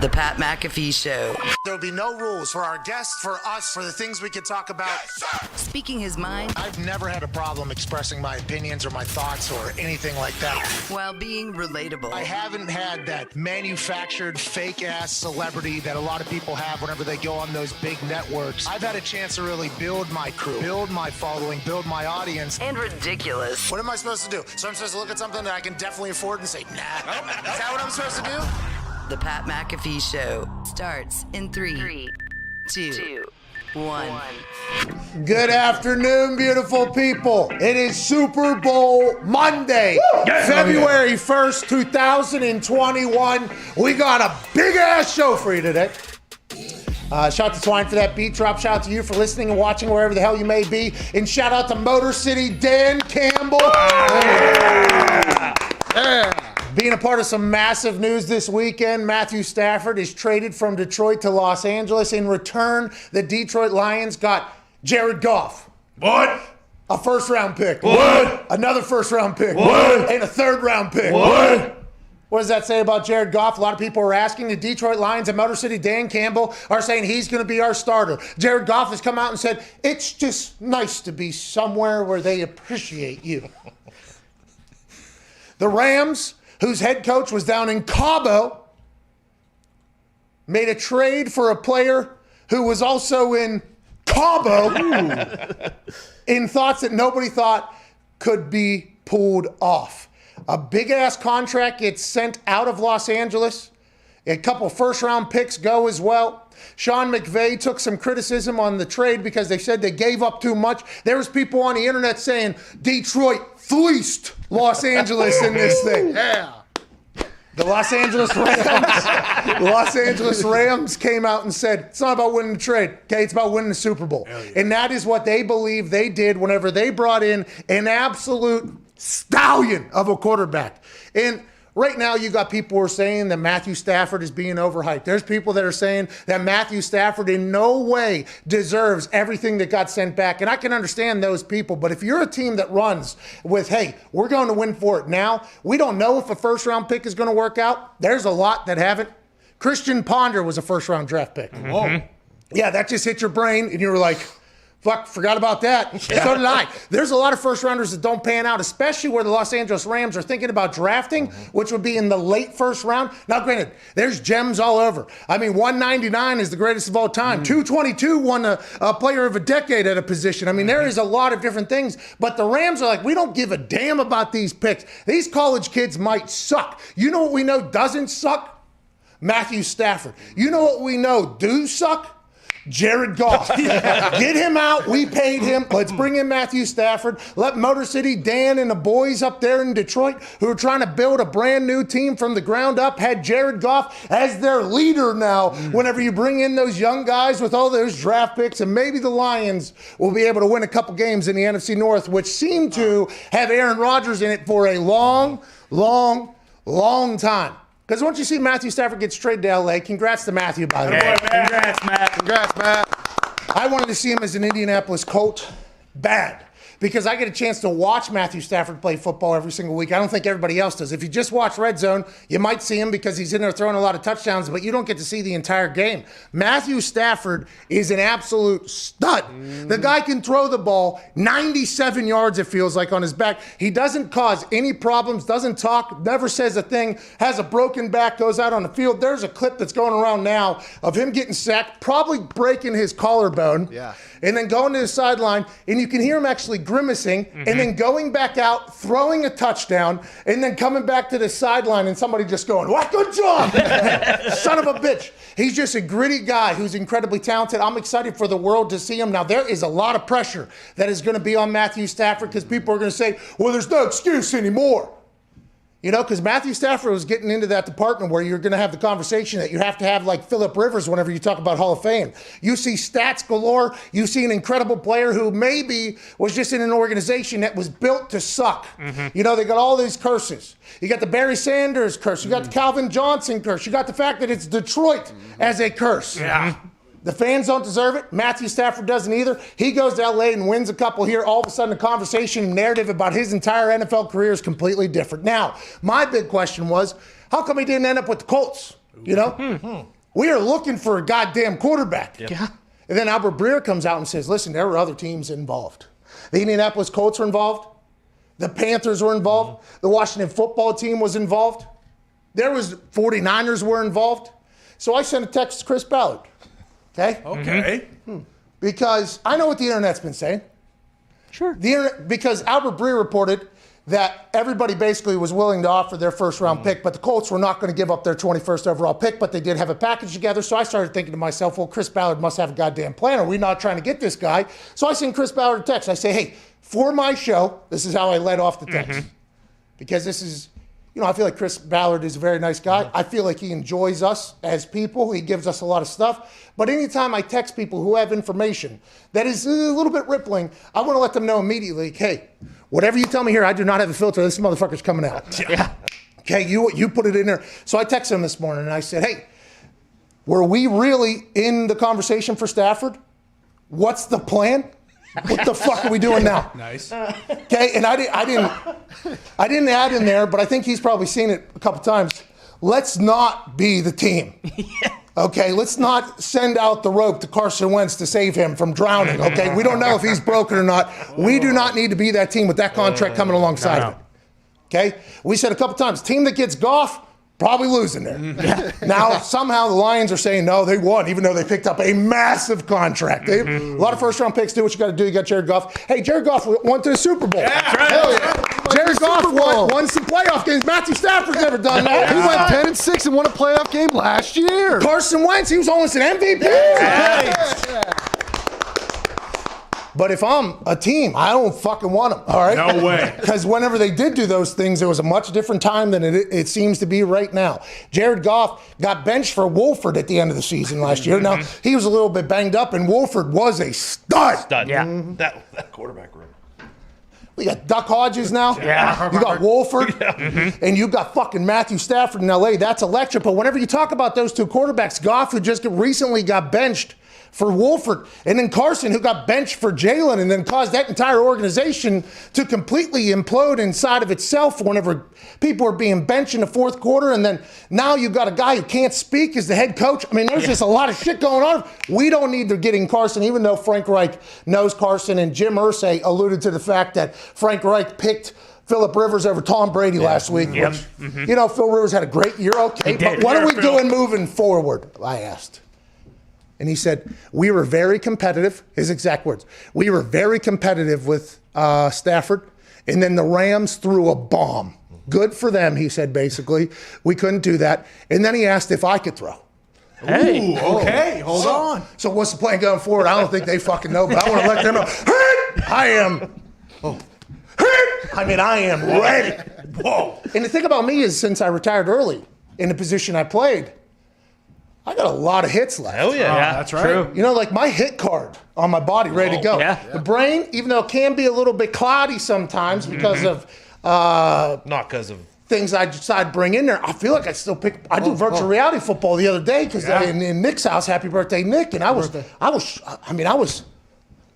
The Pat McAfee Show. There'll be no rules for our guests, for us, for the things we can talk about. Speaking his mind. I've never had a problem expressing my opinions or my thoughts or anything like that. While being relatable. I haven't had that manufactured fake-ass celebrity that a lot of people have whenever they go on those big networks. I've had a chance to really build my crew, build my following, build my audience. And ridiculous. What am I supposed to do? So I'm supposed to look at something that I can definitely afford and say, nah. Is that what I'm supposed to do? The Pat McAfee Show starts in 3, 2, 1. Good afternoon, beautiful people. It is Super Bowl Monday, February 1st, 2021. We got a big-ass show for you today. Shout out to Twine for that beat drop. Shout out to you for listening and watching wherever the hell you may be. And shout out to Motor City Dan Campbell. Being a part of some massive news this weekend, Matthew Stafford is traded from Detroit to Los Angeles. In return, the Detroit Lions got Jared Goff. What? A first-round pick. What? Another first-round pick. What? And a third-round pick. What? What does that say about Jared Goff? A lot of people are asking. The Detroit Lions and Motor City Dan Campbell are saying he's going to be our starter. Jared Goff has come out and said, it's just nice to be somewhere where they appreciate you. The Rams, whose head coach was down in Cabo, made a trade for a player who was also in Cabo in thoughts that nobody thought could be pulled off. A big-ass contract gets sent out of Los Angeles. A couple first-round picks go as well. Sean McVay took some criticism on the trade because they said they gave up too much. There was people on the internet saying Detroit fleeced Los Angeles in this thing. Yeah. The Los Angeles Rams came out and said, it's not about winning the trade, okay? It's about winning the Super Bowl. Yeah. And that is what they believe they did whenever they brought in an absolute stallion of a quarterback. And Right now, you got people who are saying that Matthew Stafford is being overhyped. There's people that are saying that Matthew Stafford in no way deserves everything that got sent back. And I can understand those people. But if you're a team that runs with, hey, we're going to win for it now, we don't know if a first-round pick is going to work out. There's a lot that haven't. Christian Ponder was a first-round draft pick. Whoa. Yeah, that just hit your brain, and you were like, fuck, forgot about that. Yeah. So did I. There's a lot of first-rounders that don't pan out, especially where the Los Angeles Rams are thinking about drafting, which would be in the late first round. Now, granted, there's gems all over. I mean, 199 is the greatest of all time. 222 won a player of a decade at a position. I mean, there is a lot of different things, but the Rams are like, we don't give a damn about these picks. These college kids might suck. You know what we know doesn't suck? Matthew Stafford. You know what we know do suck? Jared Goff. Get him out. We paid him. Let's bring in Matthew Stafford. Let Motor City Dan and the boys up there in Detroit who are trying to build a brand new team from the ground up had Jared Goff as their leader now. Whenever you bring in those young guys with all those draft picks, and maybe the Lions will be able to win a couple games in the NFC North, which seem to have Aaron Rodgers in it for a long time. Because once you see Matthew Stafford gets traded to L.A., congrats to Matthew, by the way. Congrats, Matt. Congrats, Matt. I wanted to see him as an Indianapolis Colt bad because I get a chance to watch Matthew Stafford play football every single week. I don't think everybody else does. If you just watch Red Zone, you might see him because he's in there throwing a lot of touchdowns, but you don't get to see the entire game. Matthew Stafford is an absolute stud. The guy can throw the ball 97 yards, it feels like, on his back. He doesn't cause any problems, doesn't talk, never says a thing, has a broken back, goes out on the field. There's a clip that's going around now of him getting sacked, probably breaking his collarbone, and then going to the sideline, and you can hear him actually grimacing, and then going back out, throwing a touchdown, and then coming back to the sideline, and somebody just going, "What, good job!" Son of a bitch. He's just a gritty guy who's incredibly talented. I'm excited for the world to see him. Now, there is a lot of pressure that is going to be on Matthew Stafford because people are going to say, well, there's no excuse anymore. You know, because Matthew Stafford was getting into that department where you're going to have the conversation that you have to have like Phillip Rivers whenever you talk about Hall of Fame. You see stats galore. You see an incredible player who maybe was just in an organization that was built to suck. You know, they got all these curses. You got the Barry Sanders curse. You got the Calvin Johnson curse. You got the fact that it's Detroit as a curse. The fans don't deserve it. Matthew Stafford doesn't either. He goes to L.A. and wins a couple here. All of a sudden, the conversation narrative about his entire NFL career is completely different. Now, my big question was, how come he didn't end up with the Colts? You know? We are looking for a goddamn quarterback. And then Albert Brewer comes out and says, listen, there were other teams involved. The Indianapolis Colts were involved. The Panthers were involved. The Washington football team was involved. There was 49ers were involved. So I sent a text to Chris Ballard. Okay. Because I know what the internet's been saying. Sure. Because Albert Breer reported that everybody basically was willing to offer their first-round pick, but the Colts were not going to give up their 21st overall pick, but they did have a package together. So I started thinking to myself, well, Chris Ballard must have a goddamn plan. Are we not trying to get this guy? So I sent Chris Ballard a text. I say, hey, for my show, this is how I led off the text. Because this is... You know, I feel like Chris Ballard is a very nice guy. I feel like he enjoys us as people. He gives us a lot of stuff. But anytime I text people who have information that is a little bit rippling, I want to let them know immediately, hey, whatever you tell me here, I do not have a filter. This motherfucker's coming out. Okay, you put it in there. So I texted him this morning, and I said, hey, were we really in the conversation for Stafford? What's the plan? What the fuck are we doing now? Nice. Okay, and I didn't add in there, but I think he's probably seen it a couple times. Let's not be the team. Okay, let's not send out the rope to Carson Wentz to save him from drowning. Okay, we don't know if he's broken or not. We do not need to be that team with that contract coming alongside of it. Okay, we said a couple times, team that gets Goff, probably losing there. Now, somehow the Lions are saying, no, they won, even though they picked up a massive contract. A lot of first-round picks do what you got to do. You got Jared Goff. Hey, Jared Goff went to the Super Bowl. Hell yeah. Jared Goff won some playoff games. Matthew Stafford's never done that. He went 10-6 and won a playoff game last year. Carson Wentz, he was almost an MVP. But if I'm a team, I don't fucking want them, all right? No way. Because whenever they did do those things, it was a much different time than it seems to be right now. Jared Goff got benched for Wolford at the end of the season last year. Now, he was a little bit banged up, and Wolford was a stud. That quarterback room. We got Duck Hodges now. Yeah. You got Wolford. And you got fucking Matthew Stafford in L.A. That's electric. But whenever you talk about those two quarterbacks, Goff, who just recently got benched for Wolford, and then Carson, who got benched for Jalen, and then caused that entire organization to completely implode inside of itself whenever people are being benched in the fourth quarter, and then now you've got a guy who can't speak as the head coach. I mean, there's just a lot of shit going on. We don't need to get in Carson, even though Frank Reich knows Carson, and Jim Irsay alluded to the fact that Frank Reich picked Phillip Rivers over Tom Brady last week. Which, you know, Phil Rivers had a great year, okay, but what are we doing moving forward, I asked. And he said, we were very competitive, his exact words. We were very competitive with Stafford, and then the Rams threw a bomb. Good for them, he said, basically. We couldn't do that. And then he asked if I could throw. Hey. Ooh, okay, hold on. So what's the plan going forward? I don't think they fucking know, but I want to let them know. I am ready. Whoa. And the thing about me is, since I retired early in the position I played, I got a lot of hits left. Hell yeah. Yeah, That's right. True. You know, like my hit card on my body, ready to go. Yeah. The brain, even though it can be a little bit cloudy sometimes because of Not because of. things I decide to bring in there, I feel like I still pick. I do virtual reality football the other day because in Nick's house, happy birthday, Nick, and I was.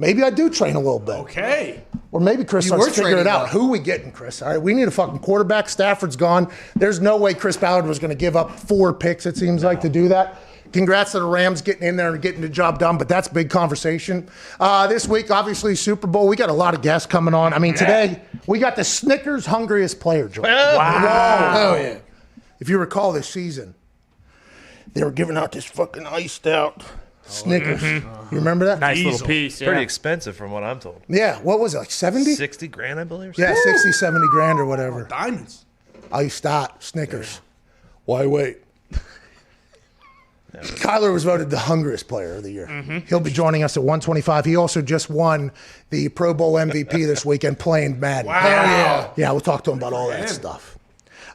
Maybe I do train a little bit. Okay. Or maybe Chris You starts were figuring it training, out. though. Who we getting, Chris? All right, we need a fucking quarterback. Stafford's gone. There's no way Chris Ballard was going to give up 4 picks, it seems like, to do that. Congrats to the Rams getting in there and getting the job done, but that's a big conversation. This week, obviously, Super Bowl. We got a lot of guests coming on. I mean, today, we got the Snickers hungriest player, Joe. Wow. Oh, yeah. If you recall this season, they were giving out this fucking iced out Snickers. You remember that? Nice little piece. Pretty Yeah. expensive from what I'm told. Yeah. What was it, like 70? 60 grand, I believe. Yeah, 60, 70 grand or whatever. Diamonds. Iced out Snickers. Why wait? Kyler was voted the hungriest player of the year. He'll be joining us at 125. He also just won the Pro Bowl MVP this weekend playing Madden. Wow. Yeah, we'll talk to him about all that stuff.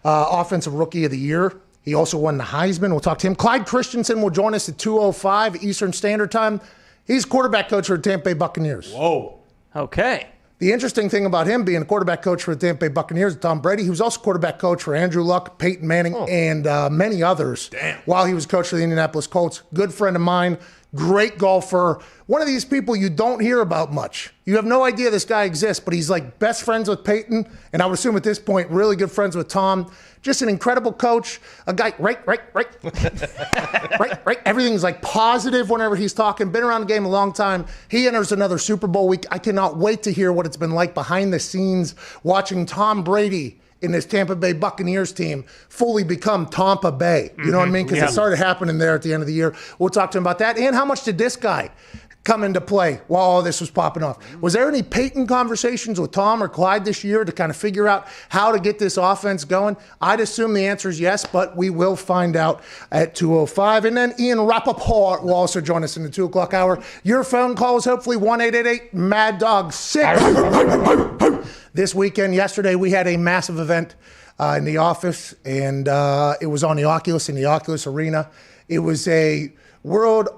Offensive Rookie of the Year. He also won the Heisman. We'll talk to him. Clyde Christensen will join us at 2:05 Eastern Standard Time. He's quarterback coach for the Tampa Bay Buccaneers. Whoa. Okay. The interesting thing about him being a quarterback coach for the Tampa Bay Buccaneers, Tom Brady, he was also quarterback coach for Andrew Luck, Peyton Manning, and many others while he was coach for the Indianapolis Colts. Good friend of mine, great golfer. One of these people you don't hear about much. You have no idea this guy exists, but he's like best friends with Peyton, and I would assume at this point, really good friends with Tom. Just an incredible coach. A guy, right. Everything's like positive whenever he's talking. Been around the game a long time. He enters another Super Bowl week. I cannot wait to hear what it's been like behind the scenes watching Tom Brady in this Tampa Bay Buccaneers team fully become Tampa Bay. You know what I mean? Because it started happening there at the end of the year. We'll talk to him about that. And how much did this guy come into play while all this was popping off? Was there any Peyton conversations with Tom or Clyde this year to kind of figure out how to get this offense going? I'd assume the answer is yes, but we will find out at 2:05. And then Ian Rappaport will also join us in the 2 o'clock hour. Your phone calls, hopefully 1-888-MAD-DOG-6. This weekend, yesterday, we had a massive event in the office, and it was on the Oculus, in the Oculus Arena. It was a World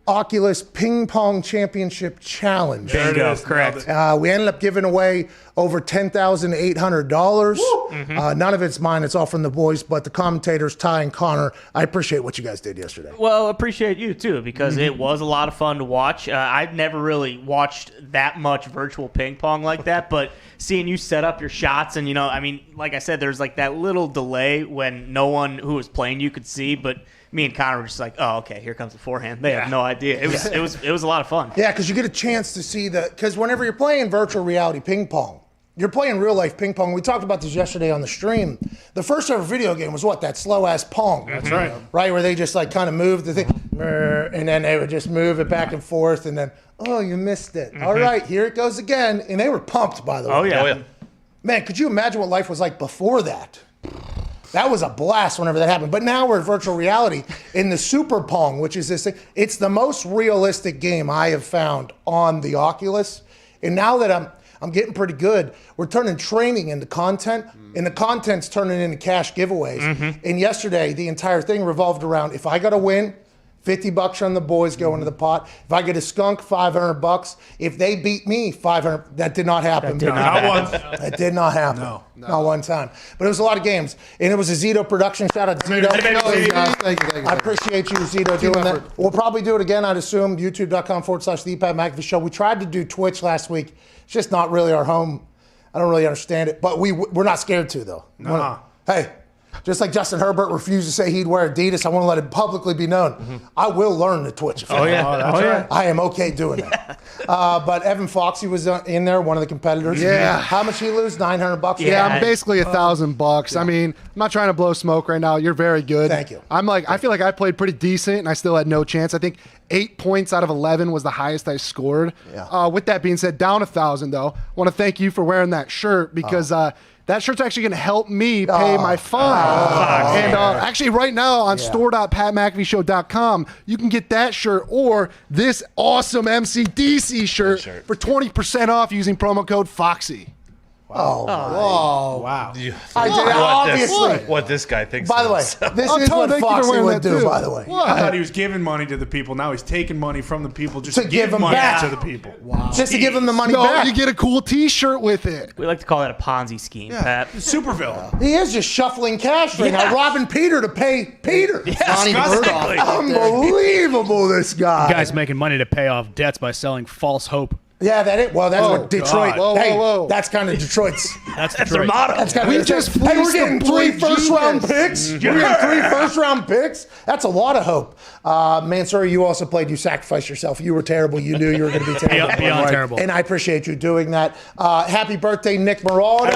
Oculus Ping Pong Championship Challenge. Bingo. Correct. We ended up giving away over $10,800. None of it's mine. It's all from the boys, but the commentators, Ty and Connor, I appreciate what you guys did yesterday. Well, appreciate you too, because it was a lot of fun to watch. I've never really watched that much virtual ping pong like that, but seeing you set up your shots and, like I said, there's like that little delay when no one who was playing you could see, but me and Connor were just like, oh, okay, here comes the forehand. They have no idea. It was a lot of fun. Yeah, because you get a chance to see because whenever you're playing virtual reality ping pong, you're playing real life ping pong. We talked about this yesterday on the stream. The first ever video game was that slow ass pong. That's right. Right, where they just like kind of move the thing, and then they would just move it back and forth, and then, oh, you missed it. All right, here it goes again. And they were pumped, by the way. Oh, yeah. Oh, yeah. Man, could you imagine what life was like before that? That was a blast whenever that happened. But now we're in virtual reality in the Super Pong, which is this thing. It's the most realistic game I have found on the Oculus. And now that I'm getting pretty good, we're turning training into content, and the content's turning into cash giveaways. And yesterday, the entire thing revolved around, if I got to win $50 from the boys go into the pot. If I get a skunk, $500. If they beat me, $500. That did not happen. Not once. That did not happen. No. Not one time. But it was a lot of games. And it was a Zito production. Shout out to Zito. Thank you. I appreciate you, Zito, doing that. We'll probably do it again, I'd assume. YouTube.com/The Pat McAfee Show. We tried to do Twitch last week. It's just not really our home. I don't really understand it. But we're not scared to, though. Nah. Hey. Just like Justin Herbert refused to say he'd wear Adidas, I want to let it publicly be known. I will learn the Twitch. Oh, yeah. That's right. I am okay doing that. But Evan Foxy was in there, one of the competitors. Yeah. How much he lose? $900. Yeah, I'm basically $1,000. I mean, I'm not trying to blow smoke right now. You're very good. Thank you. I feel like I played pretty decent, and I still had no chance. I think 8 points out of 11 was the highest I scored. Yeah. With that being said, down 1,000 though. I want to thank you for wearing that shirt because that shirt's actually going to help me pay my fine. And actually right now on store.patmcafeeshow.com, you can get that shirt or this awesome MCDC shirt for 20% off using promo code FOXY. Oh, Wow. I did, obviously. What this guy thinks. By the way, this is what Foxy would do, by the way. I thought he was giving money to the people. Now he's taking money from the people just To to give give them money back. to the people. Just to give him the money No, back. you get a cool T-shirt with it. We like to call that a Ponzi scheme, Pat. Super villain. He is just shuffling cash right now, robbing Peter to pay Peter. Disgustingly. Unbelievable, this guy. Guy's making money to pay off debts by selling false hope. Yeah, that's what Detroit. God. Whoa. That's kind of Detroit's. That's Detroit. That's kind of just Hey, we're fleeced getting the 3 boy first-round genius. picks. We're getting 3 first-round picks. That's a lot of hope. Mansour, you also played. You sacrificed yourself. You were terrible. You knew you were going to be terrible. Beyond terrible. And I appreciate you doing that. Happy birthday, Nick Maraldo.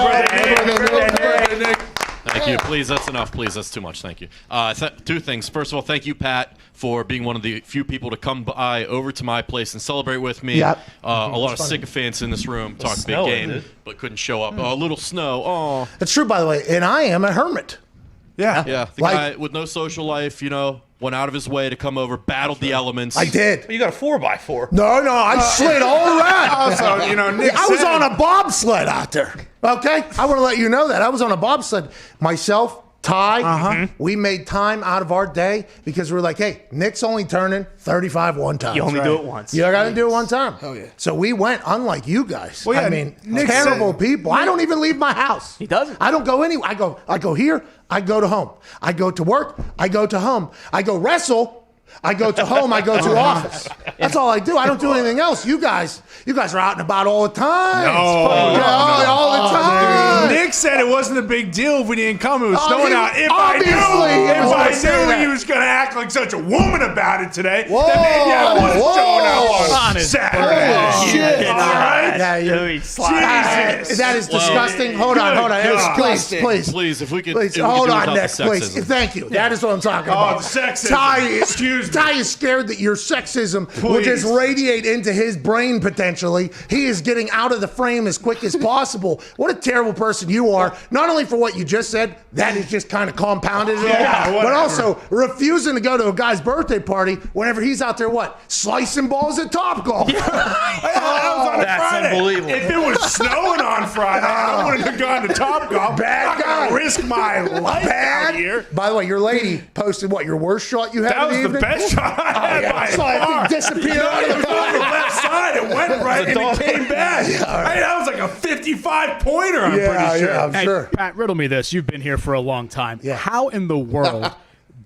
Thank you. Please, that's enough. Please, that's too much. Thank you. 2 things. First of all, thank you, Pat, for being one of the few people to come by over to my place and celebrate with me. Yep. A lot of sycophants in this room talk big snowing, game, dude. but couldn't show up. A little snow. Oh, That's true, by the way. And I am a hermit. Yeah. yeah. The guy with no social life, went out of his way to come over, battled the elements. I did. You got a 4x4. No, I slid all around. Also, Nick I was said- on a bobsled out there. Okay? I want to let you know that. I was on a bobsled. Myself, Ty, we made time out of our day because we're like, hey, Nick's only turning 35 one time. You only do it once. You got to do it one time. Oh, yeah. So we went, unlike you guys. Well, yeah, I mean, Nick terrible said- people. I don't even leave my house. He doesn't. I don't go anywhere. I go here. I go to home. I go to work. I go to home. I go wrestle. I go to home. I go to office. That's all I do. I don't do anything else. You guys are out and about all the time. All the time. Nick said it wasn't a big deal if we didn't come. It was Oh, snowing he- out. If obviously, I it was gonna knew say that. he was going to act like such a woman about it today, Whoa, then maybe I would have whoa. shown up on Honest. Saturday. Holy shit. All right? Yeah, you- Jesus. that is disgusting. Hold on. God. Please, if we could, Please, if we could hold do on, without Nick. the Please, sexism. thank you. That is what I'm talking about. the sexism. Excuse me. Ty is scared that your sexism will just radiate into his brain potentially. He is getting out of the frame as quick as possible. What a terrible person you are. Not only for what you just said, that is just kind of compounded it Yeah, all, but whatever. also refusing to go to a guy's birthday party whenever he's out there, slicing balls at Topgolf. That was on a That's Friday. unbelievable. If it was snowing on Friday, I wouldn't have gone to Topgolf. Bad guy. Risk my life out here. By the way, your lady posted your worst shot you had That in was the the evening? best shot I had by So I far. think disappeared out of It the was on the left side. It went right and it came back. That was like a 55-pointer, I'm pretty sure. I'm Hey, sure. Pat, riddle me this. You've been here for a long time. Yeah. How in the world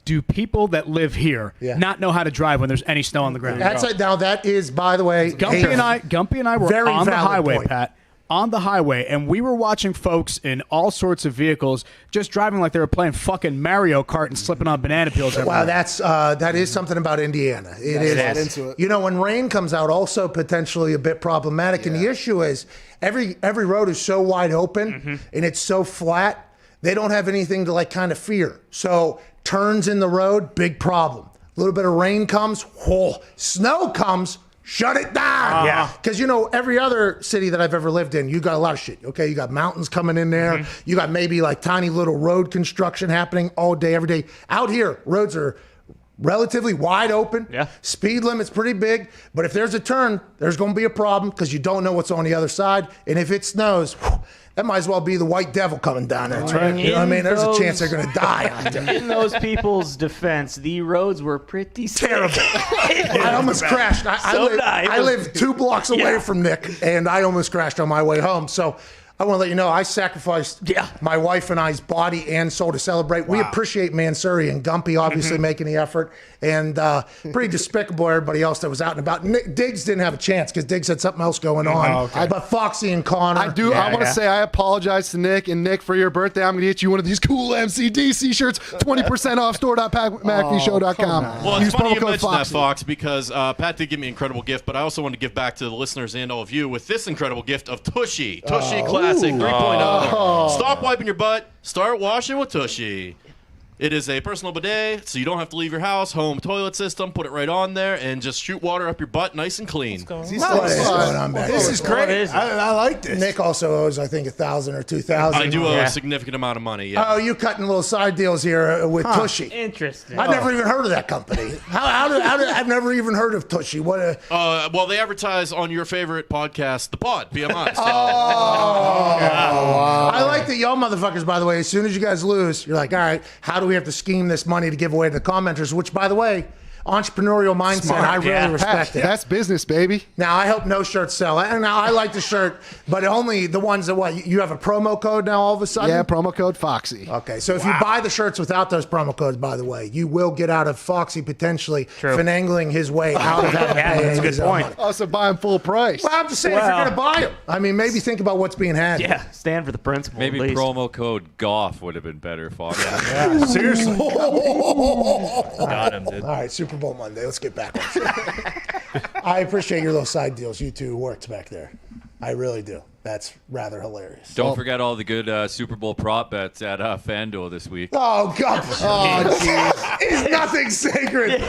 do people that live here Yeah. not know how to drive when there's any snow on the ground? Now that is, by the way, Gumpy and I were very on the valid highway, point. Pat. On the highway, and we were watching folks in all sorts of vehicles just driving like they were playing fucking Mario Kart and slipping on banana peels everywhere. Wow, that is something about Indiana. It is. into it. When rain comes out, also potentially a bit problematic. And the issue is every road is so wide open and it's so flat. They don't have anything to kind of fear. So turns in the road, big problem. A little bit of rain comes, snow comes. Shut it down. Yeah. Because, every other city that I've ever lived in, you got a lot of shit. Okay. You got mountains coming in there. You got maybe tiny little road construction happening all day, every day. Out here, roads are relatively wide open. Yeah. Speed limit's pretty big, but if there's a turn, there's going to be a problem because you don't know what's on the other side. And if it snows, that might as well be the white devil coming down there. Right. You know what I mean? There's a chance they're going to die out there. In those people's defense, the roads were pretty terrible. I almost crashed. I live 2 blocks away from Nick, and I almost crashed on my way home. So I want to let you know I sacrificed my wife and I's body and soul to celebrate. Wow. We appreciate Mansouri and Gumpy obviously making the effort, and pretty despicable everybody else that was out and about. Diggs didn't have a chance because Diggs had something else going on. But Foxy and Connor. I want to say I apologize to Nick, and Nick, for your birthday, I'm going to get you one of these cool MCDC shirts, 20% off store.patmcafeeshow.com. Well, it's Use funny promo you code mentioned that, Foxy. Fox, because Pat did give me an incredible gift, but I also want to give back to the listeners and all of you with this incredible gift of Tushy. Tushy Classic 3.0. Stop wiping your butt. Start washing with Tushy. It is a personal bidet, so you don't have to leave your house. Home toilet system. Put it right on there and just shoot water up your butt nice and clean. This is great. I like this. Nick also owes, I think, $1,000 or $2,000. I do owe a significant amount of money, yeah. Oh, you cutting little side deals here with Tushy. Interesting. I've never even heard of that company. I've never even heard of Tushy. Well, they advertise on your favorite podcast, The Pod, BMI. I like that y'all motherfuckers, by the way, as soon as you guys lose, you're like, all right, how do we have to scheme this money to give away to the commenters? Which, by the way, entrepreneurial mindset, Smart. I really respect it. That's business, baby. Now, I hope no shirts sell. And now I like the shirt, but only the ones that, you have a promo code now all of a sudden? Yeah, promo code Foxy. Okay, so if you buy the shirts without those promo codes, by the way, you will get out of Foxy potentially finagling his way out of that. That's a good point. Also, buy them full price. Well, I'm just saying, if you're going to buy them, I mean, maybe think about what's being had. Yeah, stand for the principle. Maybe at least. promo code GOFF would have been better, Fox. Yeah, seriously. Got him, dude. All right, Super Bowl Monday. Let's get back on track. I appreciate your little side deals. You two worked back there. I really do. That's rather hilarious. Don't forget all the good Super Bowl prop bets at FanDuel this week. Oh, Gump. Is nothing sacred.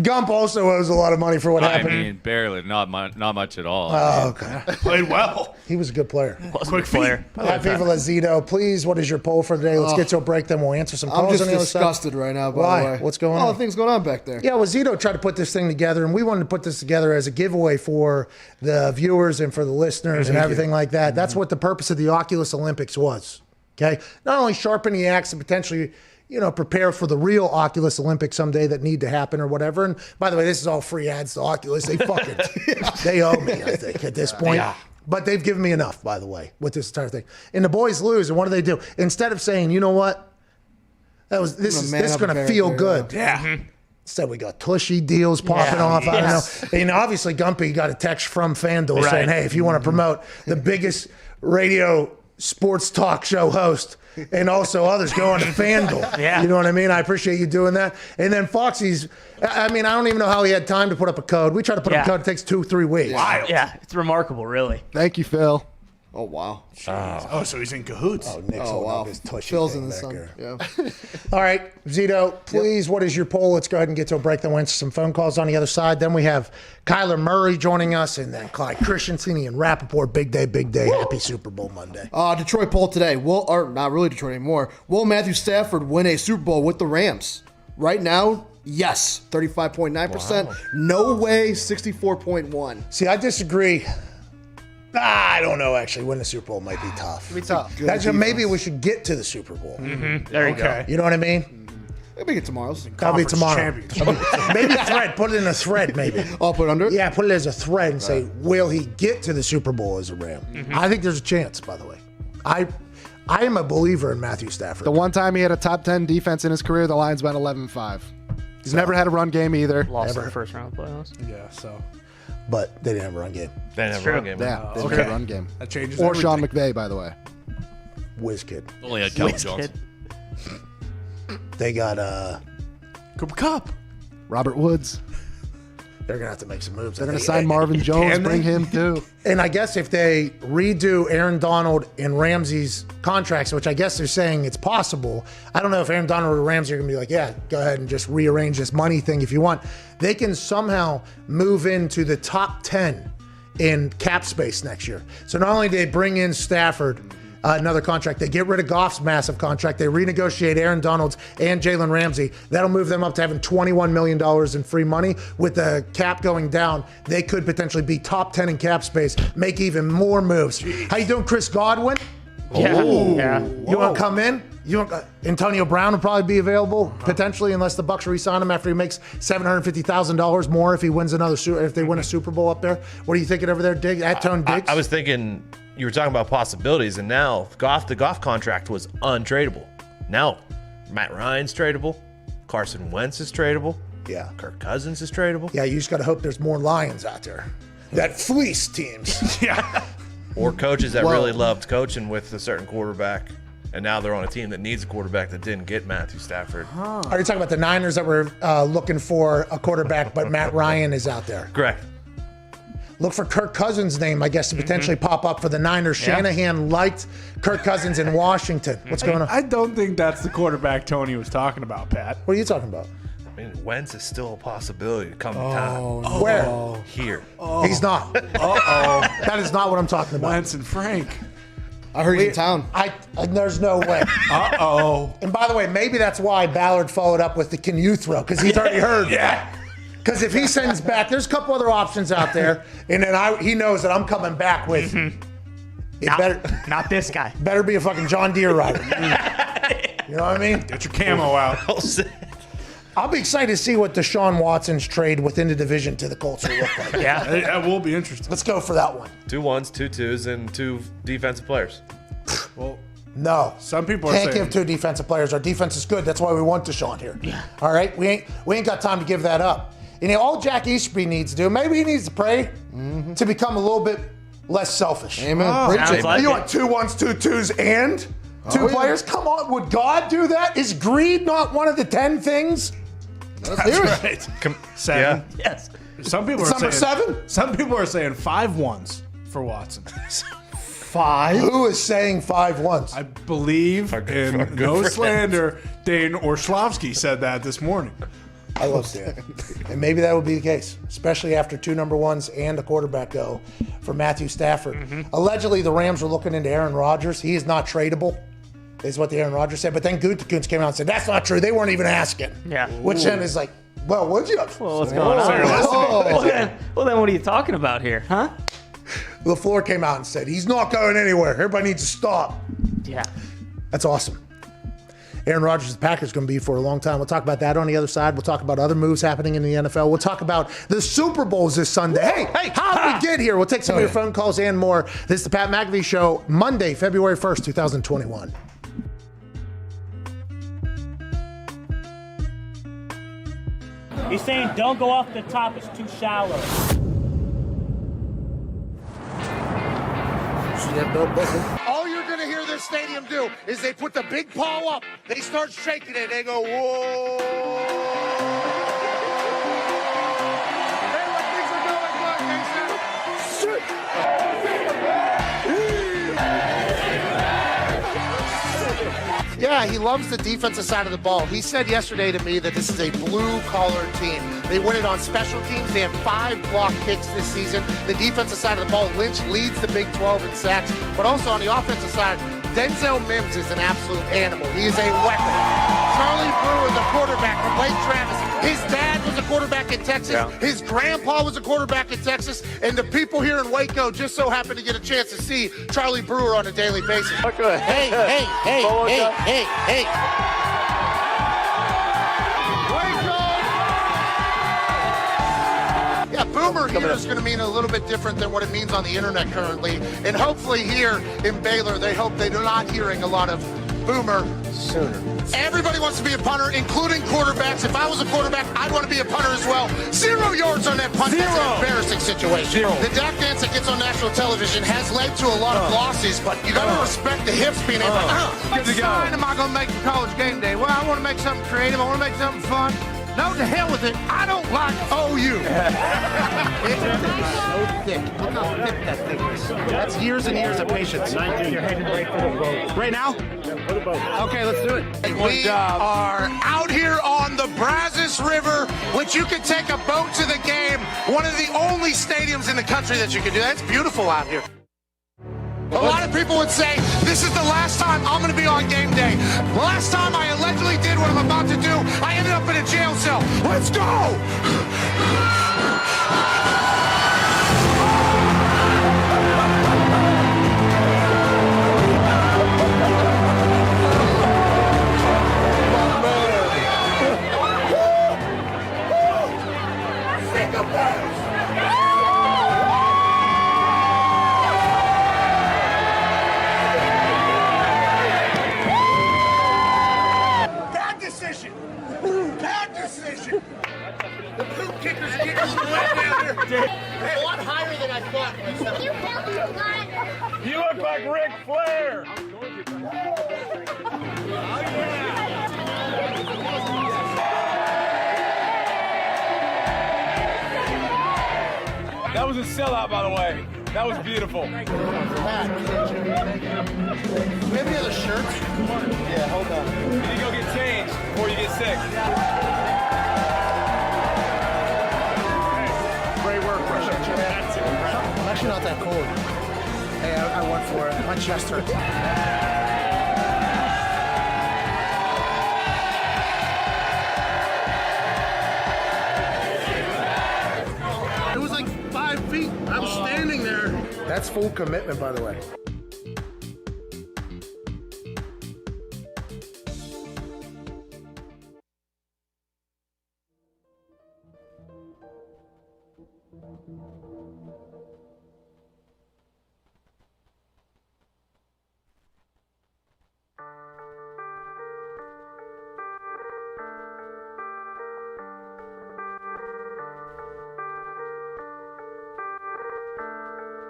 Gump also owes a lot of money for what happened. I mean, barely. Not much at all. Oh, okay. Played well. He was a good player. Quick player. Happy for Lazito. Please, what is your poll for today? Let's get to a break, then we'll answer some calls. I'm just on the other side. disgusted right now, by Why? the way. What's going All on? the things going on back there. Yeah, well, Zito tried to put this thing together, and we wanted to put this together as a giveaway for the viewers and for the listeners and everything like that. That's what the purpose of the Oculus Olympics was. Okay? Not only sharpen the axe and potentially, prepare for the real Oculus Olympics someday that need to happen or whatever. And by the way, this is all free ads to Oculus. They fucking, they owe me, I think, at this point. Yeah. But they've given me enough, by the way, with this entire thing. And the boys lose, and what do? Instead of saying, you know what? This is going to feel good. Yeah. Instead, we got tushy deals popping off. I don't know. And obviously, Gumpy got a text from FanDuel saying, hey, if you want to promote the biggest radio sports talk show host and also others, go on to FanDuel. Yeah. You know what I mean? I appreciate you doing that. And then Foxy's, I don't even know how he had time to put up a code. We try to put up a code. It takes 2-3 weeks. Wild. Yeah, it's remarkable, really. Thank you, Phil. Oh, wow. Oh, so he's in cahoots. Oh, Nick's holding up his tushy Phil's thing in the back sun. here. Yeah. All right, Zito, please, what is your poll? Let's go ahead and get to a break. Then we'll answer some phone calls on the other side. Then we have Kyler Murray joining us, and then Clyde Christensen and Rappaport. Big day, big day. Happy Super Bowl Monday. Detroit poll today. Not really Detroit anymore. Will Matthew Stafford win a Super Bowl with the Rams? Right now, yes, 35.9%. Wow. No way, 64.1%. See, I disagree. I don't know, actually. Winning the Super Bowl might be tough. It'll be tough. Maybe we should get to the Super Bowl. Mm-hmm. There you go. You know what I mean? Maybe get tomorrow. That'll be tomorrow. Maybe a thread. Put it in a thread, maybe. I'll put it under it? Yeah, put it as a thread and say, will he get to the Super Bowl as a Ram? Mm-hmm. I think there's a chance, by the way. I am a believer in Matthew Stafford. The one time he had a top 10 defense in his career, the Lions went 11-5. He's never had a run game either. Lost in the first round of playoffs. Yeah, so. But they didn't have a run game. They didn't have a run game. Yeah, they didn't have a run game. That changes Or everything. Sean McVay, by the way. Whiz kid. Only had Calvin Johnson. They got Cooper Kupp. Robert Woods. they're gonna have to make some moves. They're going to sign Marvin Jones, bring him too. And I guess if they redo Aaron Donald and Ramsey's contracts, which I guess they're saying it's possible, I don't know if Aaron Donald or Ramsey are going to be like, yeah, go ahead and just rearrange this money thing if you want. They can somehow move into the top 10 in cap space next year. So not only do they bring in Stafford, another contract. They get rid of Goff's massive contract. They renegotiate Aaron Donald's and Jalen Ramsey. That'll move them up to having $21 million in free money. With the cap going down, they could potentially be top 10 in cap space, make even more moves. Jeez. How you doing, Chris Godwin? Yeah. You want to come in? Antonio Brown will probably be available potentially, unless the Bucs re-sign him after he makes $750,000 more if he wins if they win a Super Bowl up there. What are you thinking over there, Diggs? At Tone Diggs? I was thinking you were talking about possibilities, and now the Goff contract was untradeable. Now Matt Ryan's tradable, Carson Wentz is tradable, Kirk Cousins is tradable. Yeah, you just got to hope there's more Lions out there that fleece teams. Or coaches that really loved coaching with a certain quarterback. And now they're on a team that needs a quarterback that didn't get Matthew Stafford. Are you talking about the Niners that were looking for a quarterback, but Matt Ryan is out there? Correct. Look for Kirk Cousins' name, I guess, to potentially pop up for the Niners. Shanahan liked Kirk Cousins in Washington. What's going on? I don't think that's the quarterback Tony was talking about, Pat. What are you talking about? I mean, Wentz is still a possibility to come time. Where? Here. He's not. That is not what I'm talking about. Wentz and Frank. I heard he's in town. There's no way. And by the way, maybe that's why Ballard followed up with the "can you throw?" because he's already heard. Because if he sends back, there's a couple other options out there, and then he knows that I'm coming back with. Not this guy. Better be a fucking John Deere rider. You know what I mean? Get your camo out. I'll be excited to see what Deshaun Watson's trade within the division to the Colts will look like. That will be interesting. Let's go for that one. 2 1s, 2 2s, and 2 defensive players. Well, no. Some people are can't saying, give 2 defensive players. Our defense is good. That's why we want Deshaun here. All right? We ain't got time to give that up. And all Jack Easterby needs to do, maybe he needs to pray to become a little bit less selfish. Amen. You want 2 1s, 2 2s, and 2 players? Come on. Would God do that? Is greed not one of the 10 things? That's right. 7. Yes. Some people are saying 7. Some people are saying 5 1s for Watson. 5? Who is saying 5 1s? I believe in no slander. Dane Orshlovsky said that this morning. I love Dan. And maybe that would be the case, especially after 2 number 1s and a quarterback go for Matthew Stafford. Allegedly, the Rams were looking into Aaron Rodgers. He is not tradable, is what the Aaron Rodgers said. But then Gutekunst came out and said, that's not true. They weren't even asking. Yeah. Which then is like, well, would you? Well, what's going on? Well, then what are you talking about here, huh? LaFleur came out and said, he's not going anywhere. Everybody needs to stop. Yeah. That's awesome. Aaron Rodgers, the Packers, going to be for a long time. We'll talk about that on the other side. We'll talk about other moves happening in the NFL. We'll talk about the Super Bowls this Sunday. Hey, how did we get here? We'll take some of your phone calls and more. This is the Pat McAfee Show, Monday, February 1st, 2021. He's saying don't go off the top, it's too shallow. All you're going to hear this stadium do is they put the big paw up, they start shaking it, they go, whoa. Hey, what things are going, look, Yeah, he loves the defensive side of the ball. He said yesterday to me that this is a blue-collar team. They win it on special teams. They have 5 block kicks this season. The defensive side of the ball, Lynch leads the Big 12 in sacks. But also on the offensive side, Denzel Mims is an absolute animal. He is a weapon. Charlie Brewer, the quarterback from Lake Travis. His dad was a quarterback in Texas. Yeah. His grandpa was a quarterback in Texas. And the people here in Waco just so happen to get a chance to see Charlie Brewer on a daily basis. Okay. Hey. Yeah, Boomer here is going to mean a little bit different than what it means on the internet currently. And hopefully here in Baylor, they hope they're not hearing a lot of Boomer sooner. Everybody wants to be a punter, including quarterbacks. If I was a quarterback, I'd want to be a punter as well. 0 yards on that punt. That's an embarrassing situation. The Dak dance that gets on national television has led to a lot of losses, but you got to respect the hips being able to Good to go. What sign am I going to make for college game day? Well, I want to make something creative. I want to make something fun. No, to hell with it. I don't like OU. It's so thick. Look how thick that thing is. That's years and years of patience. You're headed right for the boat. Right now? Okay, let's do it. We are out here on the Brazos River, which you can take a boat to the game. One of the only stadiums in the country that you can do that. It's beautiful out here. A lot of people would say, this is the last time I'm going to be on game day. The last time I allegedly did what I'm about to do, I ended up in a jail cell. Let's go! Bad decision. Bad decision. The poop kicker's getting wet down here. A lot higher than I thought. You look like Ric Flair. That was a sellout, by the way. That was beautiful. Do we have any other shirts? Yeah, hold on. You need to go get changed before you get sick. Great work, Russia. I'm actually not that cold. Hey, I went for it. My chest hurts. It was like 5 feet. I was standing there. That's full commitment, by the way.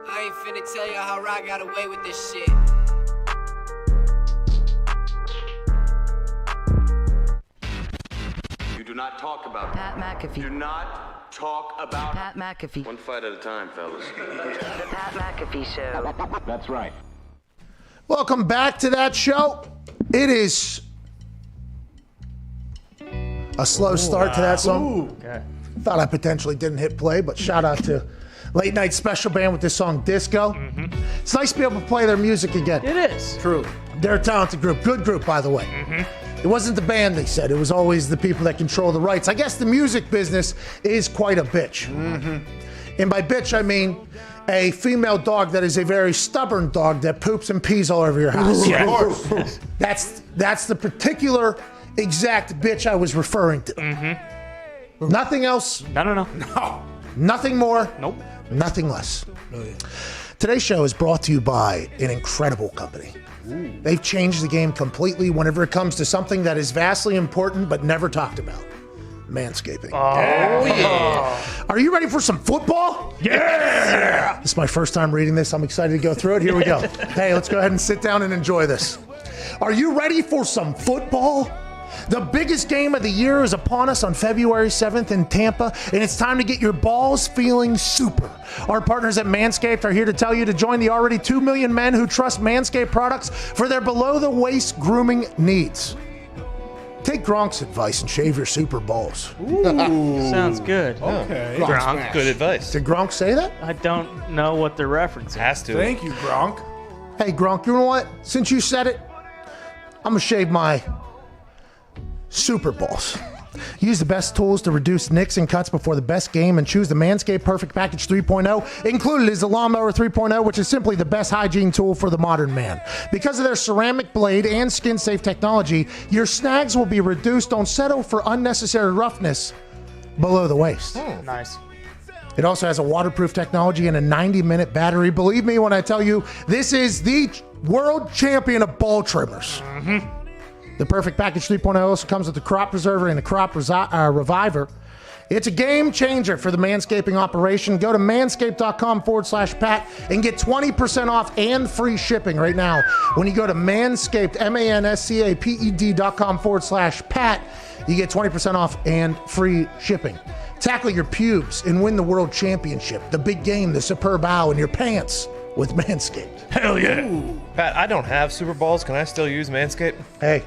I ain't finna tell you how I got away with this shit. You do not talk about Pat McAfee. Do not talk about Pat McAfee. One fight at a time, fellas. The Pat McAfee Show. That's right. Welcome back to that show. It is a slow start to that song. Thought I potentially didn't hit play, but shout out to Late Night Special Band with this song, Disco. It's nice to be able to play their music again. It is. True. They're a talented group. Good group, by the way. It wasn't the band, they said. It was always the people that control the rights. I guess the music business is quite a bitch. And by bitch, I mean a female dog that is a very stubborn dog that poops and pees all over your house. Yeah. Of course. That's the particular exact bitch I was referring to. Nothing else. No. Nothing more. Nope. Nothing less. Today's show is brought to you by an incredible company. They've changed the game completely whenever it comes to something that is vastly important but never talked about. Manscaping. Oh, yeah. Are you ready for some football? Yeah! This is my first time reading this. I'm excited to go through it. Here we go. Hey, let's go ahead and sit down and enjoy this. Are you ready for some football? The biggest game of the year is upon us on February 7th in Tampa, and it's time to get your balls feeling super. Our partners at Manscaped are here to tell you to join the already 2 million men who trust Manscaped products for their below-the-waist grooming needs. Take Gronk's advice and shave your super balls. Sounds good. Okay. Gronk. Good advice. Did Gronk say that? I don't know what they're referencing. Has to. Thank you, Gronk. Hey, Gronk, you know what? Since you said it, I'm going to shave my super balls. Use the best tools to reduce nicks and cuts before the best game and choose the Manscaped Perfect Package 3.0. Included is the Lawnmower 3.0, which is simply the best hygiene tool for the modern man. Because of their ceramic blade and skin-safe technology, your snags will be reduced. Don't settle for unnecessary roughness below the waist. Nice. It also has a waterproof technology and a 90-minute battery. Believe me when I tell you, this is the world champion of ball trimmers. The Perfect Package 3.0 also comes with the Crop Preserver and the Crop Reviver. It's a game changer for the manscaping operation. Go to manscaped.com/Pat and get 20% off and free shipping right now. When you go to Manscaped, manscaped.com/Pat, you get 20% off and free shipping. Tackle your pubes and win the world championship, the big game, the superb owl in your pants with Manscaped. Hell yeah. Pat, I don't have super balls. Can I still use Manscaped? Hey,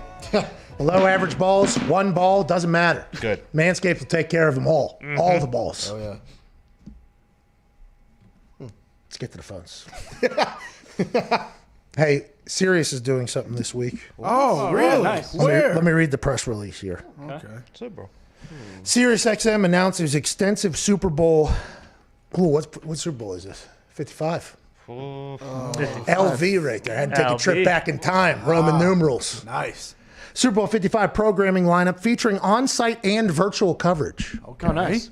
below average balls, one ball, doesn't matter. Good. Manscaped will take care of them all. All the balls. Oh, yeah. Let's get to the phones. Hey, Sirius is doing something this week. Oh, really? Nice. Let me read the press release here. Okay. Super Bowl. Sirius XM announces extensive Super Bowl. Ooh, what Super Bowl is this? 55. LV right there. Had to take a trip back in time. Roman numerals. Nice. Super Bowl 55 programming lineup featuring on-site and virtual coverage. Okay. Oh, nice.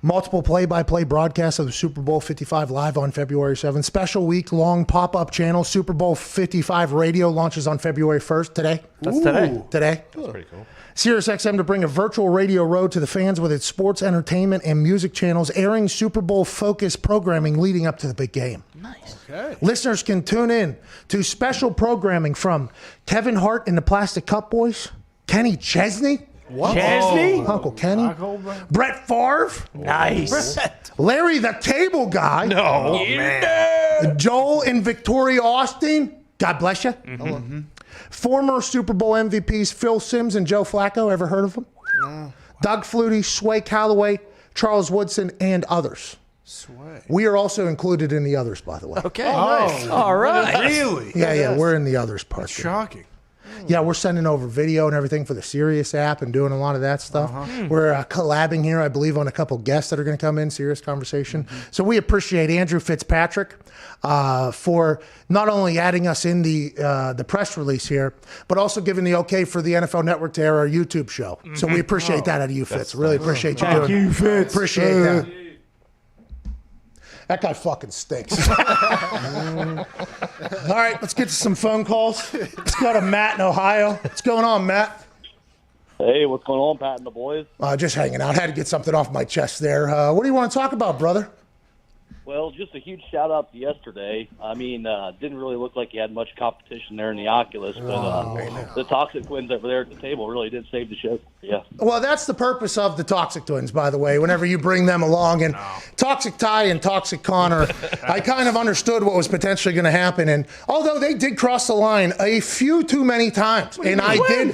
Multiple play-by-play broadcasts of the Super Bowl 55 live on February 7th. Special week-long pop-up channel. Super Bowl 55 radio launches on February 1st. Today. That's today. Today. That's pretty cool. Sirius XM to bring a virtual radio road to the fans with its sports, entertainment, and music channels, airing Super Bowl-focused programming leading up to the big game. Nice. Okay. Listeners can tune in to special programming from Kevin Hart and the Plastic Cup Boys, Kenny Chesney. What? Chesney? Uncle Kenny. Brett Favre. Nice. Larry the Cable Guy. No. Man. Joel and Victoria Austin. God bless you. Mm-hmm. Former Super Bowl MVPs Phil Simms and Joe Flacco. Ever heard of them? No. Doug Flutie, Sway Calloway, Charles Woodson, and others. Sway. We are also included in the others, by the way. Okay. Oh, all right. Really? Yeah, we're in the others part. Shocking. Yeah, we're sending over video and everything for the Sirius app and doing a lot of that stuff. We're collabing here, I believe, on a couple guests that are going to come in, Sirius Conversation. So we appreciate Andrew Fitzpatrick for not only adding us in the press release here, but also giving the okay for the NFL Network to air our YouTube show. So we appreciate that out of you, Fitz. Really appreciate you doing it. Thank you, Fitz. Appreciate that. That guy fucking stinks. All right, let's get to some phone calls. Let's go to Matt in Ohio. What's going on, Matt? Hey, what's going on, Pat and the boys? Just hanging out. Had to get something off my chest there. What do you want to talk about, brother? Well, just a huge shout-out to yesterday. I mean, didn't really look like you had much competition there in the Oculus, but the Toxic Twins over there at the table really did save the show. Yeah. Well, that's the purpose of the Toxic Twins, by the way, whenever you bring them along. And Toxic Ty and Toxic Connor, I kind of understood what was potentially going to happen. And although they did cross the line a few too many times, and I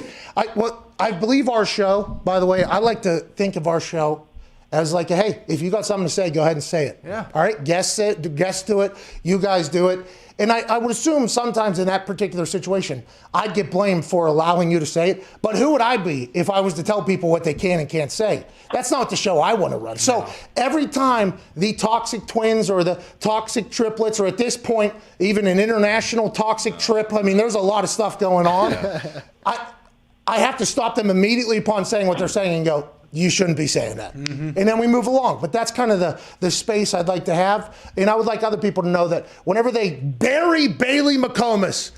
believe our show, by the way, I like to think of our show as like, hey, if you got something to say, go ahead and say it. Yeah. All right? Guests do it. You guys do it. And I would assume sometimes in that particular situation, I'd get blamed for allowing you to say it. But who would I be if I was to tell people what they can and can't say? That's not the show I want to run. So every time the Toxic Twins or the Toxic Triplets, or at this point, even an international Toxic Trip, I mean, there's a lot of stuff going on. I have to stop them immediately upon saying what they're saying and go, you shouldn't be saying that. And then we move along. But that's kind of the space I'd like to have. And I would like other people to know that whenever they bury Bailey McComas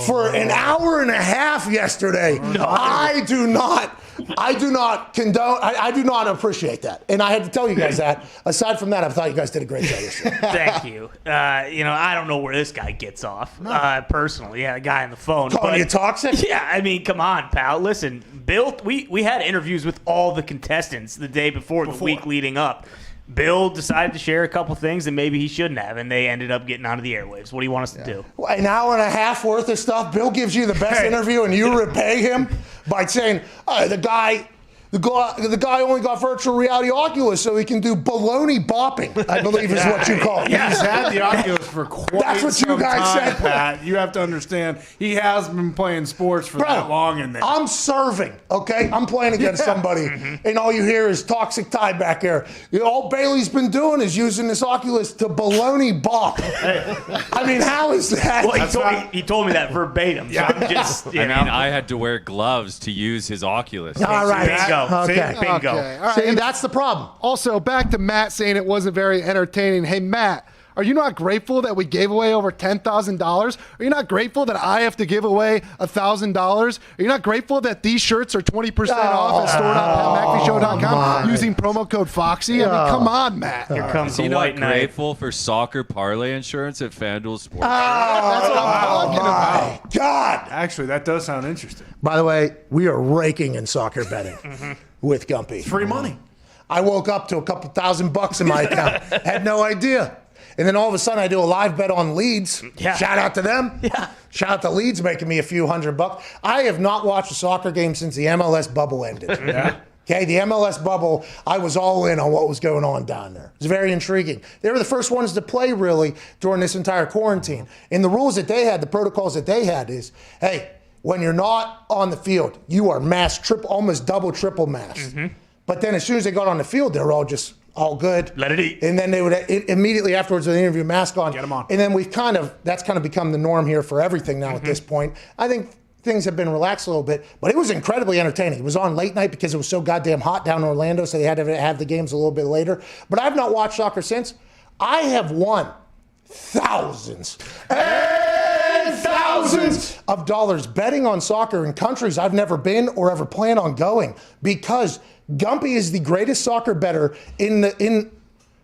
for an hour and a half yesterday, I do not condone, I do not appreciate that. And I had to tell you guys that. Aside from that, I thought you guys did a great job yesterday. Thank you. I don't know where this guy gets off, personally. Yeah, the guy on the phone. Calling you toxic? Yeah, I mean, come on, pal. Listen, Bill, we had interviews with all the contestants the day before. The week leading up. Bill decided to share a couple things that maybe he shouldn't have, and they ended up getting onto the airwaves. What do you want us to do? An hour and a half worth of stuff. Bill gives you the best interview, and you repay him by saying, the guy only got virtual reality Oculus so he can do baloney bopping, I believe is what you call it. He's had the Oculus for quite some time, Pat. You have to understand, he has been playing sports for that long in there. I'm serving, okay? I'm playing against somebody, and all you hear is Toxic Ty back there. All Bailey's been doing is using this Oculus to baloney bop. I mean, how is that? Well, he told me that verbatim. So I'm just, I had to wear gloves to use his Oculus. All right. Bingo. Okay. Bingo. Okay. All right. See, that's the problem. Also, back to Matt saying it wasn't very entertaining. Hey, Matt, are you not grateful that we gave away over $10,000? Are you not grateful that I have to give away $1,000? Are you not grateful that these shirts are 20% off at store.patmcafeeshow.com using promo code Foxy? I mean, come on, Matt. Here comes Is he the white not knight. grateful for soccer parlay insurance at FanDuel Sports? That's what I'm talking about. God. Actually, that does sound interesting. By the way, we are raking in soccer betting with Gumpy. Free money. I woke up to a couple $1,000 in my account. Had no idea. And then all of a sudden I do a live bet on Leeds. Yeah. Shout out to them. Yeah. Shout out to Leeds making me a few $100. I have not watched a soccer game since the MLS bubble ended. Yeah. Okay, the MLS bubble, I was all in on what was going on down there. It was very intriguing. They were the first ones to play, really, during this entire quarantine. And the rules that they had, the protocols that they had is, hey, when you're not on the field, you are masked, almost double, triple masked. But then as soon as they got on the field, they were all just all good. Let it eat. And then they would immediately afterwards, with the interview, mask on. Get them on. And then that's kind of become the norm here for everything now at this point. I think things have been relaxed a little bit, but it was incredibly entertaining. It was on late night because it was so goddamn hot down in Orlando, so they had to have the games a little bit later. But I've not watched soccer since. I have won thousands and thousands of dollars betting on soccer in countries I've never been or ever plan on going because Gumpy is the greatest soccer bettor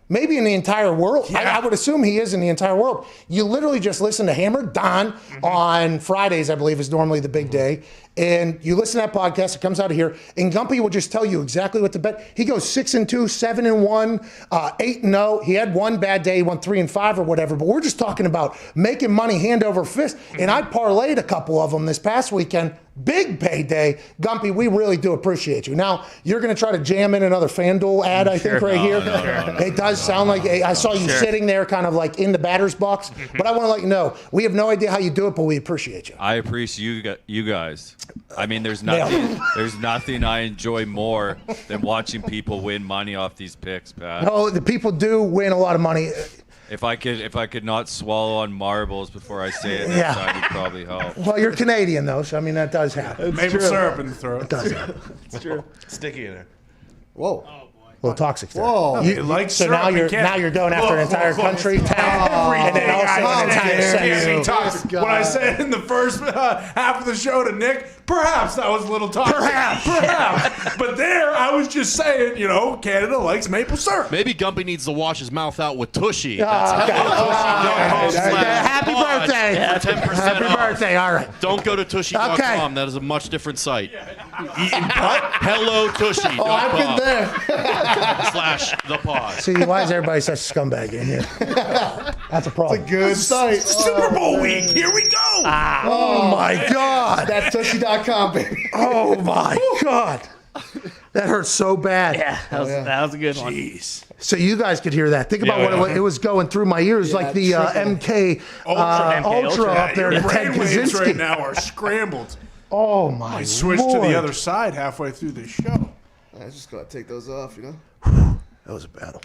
maybe in the entire world. I would assume he is in the entire world. You literally just listen to Hammer Don on Fridays, I believe, is normally the big day. And you listen to that podcast, it comes out of here, and Gumpy will just tell you exactly what to bet. He goes 6-2, 7-1, 8-0. He had one bad day, he won 3-5 or whatever, but we're just talking about making money hand over fist. And I parlayed a couple of them this past weekend. Big payday. Gumpy, we really do appreciate you. Now, you're going to try to jam in another FanDuel ad, I think, right here. It does sound like I saw you sitting there kind of like in the batter's box. But I want to let you know, we have no idea how you do it, but we appreciate you. I appreciate you guys. I mean, there's nothing I enjoy more than watching people win money off these picks, Pat. No, the people do win a lot of money. If I could not swallow on marbles before I say it, that would probably help. Well, you're Canadian though, so I mean that does happen. Maple syrup in the throat. It does happen. It's true. Sticky in there. Whoa. A little toxic there. Whoa. So now you're going after an entire country, town, and then also an entire city. When I said in the first half of the show to Nick, perhaps that was a little toxic. Perhaps. But there, I was just saying, Canada likes maple syrup. Maybe Gumpy needs to wash his mouth out with Tushy. Happy birthday. For 10% Happy off. birthday. All right. Don't go to Tushy.com. Okay. That is a much different site. HelloTushy.com. Oh, I've been there. /the pod. See, why is everybody such a scumbag in here? That's a problem. It's a good site. Super Bowl week. Here we go. Oh my God. That's Tushy.com, baby. Oh my God. That hurts so bad. Yeah, that was a good one. Jeez. So you guys could hear that. Think about what it was going through my ears, like the MK Ultra up there. Your The Ted brainwaves right Kaczynski. now are scrambled. Oh my I switched to the Lord. other side halfway through the show. I just gotta take those off, That was a battle.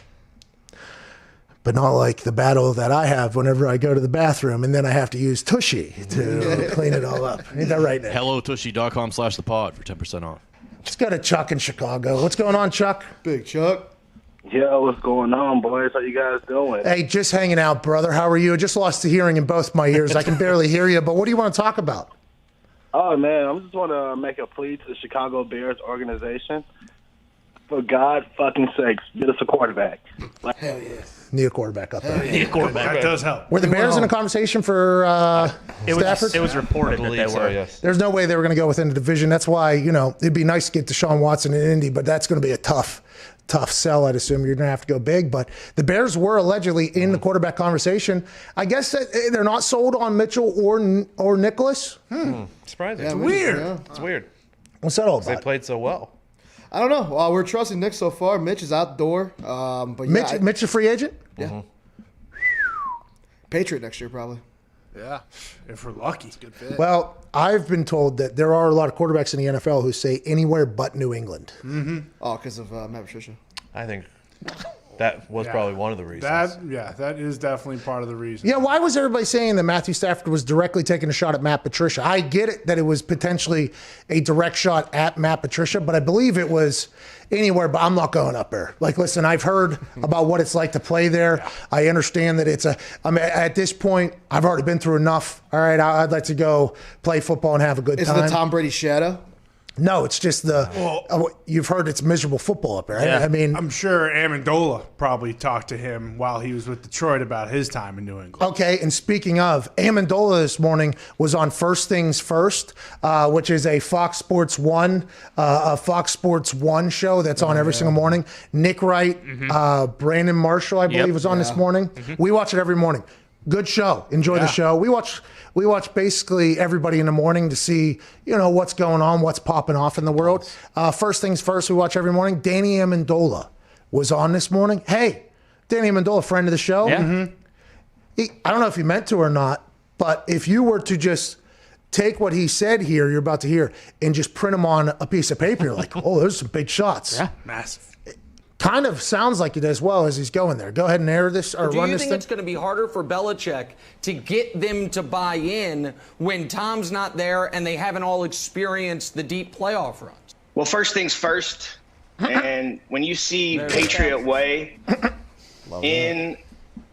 But not like the battle that I have whenever I go to the bathroom and then I have to use Tushy to clean it all up. Ain't that right, Nick? HelloTushy.com /the pod for 10% off. Let's go to Chuck in Chicago. What's going on, Chuck? Big Chuck. Yo, what's going on, boys? How you guys doing? Hey, just hanging out, brother. How are you? I just lost the hearing in both my ears. I can barely hear you, but what do you want to talk about? Oh, man, I just want to make a plea to the Chicago Bears organization. For God fucking sakes, get us a quarterback. Hell yeah. Need a quarterback up there. Need a quarterback. That does help. Were the Bears in a conversation for Stafford? It was reported that they were. Yes. There's no way they were going to go within the division. That's why, it'd be nice to get Deshaun Watson in Indy, but that's going to be a tough sell. I'd assume you're going to have to go big. But the Bears were allegedly in the quarterback conversation. I guess that they're not sold on Mitchell or Nicholas. Surprising. Yeah, It's weird. weird. It's weird. What's that all They about? played so well. I don't know. Well, we're trusting Nick so far. Mitch is out the door. But yeah, Mitch a free agent? Yeah. Patriot next year, probably. Yeah, if we're lucky. Good fit. Well, I've been told that there are a lot of quarterbacks in the NFL who say anywhere but New England. Mm-hmm. Oh, because of Matt Patricia. I think that was probably one of the reasons. That is definitely part of the reason. Yeah, why was everybody saying that Matthew Stafford was directly taking a shot at Matt Patricia? I get it that it was potentially a direct shot at Matt Patricia, but I believe it was anywhere, but I'm not going up there. Like, listen, I've heard about what it's like to play there. Yeah. I understand that at this point, I've already been through enough. All right, I'd like to go play football and have a good time. Is it the Tom Brady shadow? No, it's just you've heard it's miserable football up there. Yeah. I mean, I'm sure Amendola probably talked to him while he was with Detroit about his time in New England. Okay, and speaking of, Amendola this morning was on First Things First, which is a Fox Sports 1 show that's on every single morning. Nick Wright, Brandon Marshall, I believe, was on this morning. We watch it every morning. good show. Enjoy the show. We watch basically everybody in the morning to see, what's going on, what's popping off in the world. First things first, we watch every morning. Danny Amendola was on this morning. Hey, Danny Amendola, friend of the show. Yeah. I don't know if he meant to or not, but if you were to just take what he said here, you're about to hear, and just print them on a piece of paper, you're like, oh, those are some big shots. Yeah, massive. Kind of sounds like it as well as he's going there. Go ahead and air this or Do run you this think thing. it's going to be harder for Belichick to get them to buy in when Tom's not there and they haven't all experienced the deep playoff runs? Well, first things first, and when you see Patriot Way in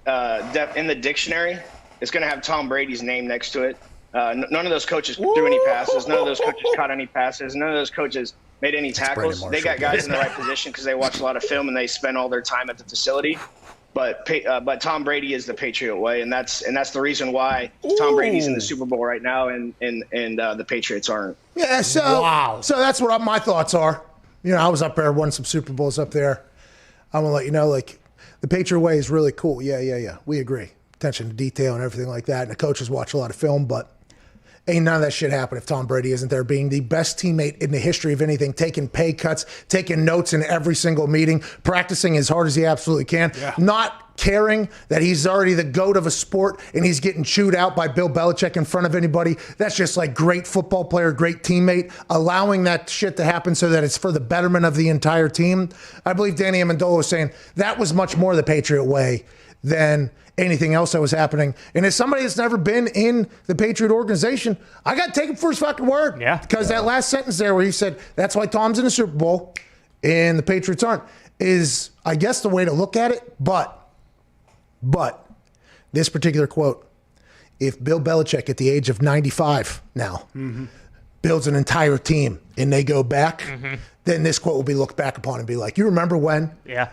the dictionary, it's going to have Tom Brady's name next to it. None of those coaches threw any passes. None of those coaches caught any passes. None of those coaches made any tackles. They got guys in the right position because they watch a lot of film and they spend all their time at the facility. But Tom Brady is the Patriot Way, and that's the reason why Tom Brady's in the Super Bowl right now, and the Patriots aren't. Yeah, so that's what my thoughts are. I was up there, won some Super Bowls up there. I'm gonna let you know, like, the Patriot Way is really cool. Yeah. We agree. Attention to detail and everything like that. And the coaches watch a lot of film, but ain't none of that shit happen if Tom Brady isn't there, being the best teammate in the history of anything, taking pay cuts, taking notes in every single meeting, practicing as hard as he absolutely can, not caring that he's already the GOAT of a sport and he's getting chewed out by Bill Belichick in front of anybody. That's just like great football player, great teammate, allowing that shit to happen so that it's for the betterment of the entire team. I believe Danny Amendola was saying that was much more the Patriot Way than anything else that was happening. And as somebody that's never been in the Patriot organization, I got to take him for his fucking word. Yeah. Because that last sentence there where he said, that's why Tom's in the Super Bowl and the Patriots aren't, is, I guess, the way to look at it. But this particular quote, if Bill Belichick at the age of 95 now builds an entire team and they go back, then this quote will be looked back upon and be like, you remember when? Yeah.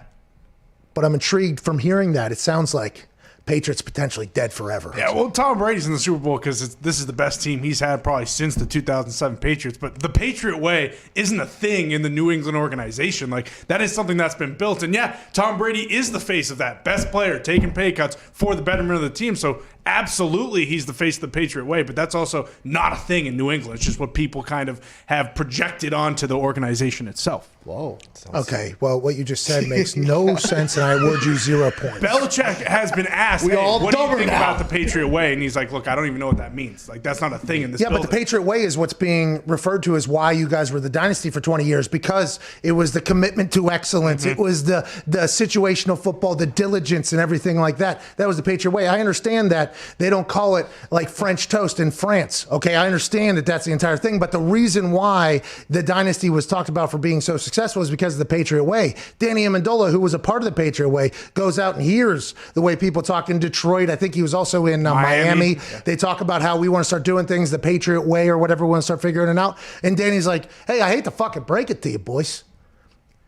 But I'm intrigued from hearing that. It sounds like Patriots potentially dead forever. Yeah, well, Tom Brady's in the Super Bowl because this is the best team he's had probably since the 2007 Patriots. But the Patriot Way isn't a thing in the New England organization. Like, that is something that's been built. And yeah, Tom Brady is the face of that. Best player, taking pay cuts for the betterment of the team. So absolutely he's the face of the Patriot Way. But that's also not a thing in New England. It's just what people kind of have projected onto the organization itself. Whoa. Okay, well, what you just said makes no sense, and I award you 0 points. Belichick has been asked, what do you think about the Patriot Way? And he's like, look, I don't even know what that means. Like, that's not a thing in this building. But the Patriot Way is what's being referred to as why you guys were the dynasty for 20 years, because it was the commitment to excellence. It was the situational football, the diligence and everything like that. That was the Patriot Way. I understand that they don't call it like French toast in France. Okay, I understand that that's the entire thing. But the reason why the dynasty was talked about for being so successful is because of the Patriot Way. Danny Amendola, who was a part of the Patriot Way, goes out and hears the way people talk in Detroit. I think he was also in Miami. Yeah. They talk about how we want to start doing things the Patriot Way or whatever. We want to start figuring it out. And Danny's like, hey, I hate to fucking break it to you, boys.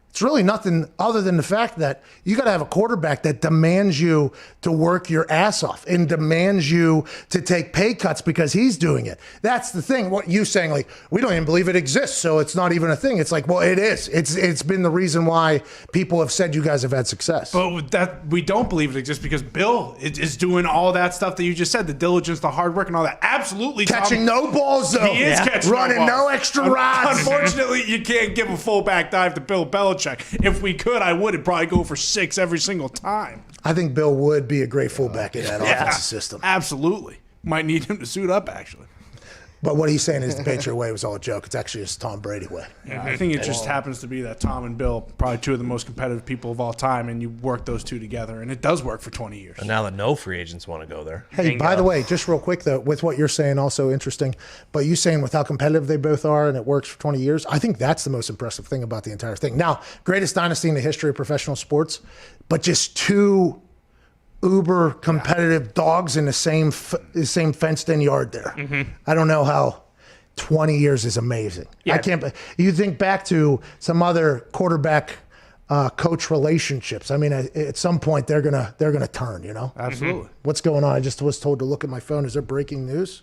It's really nothing other than the fact that you got to have a quarterback that demands you to work your ass off and demands you to take pay cuts because he's doing it. That's the thing. What you saying, like, we don't even believe it exists, so it's not even a thing. It's like, well, it is. It's been the reason why people have said you guys have had success. But that we don't believe it exists because Bill is doing all that stuff that you just said, the diligence, the hard work, and all that. Absolutely, catching no balls though. He is catching running no extra rods. Unfortunately, you can't give a full back dive to Bill Belichick. If we could, I would. It'd probably go for 6 every single time. I think Bill would be a great fullback in that offensive system. Absolutely. Might need him to suit up, actually. But what he's saying is the Patriot Way was all a joke. It's actually just Tom Brady way. Yeah, I think it just happens to be that Tom and Bill, probably two of the most competitive people of all time, and you work those two together, and it does work for 20 years. And now that no free agents want to go there. Hey, by the way, just real quick, though, with what you're saying, also interesting, but you saying with how competitive they both are and it works for 20 years, I think that's the most impressive thing about the entire thing. Now, greatest dynasty in the history of professional sports, but just two uber competitive dogs in the same fenced-in yard there. Mm-hmm. I don't know how 20 years is amazing. Yeah. I can't. You think back to some other quarterback coach relationships. I mean, at some point they're gonna turn. You know. Absolutely. What's going on? I just was told to look at my phone. Is there breaking news?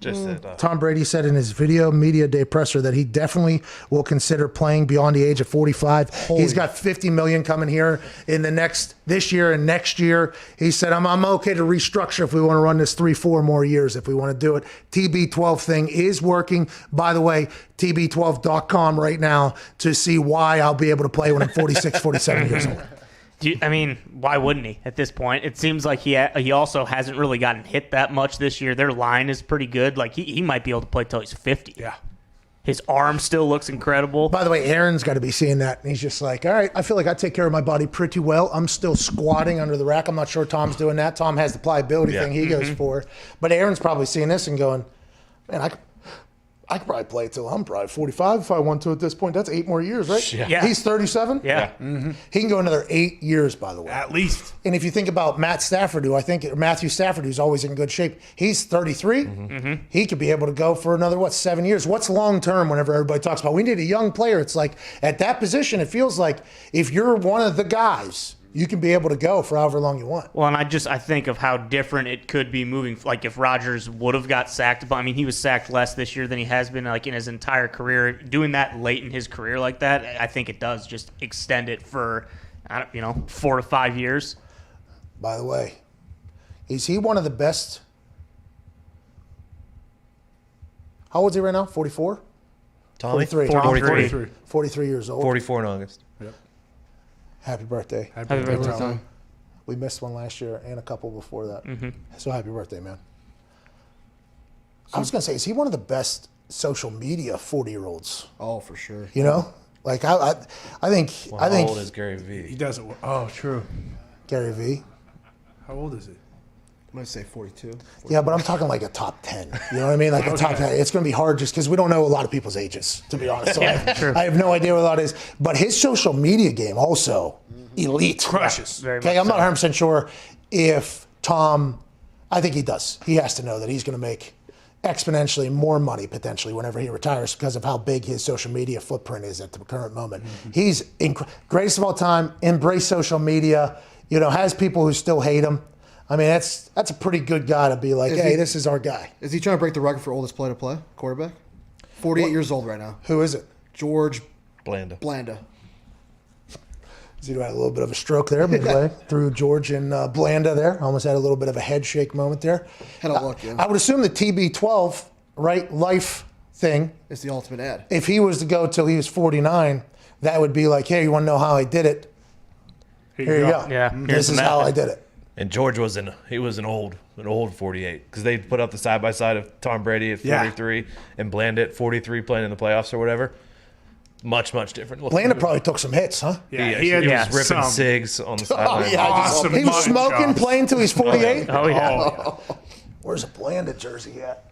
Just said, Tom Brady said in his video media day presser that he definitely will consider playing beyond the age of 45. He's got $50 million coming here in this year and next year. He said, I'm okay to restructure if we want to run this 3-4 more years if we want to do it. TB12 thing is working. By the way, TB12.com right now to see why I'll be able to play when I'm 46, 47 years old. Why wouldn't he at this point? It seems like he also hasn't really gotten hit that much this year. Their line is pretty good. Like, he might be able to play till he's 50. Yeah. His arm still looks incredible. By the way, Aaron's got to be seeing that. And he's just like, all right, I feel like I take care of my body pretty well. I'm still squatting under the rack. I'm not sure Tom's doing that. Tom has the pliability thing he goes for. But Aaron's probably seeing this and going, man, I could probably play till I'm probably 45 if I want to at this point. That's 8 more years, right? Yeah. He's 37? Yeah. Mm-hmm. He can go another 8 years, by the way. At least. And if you think about Matthew Stafford, who's always in good shape, he's 33. Mm-hmm. He could be able to go for another, 7 years? What's long term whenever everybody talks about we need a young player? It's like at that position, it feels like if you're one of the guys, you can be able to go for however long you want. Well, and I think of how different it could be moving. Like if Rodgers would have got sacked, but he was sacked less this year than he has been like in his entire career. Doing that late in his career like that, I think it does just extend it for 4 to 5 years. By the way, is he one of the best? How old is he right now? 44? Tommy? 43. 43 years old. 44 in August. Happy birthday. Happy birthday, Tom. We missed one last year and a couple before that. Mm-hmm. So happy birthday, man. I was going to say, is he one of the best social media 40-year-olds? Oh, for sure. You know? Like, I think... How old is Gary Vee? He doesn't. Oh, true. Gary Vee. How old is he? I'm going to say 42. Yeah, but I'm talking like a top 10. You know what I mean? Like a top 10. It's going to be hard just because we don't know a lot of people's ages, to be honest. So I have no idea what a lot is. But his social media game also elite. Crushes. Okay, I'm not 100% sure if Tom, I think he does. He has to know that he's going to make exponentially more money potentially whenever he retires because of how big his social media footprint is at the current moment. He's greatest of all time, embrace social media, has people who still hate him. I mean, that's a pretty good guy to be like, this is our guy. Is he trying to break the record for oldest play-to-play quarterback? 48 years old right now. Who is it? George Blanda. He had a little bit of a stroke there midway through George and Blanda there. Almost had a little bit of a head shake moment there. Had a look, yeah. I would assume the TB12, life thing. It's the ultimate ad. If he was to go till he was 49, that would be like, hey, you want to know how I did it? Here you go. Yeah. This is how I did it. And George was an old 48 because they put up the side by side of Tom Brady at 43 and Blanda at 43 playing in the playoffs or whatever. Much different. Blanda probably took some hits, huh? Yeah, he was ripping cigs on the sideline. Awesome. He was smoking, playing till he's 48. Oh yeah. Where's a Blanda jersey at?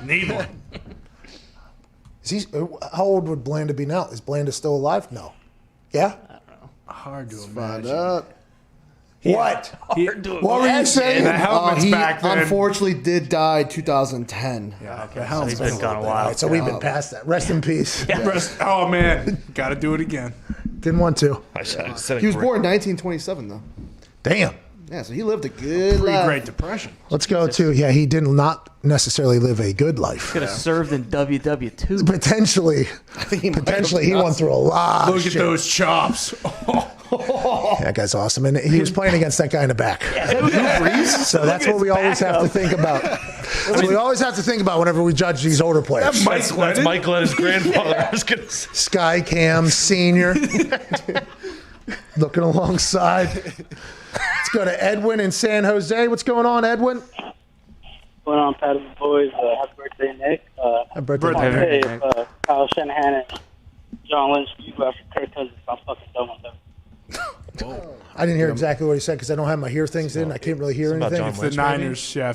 Need one. How old would Blanda be now? Is Blanda still alive? No. Yeah. Hard to Find imagine. out. What? What were you saying? The helmet's He back then. unfortunately did die 2010. Yeah, okay. So he's been gone a while. All right, so we've been past that. Rest in peace. Oh, man. Got to do it again. Didn't want to. He was born in 1927, though. Damn. Yeah, so he lived a good life. Pre-Great Depression. Let's go to, he did not necessarily live a good life. Could have served in WW2. Potentially, he went through a lot. Look at those chops. That guy's awesome. And he was playing against that guy in the back. So that's what we always have to think about. We always have to think about whenever we judge these older players. That's Mike Glennon's grandfather. I was gonna say. Sky Cam Sr. looking alongside. Let's go to Edwin in San Jose. What's going on, Edwin? What's going on, Pat and the boys? Happy birthday, Nick. Happy birthday, Hey, Nick. if Kyle Shanahan and John Lynch do after Kirk Cousins, I'm fucking done with them. I didn't hear exactly what he said because I don't have my hear things in. I can't really hear anything. If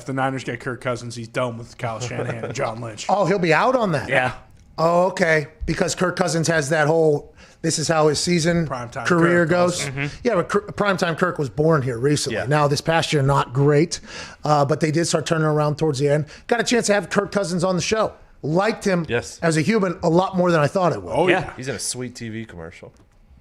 the Niners get Kirk Cousins, he's done with Kyle Shanahan and John Lynch. Oh, he'll be out on that. Yeah. Oh, okay. Because Kirk Cousins has that whole, this is how his season Primetime career Kirk goes. also. Yeah, but Primetime Kirk was born here recently. Yeah. Now, this past year, not great. But they did start turning around towards the end. Got a chance to have Kirk Cousins on the show. Liked him as a human a lot more than I thought I would. Oh, yeah. He's in a sweet TV commercial.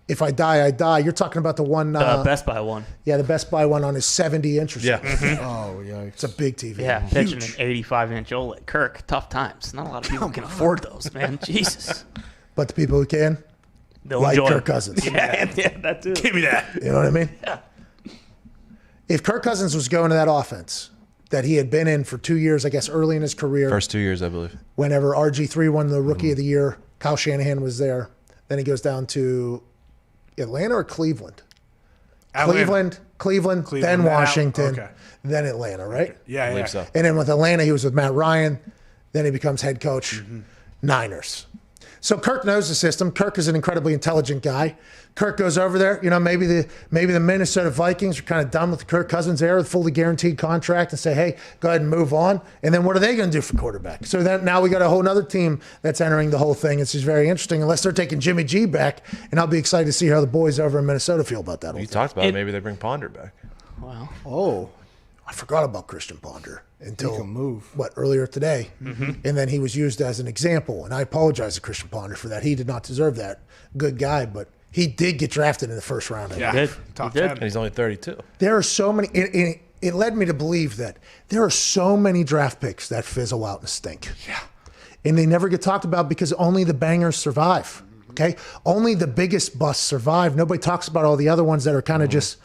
If I die, I die. You're talking about the one. The Best Buy one. Yeah, the Best Buy one on his 70-inch or something. Yeah. Oh, yeah. It's a big TV. Yeah, Huge. pitching an 85-inch OLED. Kirk, tough times. Not a lot of people can afford those, man. Jesus. But the people who can, They'll like enjoy Kirk them. Cousins. Yeah, that too. Give me that. You know what I mean? Yeah. If Kirk Cousins was going to that offense that he had been in for 2 years, I guess early in his career. First 2 years, I believe. Whenever RG3 won the Rookie of the Year, Kyle Shanahan was there. Then he goes down to Atlanta or Cleveland? Atlanta. Cleveland, then then Washington, okay. then Atlanta, right? Yeah, I believe yeah. so. And then with Atlanta, he was with Matt Ryan. Then he becomes head coach, Niners. So Kirk knows the system. Kirk is an incredibly intelligent guy. Kirk goes over there. You know, maybe the Minnesota Vikings are kind of done with the Kirk Cousins era, the fully guaranteed contract, and say, hey, go ahead and move on. And then what are they going to do for quarterback? So then now we got a whole other team that's entering the whole thing. It's just very interesting, unless they're taking Jimmy G back. And I'll be excited to see how the boys over in Minnesota feel about that. You talked about it. Maybe they bring Ponder back. Wow. Oh, I forgot about Christian Ponder until He can move. earlier today, and then he was used as an example. And I apologize to Christian Ponder for that. He did not deserve that. Good guy, but he did get drafted in the first round. Yeah, He did. top He did. 10. And he's only 32. There are so many. It led me to believe that there are so many draft picks that fizzle out and stink. Yeah. And they never get talked about because only the bangers survive. Okay, only the biggest busts survive. Nobody talks about all the other ones that are kind of just,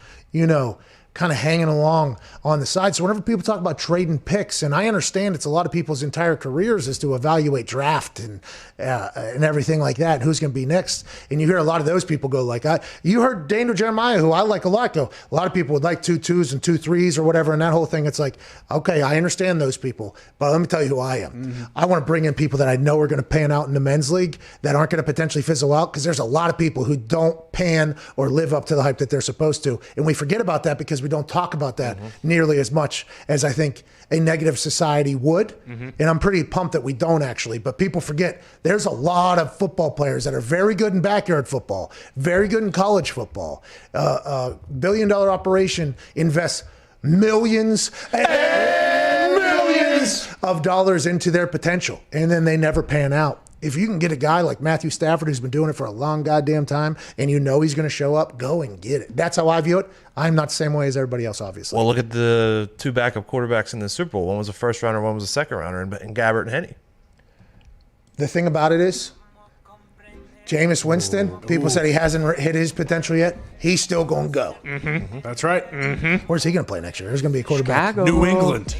kind of hanging along on the side. So whenever people talk about trading picks, and I understand it's a lot of people's entire careers is to evaluate draft and everything like that, and who's going to be next. And you hear a lot of those people go like, you heard Daniel Jeremiah, who I like a lot, go, a lot of people would like 2 2s and 2 3s or whatever, and that whole thing. It's like, okay, I understand those people, but let me tell you who I am. I want to bring in people that I know are going to pan out in the men's league that aren't going to potentially fizzle out, because there's a lot of people who don't pan or live up to the hype that they're supposed to. And we forget about that because we don't talk about that nearly as much as I think a negative society would. And I'm pretty pumped that we don't actually, but people forget there's a lot of football players that are very good in backyard football, very good in college football. Billion-dollar operation invests millions and millions of dollars into their potential, and then they never pan out. If you can get a guy like Matthew Stafford, who's been doing it for a long goddamn time, and you know he's going to show up, go and get it. That's how I view it. I'm not the same way as everybody else, obviously. Well, look at the 2 backup quarterbacks in the Super Bowl. One was a first rounder, one was a second rounder, and Gabbert and Henny. The thing about it is, Jameis Winston, people said he hasn't hit his potential yet. He's still going to go. That's right. Where's he going to play next year? There's going to be a quarterback. Chicago. New England.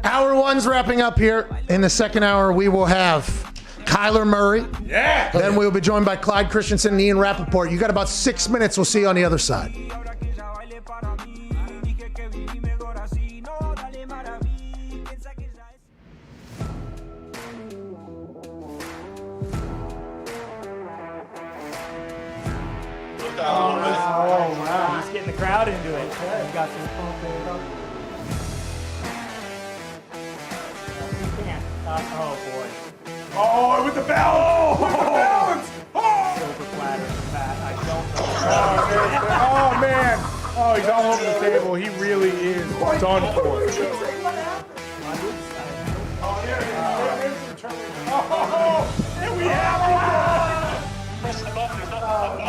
Hour 1's wrapping up here. In the second hour, we will have Kyler Murray. Yeah. Then we'll be joined by Clyde Christensen and Ian Rappaport. You got about 6 minutes. We'll see you on the other side. Oh, wow. He's getting the crowd into it. He got some oh, boy. Oh, with the balance. With the balance. Oh. Silver platter for Pat. I don't know. Oh, man. Oh, he's all over the table. He really is done for. Oh, there he is. Oh, there we have it.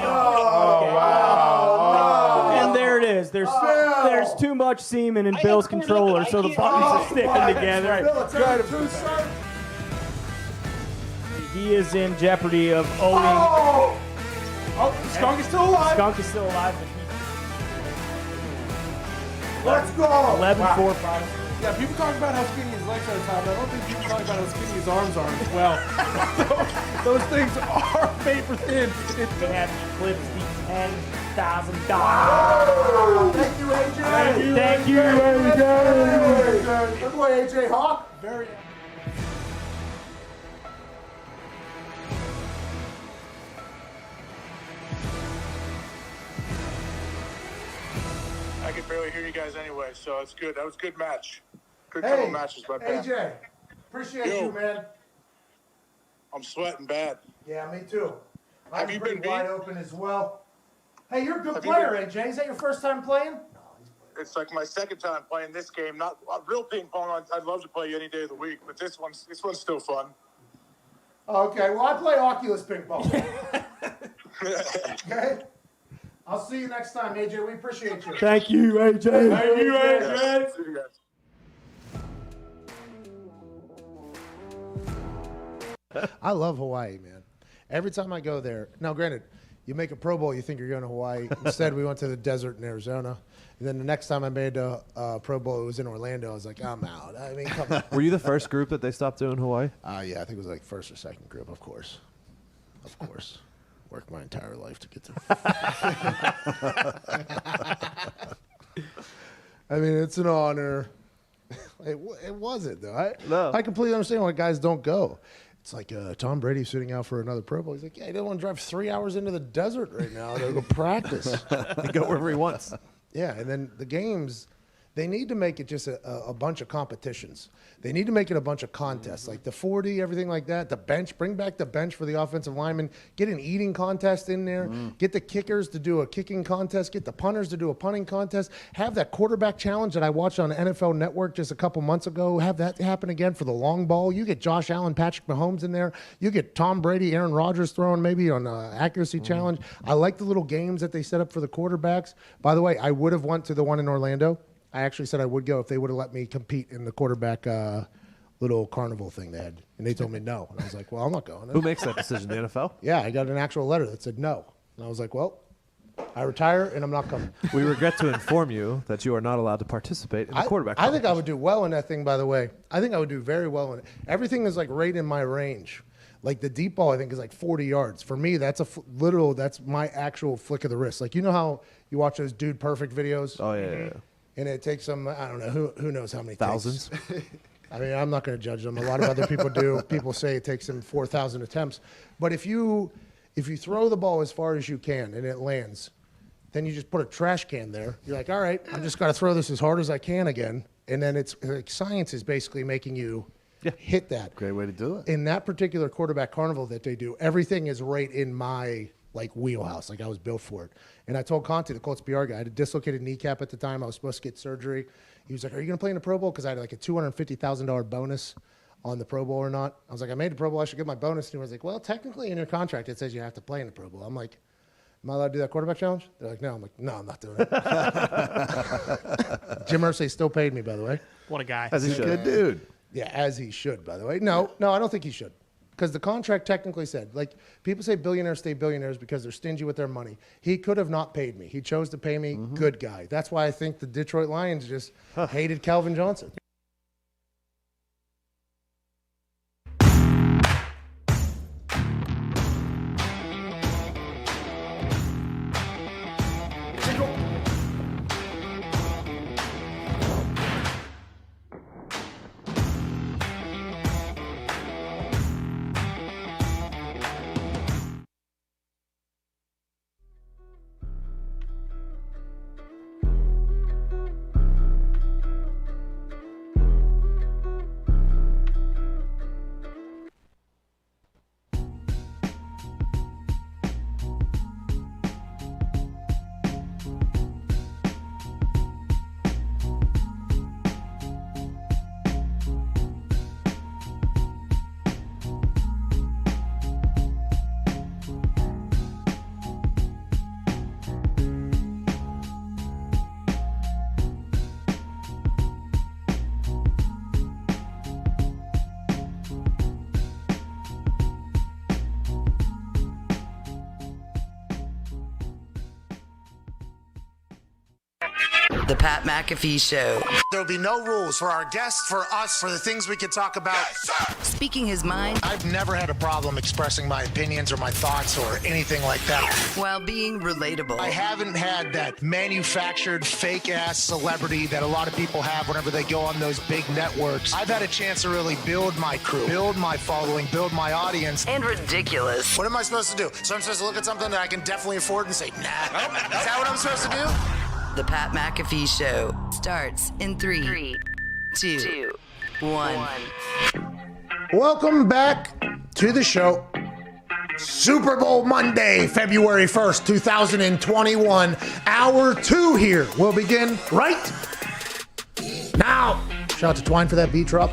Oh, wow. And there it is. There's too much semen in Bill's controller, so the buttons are sticking together. He is in jeopardy of owning. Oh, Skunk is still alive. Skunk is still alive, but Let's go. 11-4 final. Yeah, people talk about how skinny his legs are at the time. I don't think people talk about how skinny his arms are as well. those things are paper thin. He had eclipsed the $10,000. Thank you, AJ. Thank you, AJ. Good boy, AJ Hawk. Very. I can barely hear you guys anyway, so it's good. That was a good match. Good Hey, couple matches by Pat. AJ, appreciate Yo. you, man. I'm sweating bad. Yeah, me too. Have I'm you pretty been wide beat? open as well. Hey, you're a good Have you player, AJ. Is that your first time playing? It's like my second time playing this game. Not real ping pong. I'd love to play you any day of the week, but this one's still fun. Okay, well, I play Oculus ping pong. Okay? I'll see you next time, AJ. We appreciate you. Thank you, AJ. Thank you, AJ. See you guys. I love Hawaii, man. Every time I go there. Now, granted, you make a Pro Bowl, you think you're going to Hawaii. Instead, we went to the desert in Arizona. And then the next time I made a Pro Bowl, it was in Orlando. I was like, I'm out. I mean, come on. Were you the first group that they stopped doing Hawaii? Yeah, I think it was like first or second group, of course. Of course. Worked my entire life to get to. I mean, it's an honor. It wasn't, though. I completely understand why guys don't go. It's like Tom Brady sitting out for another Pro Bowl. He's like, yeah, he doesn't want to drive 3 hours into the desert right now to go practice. And go wherever he wants. Yeah, and then the games, they need to make it just a bunch of competitions. They need to make it a bunch of contests, like the 40, everything like that. The bench, bring back the bench for the offensive linemen. Get an eating contest in there. Get the kickers to do a kicking contest. Get the punters to do a punting contest. Have that quarterback challenge that I watched on NFL Network just a couple months ago. Have that happen again for the long ball. You get Josh Allen, Patrick Mahomes in there. You get Tom Brady, Aaron Rodgers throwing maybe on an accuracy challenge. I like the little games that they set up for the quarterbacks. By the way, I would have went to the one in Orlando. I actually said I would go if they would have let me compete in the quarterback little carnival thing they had. And they told me no. And I was like, well, I'm not going. Who makes that decision, the NFL? Yeah, I got an actual letter that said no. And I was like, well, I retire and I'm not coming. We regret to inform you that you are not allowed to participate in the quarterback I think I would do well in that thing, by the way. I think I would do very well in it. Everything is like right in my range. Like the deep ball, I think, is like 40 yards. For me, that's that's my actual flick of the wrist. Like, you know how you watch those Dude Perfect videos? Oh, yeah. And it takes them, I don't know, who knows how many thousands. I mean, I'm not going to judge them. A lot of other people do. People say it takes them 4,000 attempts. But if you throw the ball as far as you can and it lands, then you just put a trash can there. You're like, all right, I'm just got to throw this as hard as I can again. And then it's like science is basically making you hit that. Great way to do it. In that particular quarterback carnival that they do, everything is right in my wheelhouse. Like I was built for it. And I told Conte, the Colts PR guy, I had a dislocated kneecap at the time. I was supposed to get surgery. He was like, are you going to play in the Pro Bowl? Because I had like a $250,000 bonus on the Pro Bowl or not. I was like, I made the Pro Bowl. I should get my bonus. And he was like, well, technically in your contract, it says you have to play in the Pro Bowl. I'm like, am I allowed to do that quarterback challenge? They're like, no. I'm like, no, I'm not doing it. Jim Irsay still paid me, by the way. What a guy. As he should. Good dude. Yeah, as he should, by the way. No, I don't think he should. Because the contract technically said, like, people say billionaires stay billionaires because they're stingy with their money. He could have not paid me. He chose to pay me. Good guy. That's why I think the Detroit Lions just hated Calvin Johnson. The Pat McAfee Show. There'll be no rules for our guests, for us, for the things we can talk about. Speaking his mind. I've never had a problem expressing my opinions or my thoughts or anything like that. While being relatable. I haven't had that manufactured fake-ass celebrity that a lot of people have whenever they go on those big networks. I've had a chance to really build my crew, build my following, build my audience. And ridiculous. What am I supposed to do? So I'm supposed to look at something that I can definitely afford and say, nah. Is that what I'm supposed to do? The Pat McAfee Show starts in 3, 2, 1. Welcome back to the show. Super Bowl Monday, February 1st, 2021. Hour 2 here will begin right now. Shout out to Twine for that beat drop.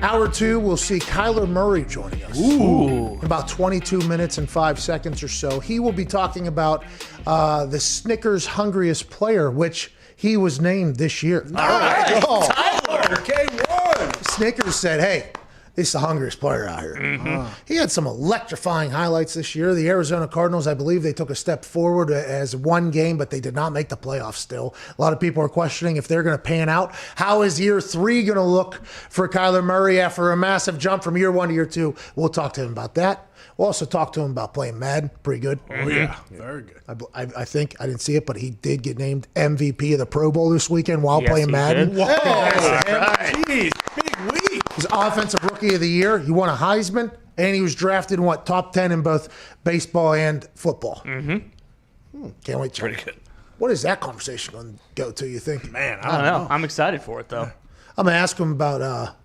Hour 2, we'll see Kyler Murray joining us. Ooh. In about 22 minutes and 5 seconds or so. He will be talking about the Snickers Hungriest Player, which he was named this year. Nice. Tyler, K1. Snickers said, hey, He's the hungriest player out here. He had some electrifying highlights this year. The Arizona Cardinals, I believe they took a step forward as one game, but they did not make the playoffs still. A lot of people are questioning if they're going to pan out. How is year 3 going to look for Kyler Murray after a massive jump from year 1 to year 2? We'll talk to him about that. We'll also talk to him about playing Madden. Pretty good. Oh, yeah. Very good. I think, I didn't see it, but he did get named MVP of the Pro Bowl this weekend while playing Madden. Whoa. Jeez, big week. He's Offensive Rookie of the Year. He won a Heisman, and he was drafted in top 10 in both baseball and football. Can't wait. Pretty good. What is that conversation going to go to, you think? Man, I don't know. I'm excited for it, though. I'm going to ask him about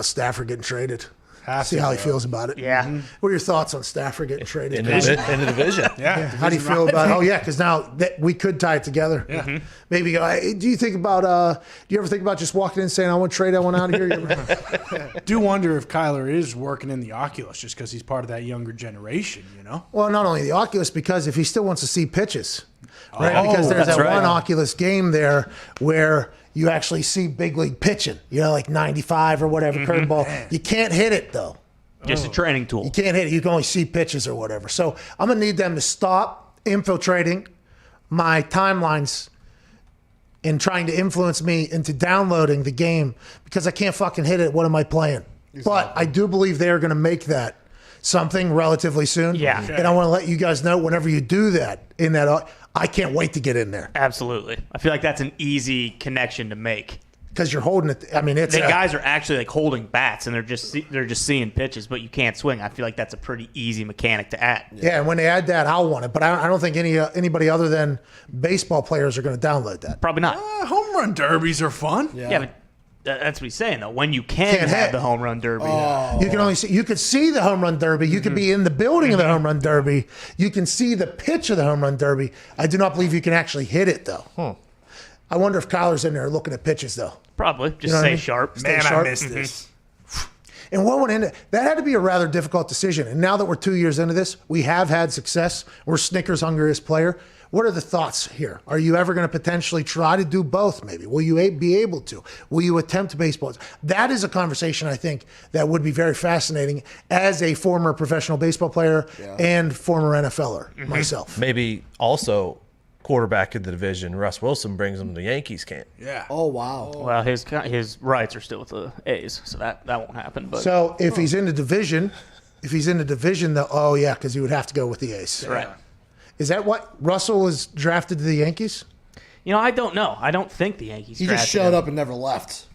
Stafford getting traded. See how he feels about it. Yeah. What are your thoughts on Stafford getting traded? In the division. Yeah. How do you feel about it? Oh, yeah, because now we could tie it together. Yeah. Maybe, do you think about, do you ever think about just walking in and saying, I want to trade, I want out of here? You ever- Do wonder if Kyler is working in the Oculus just because he's part of that younger generation, you know? Well, not only the Oculus, because if he still wants to see pitches, right? Oh, Because there's that's that right. one Oculus game there where you actually see big league pitching, like 95 or whatever, curveball. You can't hit it, though. Just a training tool. You can't hit it. You can only see pitches or whatever. So I'm going to need them to stop infiltrating my timelines and trying to influence me into downloading the game because I can't fucking hit it. What am I playing? But I do believe they are going to make that something relatively soon. Yeah. And I want to let you guys know whenever you do that in that, I can't wait to get in there. Absolutely. I feel like that's an easy connection to make. Because you're holding it. I mean, it's the guys are actually like holding bats and they're just seeing pitches, but you can't swing. I feel like that's a pretty easy mechanic to add. Yeah, and when they add that, I'll want it. But I don't think anybody other than baseball players are going to download that. Probably not. Home run derbies are fun. Yeah, but that's what he's saying though. When you can Can't have hit. the home run derby, You can only see. You could see the home run derby. You could be in the building of the home run derby. You can see the pitch of the home run derby. I do not believe you can actually hit it though. I wonder if Kyler's in there looking at pitches though. probably just You know what I stay mean? sharp. Stay Man, sharp. I missed this. And what went into that had to be a rather difficult decision. And now that we're 2 years into this, we have had success. We're Snickers' hungriest player. What are the thoughts here? Are you ever going to potentially try to do both? Maybe will you be able to? Will you attempt baseball? That is a conversation I think that would be very fascinating as a former professional baseball player and former NFLer myself. Maybe also quarterback in the division, Russ Wilson brings them to the Yankees camp. Yeah. Oh, wow. Well, his rights are still with the A's, so that won't happen. But So if he's in the division, oh yeah, because he would have to go with the A's. right. Is that what Russell was drafted to the Yankees? You know, I don't know. I don't think the Yankees. He just drafted showed him. up and never left.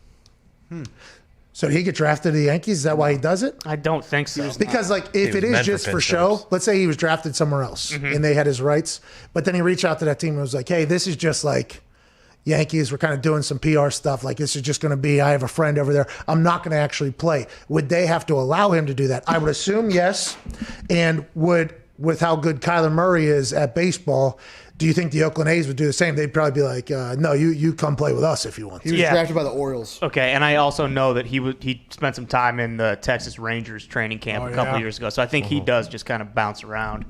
So did he get drafted to the Yankees? Is that why he does it? I don't think so. Because like if was it is meant for just for pinch show, hitters. let's say he was drafted somewhere else and they had his rights, but then he reached out to that team and was like, hey, this is just like Yankees, we're kind of doing some PR stuff. Like this is just going to be, I have a friend over there. I'm not going to actually play. Would they have to allow him to do that? I would assume yes. And with how good Kyler Murray is at baseball, do you think the Oakland A's would do the same? They'd probably be like, no, you come play with us if you want. He was drafted by the Orioles. Okay, and I also know that he spent some time in the Texas Rangers training camp a couple years ago, so I think he does just kind of bounce around.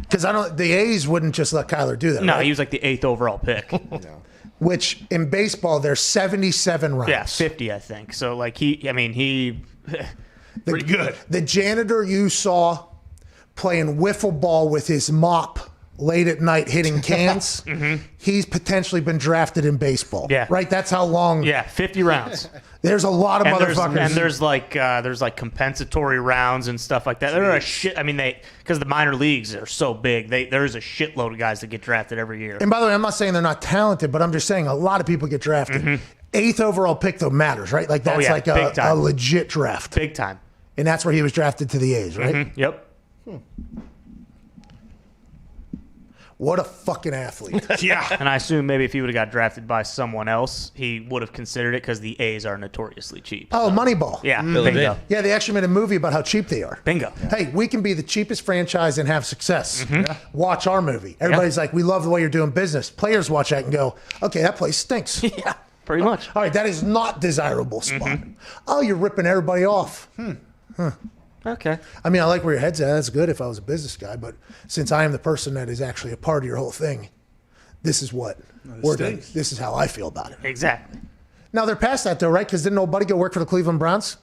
Because the A's wouldn't just let Kyler do that. No, right? he was like the 8th overall pick. Which in baseball there's 77 rounds. Yeah, 50, I think. So like he Pretty good. The janitor you saw playing wiffle ball with his mop late at night hitting cans, he's potentially been drafted in baseball. Yeah. Right? That's how long. Yeah, 50 rounds. There's a lot of motherfuckers. And there's like compensatory rounds and stuff like that. There are a shit. I mean, because the minor leagues are so big, there's a shitload of guys that get drafted every year. And by the way, I'm not saying they're not talented, but I'm just saying a lot of people get drafted. 8th overall pick, though, matters, right? Like that's like a legit draft. Big time. And that's where he was drafted to the A's, right? Yep. What a fucking athlete. Yeah. And I assume maybe if he would have got drafted by someone else, he would have considered it because the A's are notoriously cheap. Oh, Moneyball. Yeah, bingo. Yeah, they actually made a movie about how cheap they are. Bingo. Hey, we can be the cheapest franchise and have success. Watch our movie. Everybody's like, we love the way you're doing business. Players watch that and go, okay, that place stinks. Yeah, pretty much. All right, that is not desirable spot. Oh, you're ripping everybody off. Okay. I mean, I like where your head's at. That's good if I was a business guy. But since I am the person that is actually a part of your whole thing, this is what we're doing. This is how I feel about it. Exactly. Now, they're past that, though, right? Because didn't nobody go work for the Cleveland Browns?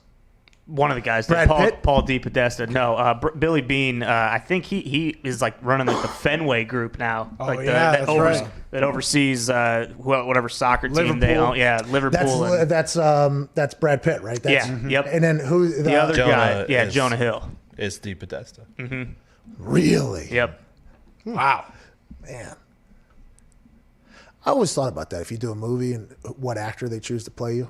One of the guys, Brad Paul Pitt? DePodesta. No, Billy Bean. I think he is like running like the Fenway group now. Oh, like yeah, that's right. That oversees whatever soccer team they Liverpool. own. Yeah, Liverpool. That's Brad Pitt, right? That's, Yep. And then who? The other guy, Jonah Hill. Is DePodesta. Mm-hmm. Really? Yep. Wow. Man. I always thought about that. If you do a movie and what actor they choose to play you,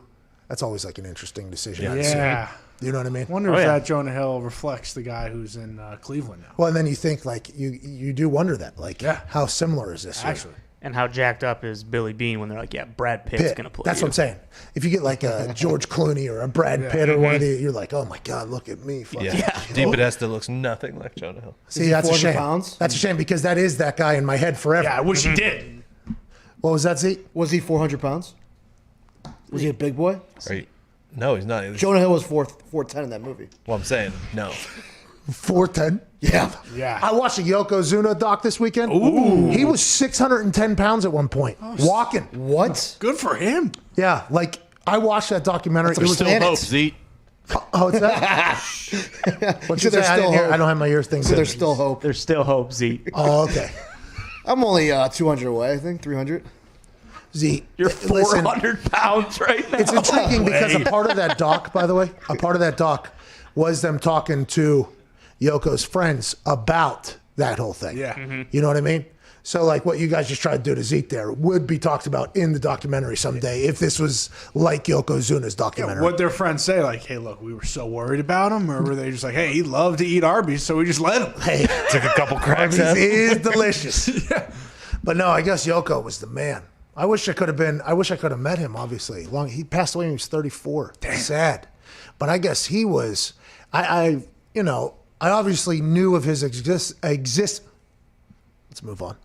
that's always like an interesting decision. Yeah. You know what I mean? Wonder if that Jonah Hill reflects the guy who's in Cleveland now. Well, and then you think like you do wonder that how similar is this? Actually. And how jacked up is Billy Bean when they're like, yeah, Brad Pitt's going to play That's you. what I'm saying. If you get like a George Clooney or a Brad Pitt or one of the, you're like, oh my God, look at me. DePodesta looks nothing like Jonah Hill. See, that's a shame. Pounds? That's a shame because that is that guy in my head forever. Yeah, I wish he did. What was that, Zeke? Was he 400 pounds? Was he a big boy? No, he's not. Jonah Hill was 410 in that movie. Well, I'm saying no. 410? Yeah. Yeah. I watched a Yokozuna doc this weekend. Ooh. He was 610 pounds at one point, walking. What? Good for him. Yeah, like I watched that documentary. There's still hope, Zeke. Oh, it's that? What'd you say? I don't have my ears things. So there's still hope. There's still hope, Zeke. Oh, okay. I'm only 200 away, I think, 300. Z, you're 400 pounds right now. It's intriguing because a part of that doc, by the way, was them talking to Yoko's friends about that whole thing. Yeah. Mm-hmm. You know what I mean? So, like, what you guys just tried to do to Zeke there would be talked about in the documentary someday if this was like Yokozuna's documentary. What their friends say, like, hey, look, we were so worried about him, or were they just like, hey, he loved to eat Arby's, so we just let him? Hey, took a couple cracks. Arby's is delicious. Yeah. But no, I guess Yoko was the man. I wish I could have met him, obviously. He passed away when he was 34. Damn. Sad. But I guess he was, I obviously knew of his exist. Let's move on.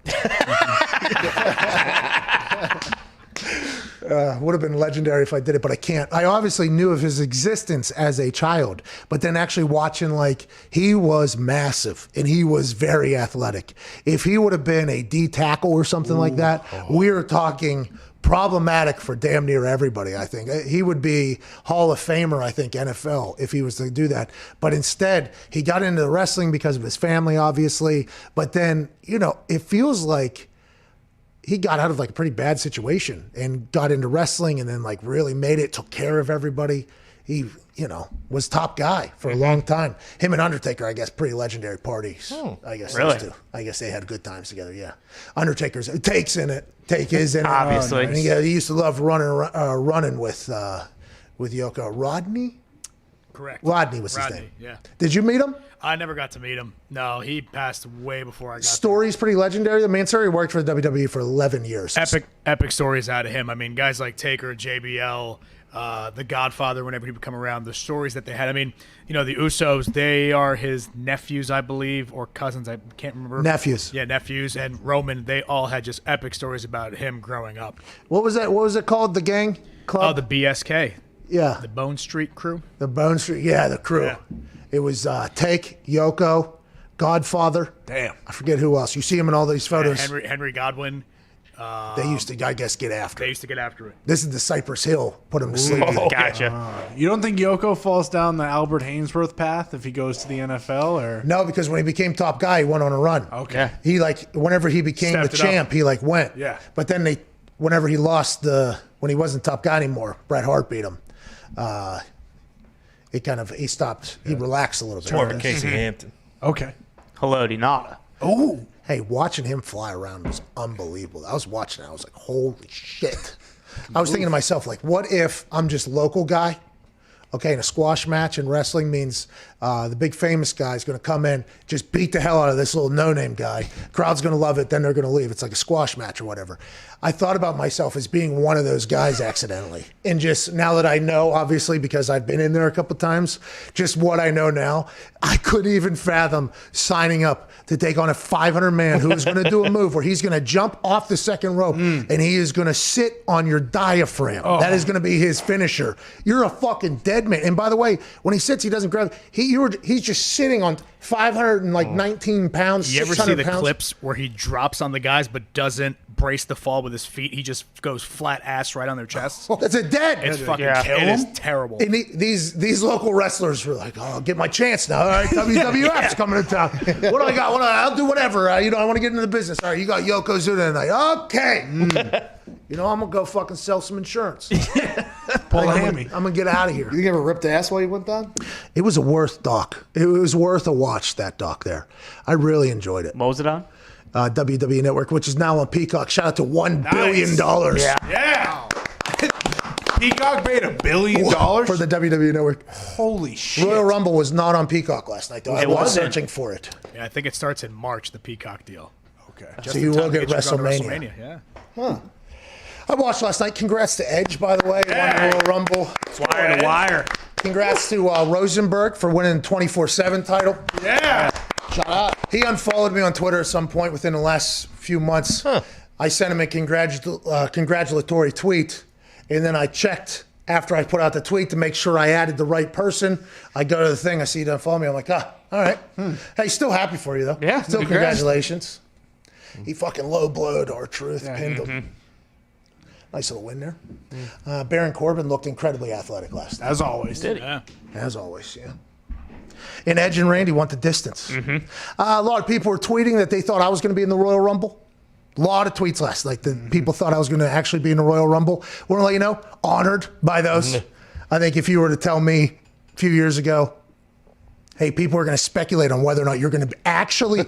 Would have been legendary if I did it, but I can't. I obviously knew of his existence as a child, but then actually watching, like, he was massive and he was very athletic. If he would have been a D tackle or something like that, we're talking problematic for damn near everybody, I think. He would be Hall of Famer, I think, NFL, if he was to do that. But instead, he got into wrestling because of his family, obviously. But then, it feels like he got out of like a pretty bad situation and got into wrestling and then like really made it, took care of everybody. He, was top guy for a long time. Him and Undertaker, I guess, pretty legendary parties. I guess really? those two. I guess they had good times together, yeah. Undertaker's, Take's in it. Take is in it. Obviously. And he used to love running with Yoko. Rodney? Correct. Rodney was his name. Yeah. Did you meet him? I never got to meet him. No, he passed way before I got Story's pretty legendary. The man, sir, he worked for the WWE for 11 years. Epic stories out of him. I mean, guys like Taker, JBL, The Godfather, whenever he would come around, the stories that they had. I mean, the Usos, they are his nephews, I believe, or cousins. I can't remember. Nephews. Yeah, nephews. And Roman, they all had just epic stories about him growing up. What was that? What was it called? The gang club? Oh, the BSK. Yeah. The Bone Street crew. The Bone Street. Yeah, the crew. Yeah. It was Take, Yoko, Godfather. Damn. I forget who else. You see him in all these photos. Henry Godwin. They used to, I guess, get after it. They used to get after it. This is the Cypress Hill. Put him to sleep. Gotcha. You don't think Yoko falls down the Albert Hainsworth path if he goes to the NFL, or no? Because when he became top guy, he went on a run. Okay. He whenever he became Stepped the champ, he went. Yeah. But then whenever he lost when he wasn't top guy anymore, Bret Hart beat him. He stopped. He relaxed a little bit. It's more of a Casey Hampton. Okay. Hello, Dinata. Oh. Hey, watching him fly around was unbelievable. I was watching it. I was like, holy shit. I was thinking to myself, like, what if I'm just local guy? Okay, and a squash match in wrestling means the big famous guy is going to come in, just beat the hell out of this little no-name guy. Crowd's going to love it, then they're going to leave. It's like a squash match or whatever. I thought about myself as being one of those guys accidentally. And just now that I know, obviously, because I've been in there a couple times, just what I know now, I couldn't even fathom signing up to take on a 500-man who is going to do a move where he's going to jump off the second rope and he is going to sit on your diaphragm. Oh. That is going to be his finisher. You're a fucking dead man. And by the way, when he sits, he doesn't grab. He's just sitting on 519 pounds. You ever see the pounds. clips where he drops on the guys but doesn't brace the fall with his feet. He just goes flat ass right on their chests. That's a dead. It's fucking kill it is him. terrible. And these local wrestlers were like, "Oh, I'll get my chance now. All right, WWF's coming to town. What do I got? I'll do whatever. I want to get into the business. All right, you got Yokozuna tonight. Okay. I'm gonna go fucking sell some insurance. Pull a hammy. I'm gonna get out of here. You ever ripped ass while you went down? It was a worth doc. It was worth a watch, that doc there. I really enjoyed it. What was it on? WWE Network, which is now on Peacock. Shout out to $1 billion. Yeah. Peacock paid $1 billion for the WWE Network. Holy shit. Royal Rumble was not on Peacock last night, though. I was wasn't. searching for it. Yeah, I think it starts in March, the Peacock deal. Okay. So you will get WrestleMania. Yeah. Huh. I watched last night. Congrats to Edge, by the way. Won the Royal Rumble. Wire to wire. Congrats to Rosenberg for winning the 24/7 title. Yeah. Shout out. He unfollowed me on Twitter at some point within the last few months. I sent him a congratulatory tweet, and then I checked after I put out the tweet to make sure I added the right person. I go to the thing, I see he unfollowed me. I'm like, all right. Hey, still happy for you, though. Yeah. Still congratulations. He fucking low blowed R-Truth, pinned him. Nice little win there. Baron Corbin looked incredibly athletic last night. As always. Did he? Yeah. As always, yeah. And Edge and Randy want the distance. A lot of people were tweeting that they thought I was going to be in the Royal Rumble. A lot of tweets last night that people thought I was going to actually be in the Royal Rumble. Want to let you know, honored by those. I think if you were to tell me a few years ago, hey, people are going to speculate on whether or not you're going to actually...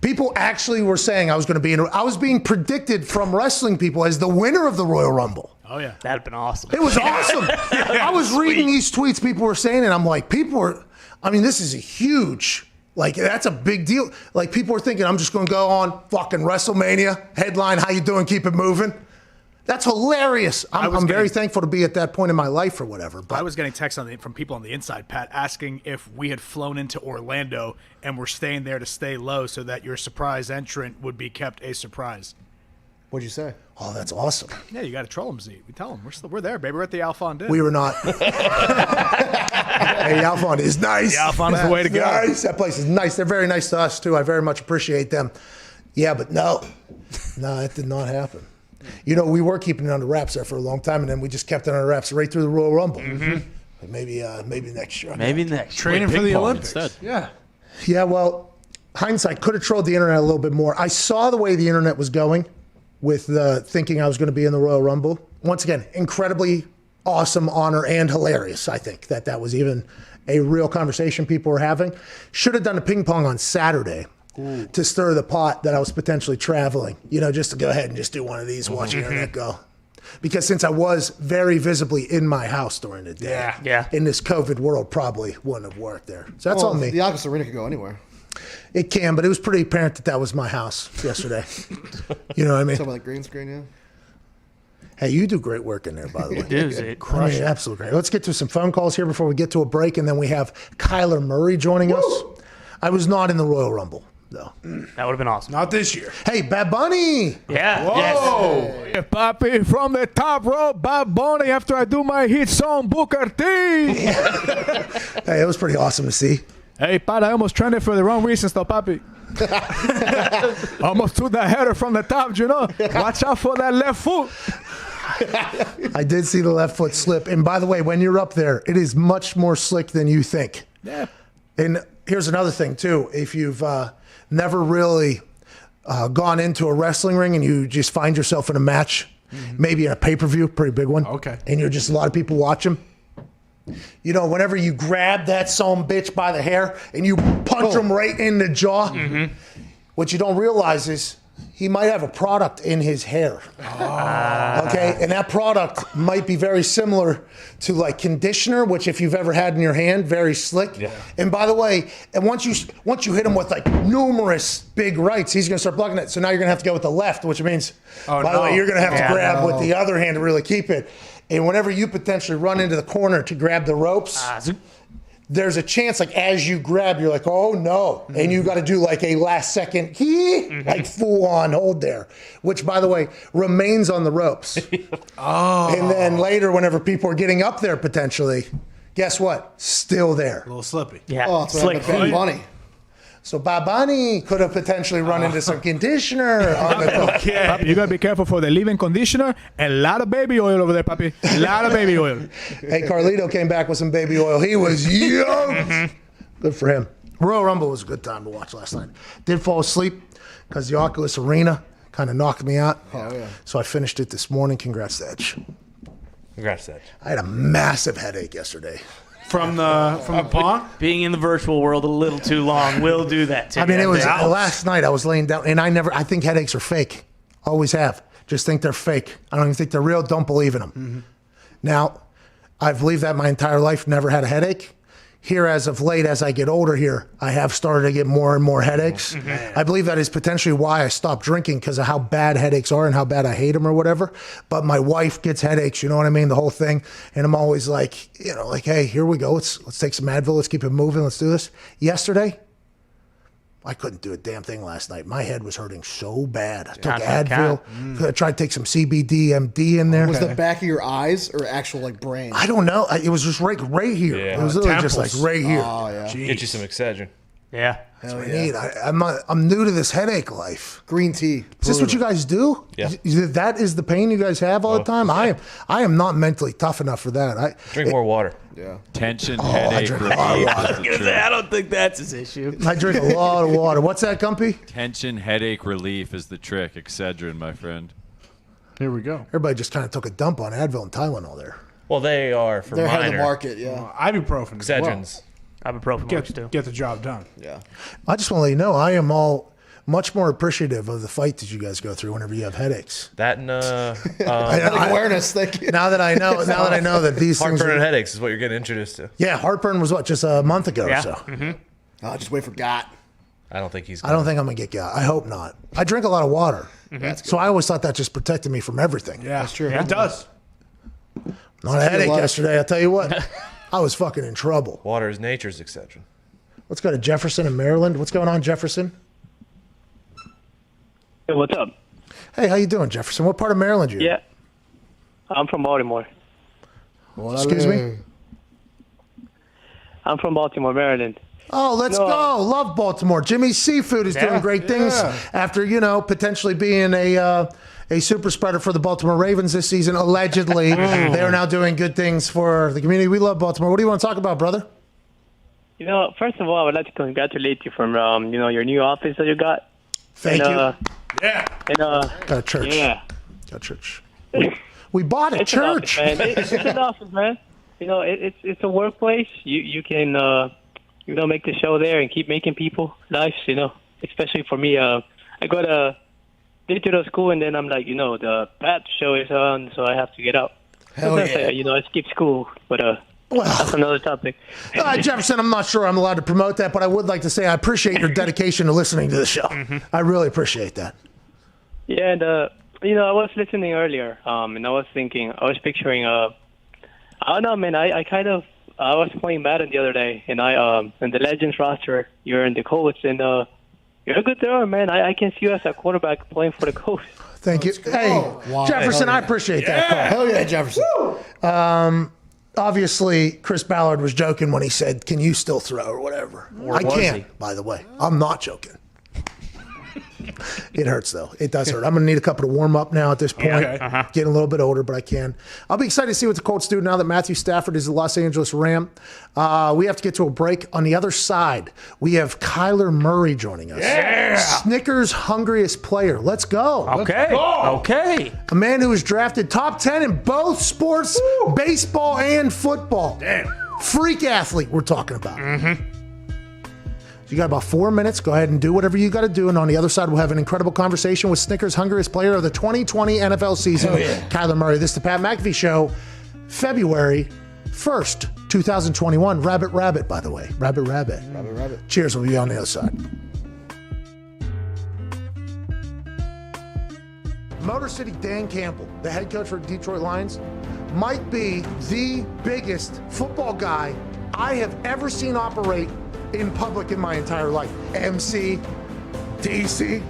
People actually were saying I was going to be in... I was being predicted from wrestling people as the winner of the Royal Rumble. Oh, yeah. That'd been awesome. It was awesome. I was reading these tweets people were saying, and I'm like, this is a huge, that's a big deal. Like, people were thinking I'm just going to go on fucking WrestleMania, headline, how you doing, keep it moving. That's hilarious. I'm very thankful to be at that point in my life or whatever. But I was getting texts from people on the inside, Pat, asking if we had flown into Orlando and were staying there to stay low so that your surprise entrant would be kept a surprise. What'd you say? Oh, that's awesome. Yeah, you got to troll them, Z. We tell them we're there, baby. We're at the Alfond. We were not. Hey, Alfond is nice. The Alfond is the way to go. Nice. That place is nice. They're very nice to us, too. I very much appreciate them. Yeah, but no, it did not happen. We were keeping it under wraps there for a long time, and then we just kept it under wraps right through the Royal Rumble. Maybe next year. Maybe next. Training for the Olympics. Instead. Yeah. Yeah, well, hindsight, could have trolled the internet a little bit more. I saw the way the internet was going with thinking I was going to be in the Royal Rumble. Once again, incredibly awesome, honor, and hilarious, I think, that was even a real conversation people were having. Should have done a ping pong on Saturday. To stir the pot that I was potentially traveling, just to go ahead and just do one of these, watch the internet go. Because since I was very visibly in my house during the day, in this COVID world, probably wouldn't have worked there. So that's on me. The Oculus Arena could go anywhere. It can, but it was pretty apparent that was my house yesterday. You know what I mean? Something like green screen, yeah. Hey, you do great work in there, by the way. It absolutely great. Let's get to some phone calls here before we get to a break, and then we have Kyler Murray joining us. I was not in the Royal Rumble, though. That would have been awesome. Not this year. Hey, Bad Bunny. Yeah. Whoa. Hey, Papi, from the top rope, Bad Bunny, after I do my hit song, Booker T. Hey, it was pretty awesome to see. Hey, Pat, I almost trended for the wrong reasons, though, Papi. Almost took that header from the top, Watch out for that left foot. I did see the left foot slip. And by the way, when you're up there, it is much more slick than you think. Yeah. And here's another thing, too. If you've never really gone into a wrestling ring and you just find yourself in a match, maybe in a pay-per-view, pretty big one. Okay. And you're just a lot of people watching. Whenever you grab that son bitch by the hair and you punch him right in the jaw, what you don't realize is he might have a product in his hair. Okay? And that product might be very similar to like conditioner, which if you've ever had in your hand, very slick. Yeah. And by the way, and once you hit him with like numerous big rights, he's going to start blocking it. So now you're going to have to go with the left, which means, by the way, you're going to have to grab with the other hand to really keep it. And whenever you potentially run into the corner to grab the ropes, there's a chance, like, as you grab, you're like, oh, no. And you got to do, like, a last second, like, full-on hold there, which, by the way, remains on the ropes. And then later, whenever people are getting up there, potentially, guess what? Still there. A little slippy. Yeah. Oh, it's like Bad Bunny. So Babani could have potentially run into some conditioner. On the Papi, you gotta be careful for the leave-in conditioner and a lot of baby oil over there, papi. A lot of baby oil. Hey, Carlito came back with some baby oil. He was yoked. Good for him. Royal Rumble was a good time to watch last night. Did fall asleep because the Oculus Arena kind of knocked me out. Oh, yeah. So I finished it this morning. Congrats, Edge. Congrats, Edge. I had a massive headache yesterday. From the pong? Being in the virtual world a little too long will do that to you. I mean, it was last night. I was laying down, and I think headaches are fake. Always have. Just think they're fake. I don't even think they're real. Don't believe in them. Mm-hmm. Now, I've believed that my entire life, never had a headache. Here, as of late, as I get older here, I have started to get more and more headaches. Mm-hmm. I believe that is potentially why I stopped drinking, because of how bad headaches are and how bad I hate them or whatever. But my wife gets headaches, you know what I mean? The whole thing. And I'm always like, hey, here we go. Let's take some Advil. Let's keep it moving. Let's do this. Yesterday, I couldn't do a damn thing last night. My head was hurting so bad. I took Advil. I tried to take some CBD, MD in there. Was the back of your eyes or actual like brain? I don't know. It was just right here. Yeah. It was literally just like right here. Oh yeah. Get you some Excedrin. Yeah. That's what I need. I'm new to this headache life. Green tea. Is this what you guys do? Yeah. That is the pain you guys have all the time? I am not mentally tough enough for that. Drink more water. Yeah. Tension, I headache, drink a lot of relief water. is the trick. I don't think that's his issue. I drink a lot of water. What's that, Gumpy? Tension, headache, relief is the trick. Excedrin, my friend. Here we go. Everybody just kind of took a dump on Advil and Tylenol there. Well, they are for They're minor. ahead of the market. Yeah. Ibuprofen. as well. Excedrins. Ibuprofen works too. Get the job done. Yeah. I just want to let you know, I am all much more appreciative of the fight that you guys go through whenever you have headaches. That and Awareness. Thank you. Now that I know that these things heartburn and are, headaches is what you're getting introduced to. yeah, heartburn was just a month ago Yeah. or so. Mm-hmm. I'll just wait for God. I don't think he's. I don't think I'm gonna get gout. I hope not. I drink a lot of water, That's so I always thought that just protected me from everything. Yeah, That's true. It does. Not a headache luck. yesterday. I'll tell you what, I was fucking in trouble. Water is nature's Excedrin. Let's go to Jefferson in Maryland. What's going on, Jefferson? Hey, what's up? Hey, how you doing, Jefferson? What part of Maryland you? Yeah. I'm from Baltimore. Excuse me? I'm from Baltimore, Maryland. Oh, let's No. go. Love Baltimore. Jimmy's Seafood is doing great things after, potentially being a super spreader for the Baltimore Ravens this season, allegedly. They are now doing good things for the community. We love Baltimore. What do you want to talk about, brother? First of all, I would like to congratulate you from, your new office that you got. Thank you. Yeah. And, Got a church. Yeah. Got a church. We bought a It's an office, church. man. It's an office, man. It's a workplace. You can, make the show there and keep making people lives, especially for me. I go to digital school, and then I'm like, the Pat show is on, so I have to get out. Hell Sometimes yeah. I skip school, but that's another topic. Jefferson, I'm not sure I'm allowed to promote that, but I would like to say I appreciate your dedication to listening to the show. I really appreciate that. Yeah, and I was listening earlier, and I was picturing, I don't know, man. I was playing Madden the other day, and in the Legends roster, you're in the Colts, and you're a good thrower, man. I can see you as a quarterback playing for the Colts. Thank you. Hey, Wow. Jefferson, Hell I yeah. appreciate that call. Hell yeah, Jefferson. Obviously, Chris Ballard was joking when he said, "Can you still throw?" or whatever. I was can't, he? by the way. I'm not joking. It hurts, though. It does hurt. I'm going to need a couple to warm up now at this point. Okay. Getting a little bit older, but I can. I'll be excited to see what the Colts do now that Matthew Stafford is the Los Angeles Ram. We have to get to a break. On the other side, we have Kyler Murray joining us. Yeah. Snickers' hungriest player. Let's go. Okay. Okay. A man who was drafted top 10 in both sports, baseball and football. Damn. Freak athlete we're talking about. You got about 4 minutes. Go ahead and do whatever you got to do. And on the other side, we'll have an incredible conversation with Snickers' hungriest player of the 2020 NFL season, Kyler Murray. This is the Pat McAfee Show, February 1st, 2021. Rabbit, by the way. Rabbit. Cheers. We'll be on the other side. Motor City Dan Campbell, the head coach for Detroit Lions, might be the biggest football guy I have ever seen operate in public in my entire life. MC, DC.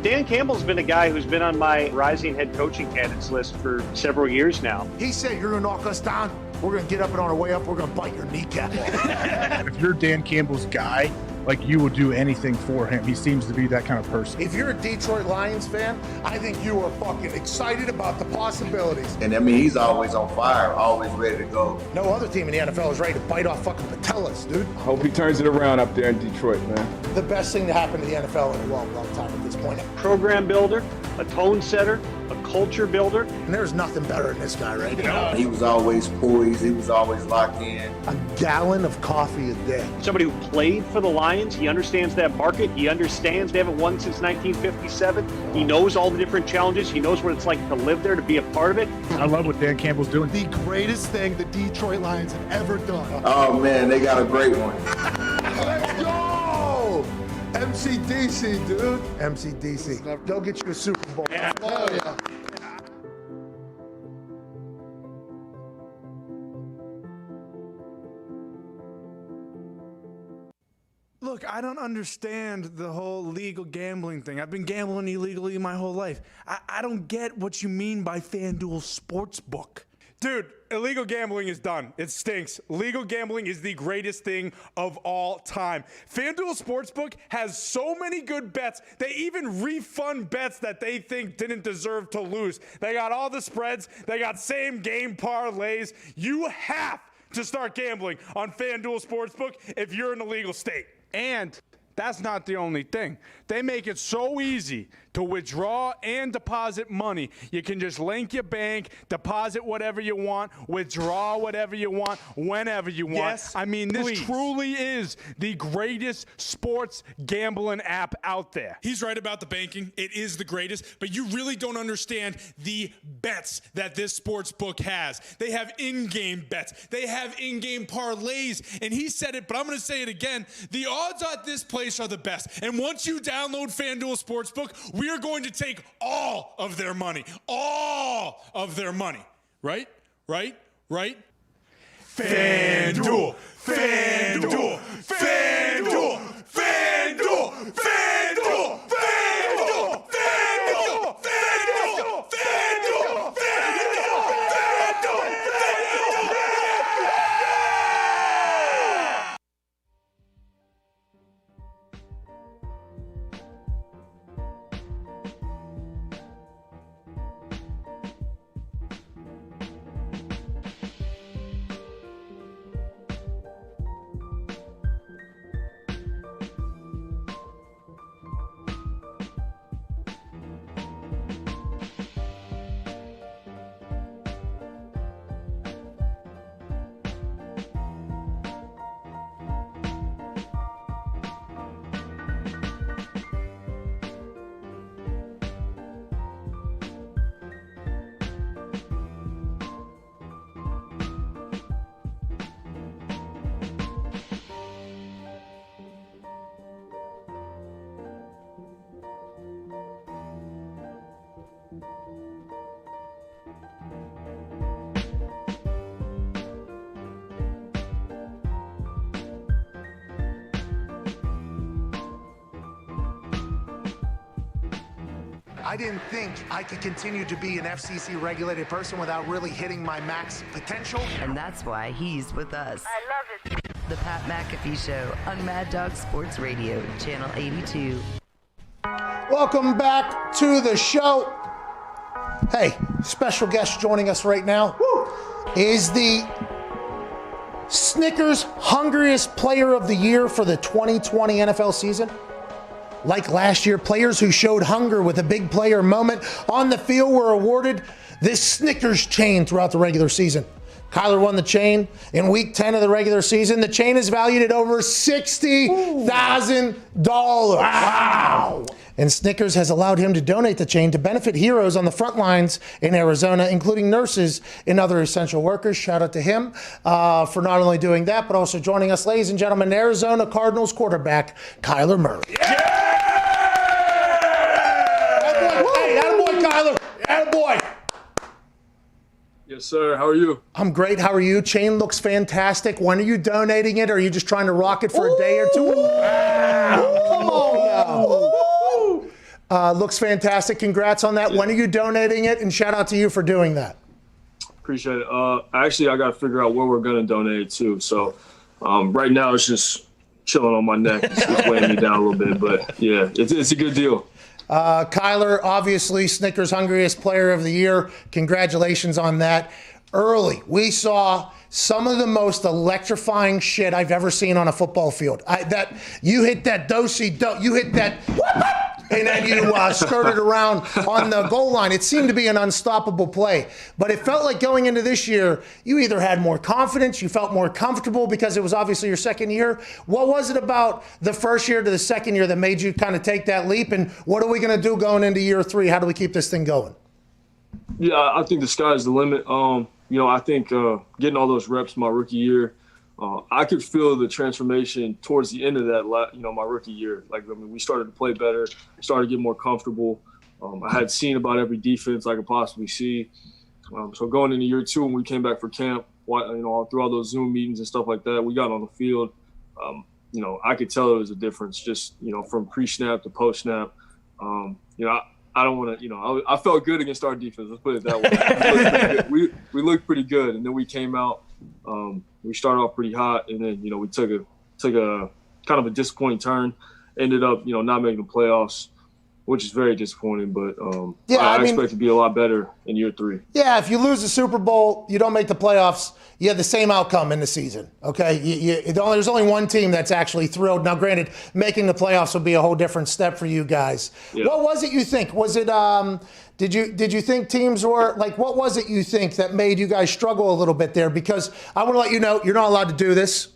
Dan Campbell's been a guy who's been on my rising head coaching candidates list for several years now. He said, "You're going to knock us down. We're going to get up, and on our way up, we're going to bite your kneecap off." If you're Dan Campbell's guy, like you will do anything for him. He seems to be that kind of person. If you're a Detroit Lions fan, I think you are fucking excited about the possibilities. And I mean, he's always on fire, always ready to go. No other team in the NFL is ready to bite off fucking patellas, dude. Hope he turns it around up there in Detroit, man. The best thing to happen to the NFL in a long, long time at this point. Program builder, a tone setter, a culture builder. And there's nothing better than this guy right now. He was always poised. He was always locked in. A gallon of coffee a day. Somebody who played for the Lions. He understands that market. He understands they haven't won since 1957. He knows all the different challenges. He knows what it's like to live there, to be a part of it. I love what Dan Campbell's doing. The greatest thing the Detroit Lions have ever done. Oh, man, they got a great one. Let's go! MCDC, dude. MCDC. Go get you a Super Bowl. Yeah. Oh, yeah. Look, I don't understand the whole legal gambling thing. I've been gambling illegally my whole life. I don't get what you mean by FanDuel Sportsbook. Dude, illegal gambling is done. It stinks. Legal gambling is the greatest thing of all time. FanDuel Sportsbook has so many good bets. They even refund bets that they think didn't deserve to lose. They got all the spreads. They got same game parlays. You have to start gambling on FanDuel Sportsbook if you're in a legal state. And that's not the only thing. They make it so easy to withdraw and deposit money. You can just link your bank, deposit whatever you want, withdraw whatever you want, whenever you want. Yes, I mean, this please. truly is the greatest sports gambling app out there. He's right about the banking. It is the greatest, but you really don't understand the bets that this sports book has. They have in-game bets. They have in-game parlays, and he said it, but I'm going to say it again. The odds at this place are the best, and once you download FanDuel Sportsbook, we are going to take all of their money. All of their money. Right? Right? Right? FanDuel! FanDuel! FanDuel! FanDuel! FanDuel! FanDuel! FanDuel! FanDuel! FanDuel! FanDuel! I didn't think I could continue to be an FCC regulated person without really hitting my max potential. And that's why he's with us. I love it. The Pat McAfee Show on Mad Dog Sports Radio, Channel 82. Welcome back to the show. Hey, special guest joining us right now is the Snickers Hungriest Player of the Year for the 2020 NFL season. Like last year, players who showed hunger with a big player moment on the field were awarded this Snickers chain throughout the regular season. Kyler won the chain in week 10 of the regular season. The chain is valued at over $60,000. Wow. And Snickers has allowed him to donate the chain to benefit heroes on the front lines in Arizona, including nurses and other essential workers. Shout out to him for not only doing that, but also joining us, ladies and gentlemen, Arizona Cardinals quarterback Kyler Murray. Yeah! Hey, attaboy, Kyler. Attaboy. Yes, sir. How are you? I'm great. How are you? Chain looks fantastic. When are you donating it? Or are you just trying to rock it for a day or two? Come on now. Looks fantastic. Congrats on that. When are you donating it? And shout out to you for doing that. Appreciate it. Actually, I got to figure out where we're going to donate it to. So right now it's just chilling on my neck. It's weighing me down a little bit. But, yeah, it's a good deal. Kyler, obviously Snickers Hungriest Player of the Year. Congratulations on that. Early, we saw some of the most electrifying shit I've ever seen on a football field. You hit that you hit that, and then you skirted around on the goal line. It seemed to be an unstoppable play. But it felt like going into this year, you either had more confidence, you felt more comfortable because it was obviously your second year. What was it about the first year to the second year that made you kind of take that leap? And what are we going to do going into year 3? How do we keep this thing going? Yeah, I think the sky's the limit. I think getting all those reps my rookie year, I could feel the transformation towards the end of that, my rookie year. We started to play better, started to get more comfortable. I had seen about every defense I could possibly see. So going into year 2, when we came back for camp, through all those Zoom meetings and stuff like that, we got on the field. I could tell there was a difference just, from pre-snap to post-snap. I don't want to, I felt good against our defense. Let's put it that way. We looked pretty good, and then we came out. We started off pretty hot, and then we took a kind of a disappointing turn. Ended up not making the playoffs, which is very disappointing. But I expect to be a lot better in year 3. Yeah, if you lose the Super Bowl, you don't make the playoffs, you have the same outcome in the season, okay? There's only one team that's actually thrilled. Now, granted, making the playoffs will be a whole different step for you guys. Yeah. What was it you think? Was it did you think teams were, what was it you think that made you guys struggle a little bit there? Because I want to let you know, you're not allowed to do this,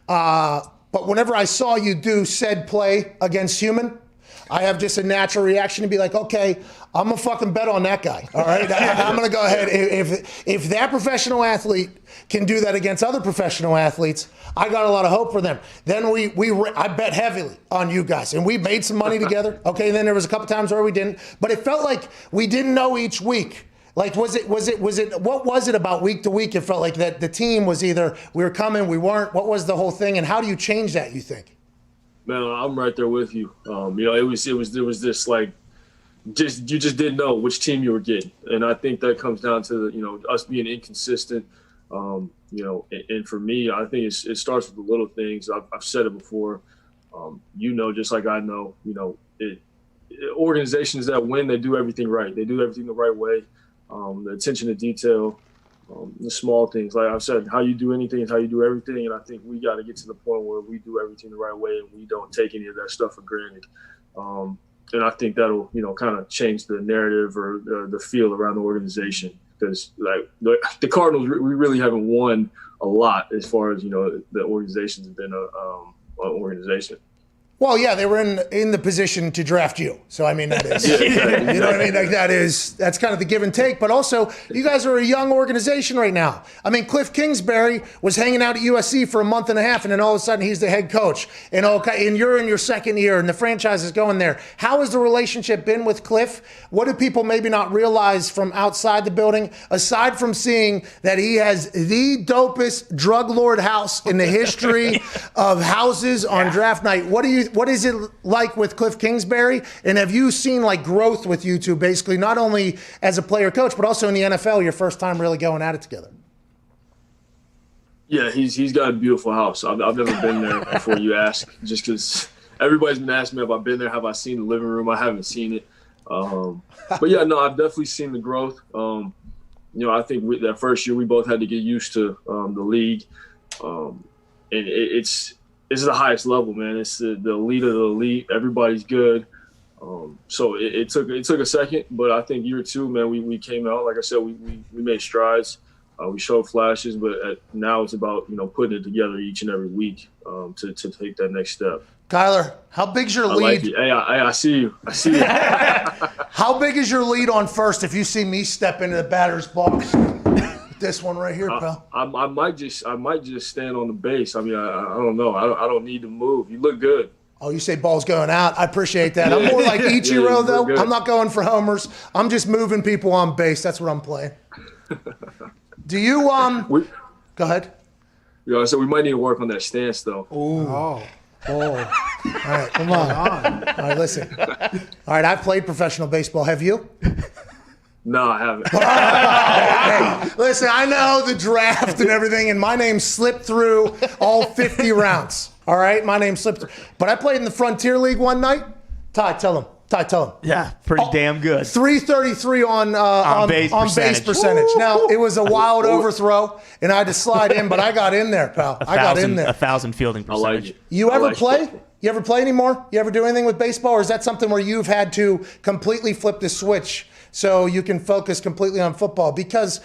but whenever I saw you do said play against Human, I have just a natural reaction to be like, okay, I'm going to fucking bet on that guy, all right? I'm going to go ahead. If that professional athlete can do that against other professional athletes, I got a lot of hope for them. Then I bet heavily on you guys, and we made some money together, okay? And then there was a couple times where we didn't. But it felt like we didn't know each week. What was it about week to week? It felt like that the team was either we were coming, we weren't. What was the whole thing, and how do you change that, you think? Man, I'm right there with you. There was this you just didn't know which team you were getting, and I think that comes down to us being inconsistent. And for me, I think it starts with the little things. I've said it before. Just like I know, organizations that win, they do everything right. They do everything the right way. The attention to detail, the small things. Like I've said, how you do anything is how you do everything. And I think we got to get to the point where we do everything the right way and we don't take any of that stuff for granted. And I think that'll, kind of change the narrative or the feel around the organization. Because the Cardinals, we really haven't won a lot as far as, the organization's been an organization. Well, yeah, they were in the position to draft you. So, I mean, that is, you know what I mean? That's kind of the give and take. But also, you guys are a young organization right now. I mean, Cliff Kingsbury was hanging out at USC for a month and a half, and then all of a sudden he's the head coach. And you're in your second year, and the franchise is going there. How has the relationship been with Cliff? What do people maybe not realize from outside the building, aside from seeing that he has the dopest drug lord house in the history of houses on draft night? What is it like with Cliff Kingsbury? And have you seen growth with you two, basically, not only as a player coach, but also in the NFL, your first time really going at it together? Yeah, he's got a beautiful house. I've never been there before you ask, just because everybody's been asking me if I've been there. Have I seen the living room? I haven't seen it. But yeah, no, I've definitely seen the growth. I think that first year we both had to get used to the league. And it's the highest level, man. It's the elite of the elite. Everybody's good. So it took a second, but I think year 2, man, we came out. Like I said, we made strides. We showed flashes, but now it's about putting it together each and every week to take that next step. Kyler, how big's your lead? Hey, I see you. How big is your lead on first if you see me step into the batter's box? This one right here, pal. I might just stand on the base. I mean, I don't know. I don't need to move. You look good. Oh, you say ball's going out. I apprate that. I'm more like Ichiro, though. I'm not going for homers. I'm just moving people on base. That's what I'm playing. Do you go ahead. Yeah, I said we might need to work on that stance, though. Ooh. Oh. All right, come on. All right, listen. All right, I've played professional baseball. Have you? No, I haven't. Hey, listen, I know the draft and everything, and my name slipped through all 50 rounds. All right, my name slipped. But I played in the Frontier League one night. Ty, tell him. Yeah, pretty damn good. 333 on base percentage. Now, it was a wild overthrow, and I had to slide in, but I got in there, pal. I got in there. 1,000 fielding percentage. You ever play? You ever play anymore? You ever do anything with baseball, or is that something where you've had to completely flip the switch so you can focus completely on football? Because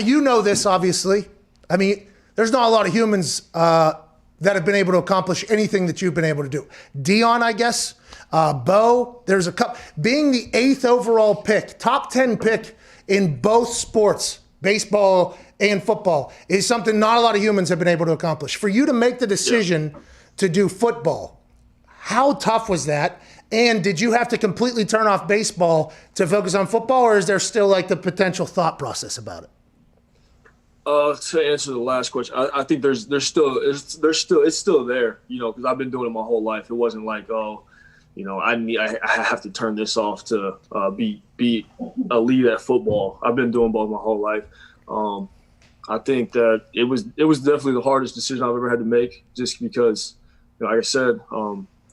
you know this, obviously. I mean, there's not a lot of humans that have been able to accomplish anything that you've been able to do. Dion, I guess. Bo, there's a couple. Being the 8th overall pick, top 10 pick in both sports, baseball and football, is something not a lot of humans have been able to accomplish. For you to make the decision to do football, how tough was that? And did you have to completely turn off baseball to focus on football, or is there still like the potential thought process about it? To answer the last question, I think it's still there, because I've been doing it my whole life. It wasn't like, I have to turn this off to be a lead at football. I've been doing both my whole life. I think that it was definitely the hardest decision I've ever had to make, just because, like I said,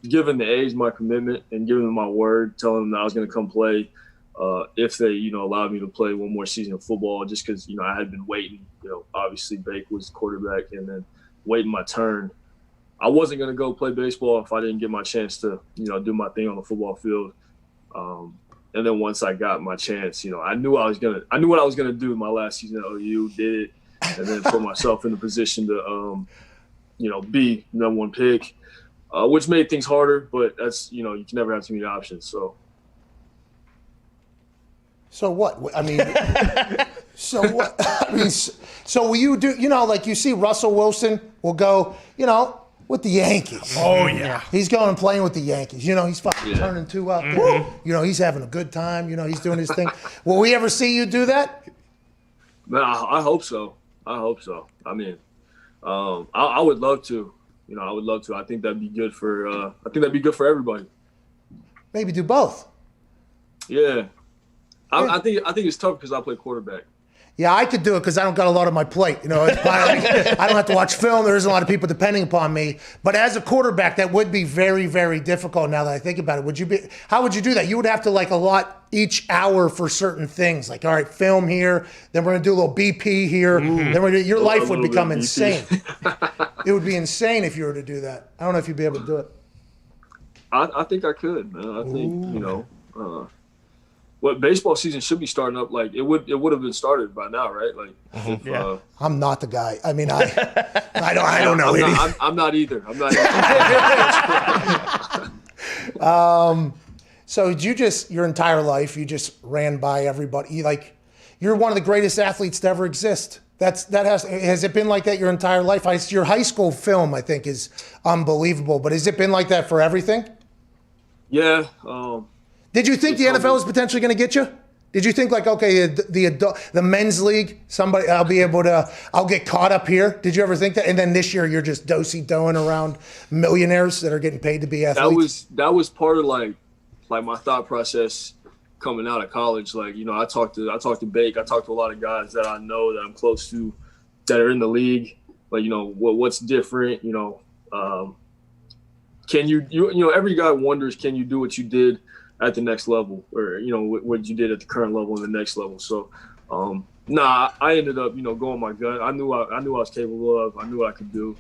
giving the A's my commitment and giving them my word, telling them that I was going to come play if they, allowed me to play one more season of football, just because, I had been waiting. Obviously Bake was the quarterback, and then waiting my turn. I wasn't going to go play baseball if I didn't get my chance to, do my thing on the football field. And then once I got my chance, I knew what I was going to do in my last season at OU, did it, and then put myself in the position to, be number one pick, which made things harder, but that's, you can never have too many options. So what? I mean, so what? I mean, so will you do, like you see Russell Wilson will go, with the Yankees. Oh, yeah. He's going and playing with the Yankees. he's fucking turning two out there. He's having a good time. He's doing his thing. Will we ever see you do that? Man, I hope so. I mean, I would love to. I would love to. I think that'd be good for everybody. Maybe do both. Yeah. I think it's tough because I play quarterback. Yeah, I could do it because I don't got a lot on my plate. I don't have to watch film. There isn't a lot of people depending upon me. But as a quarterback, that would be very, very difficult now that I think about it. How would you do that? You would have to allot each hour for certain things. Like, all right, film here, then we're going to do a little BP here. Then your life would become insane. It would be insane if you were to do that. I don't know if you'd be able to do it. I think I could, man. I think, what baseball season should be starting up, like it would have been started by now, right? Like, I'm not the guy. I mean, I don't know. I'm not either. So your entire life, you just ran by everybody. You're one of the greatest athletes to ever exist. Has it been like that your entire life? Your high school film, I think, is unbelievable. But has it been like that for everything? Yeah. Did you think the NFL was potentially going to get you? Did you think the men's league, I'll get caught up here? Did you ever think that? And then this year you're just do-si-doing around millionaires that are getting paid to be athletes? That was part of like my thought process coming out of college. I talked to Bake. I talked to a lot of guys that I know that I'm close to that are in the league. What's different? Can you every guy wonders, can you do what you did at the next level, or what you did at the current level and the next level. So, I ended up going my gut. I knew I was capable of. I knew what I could do.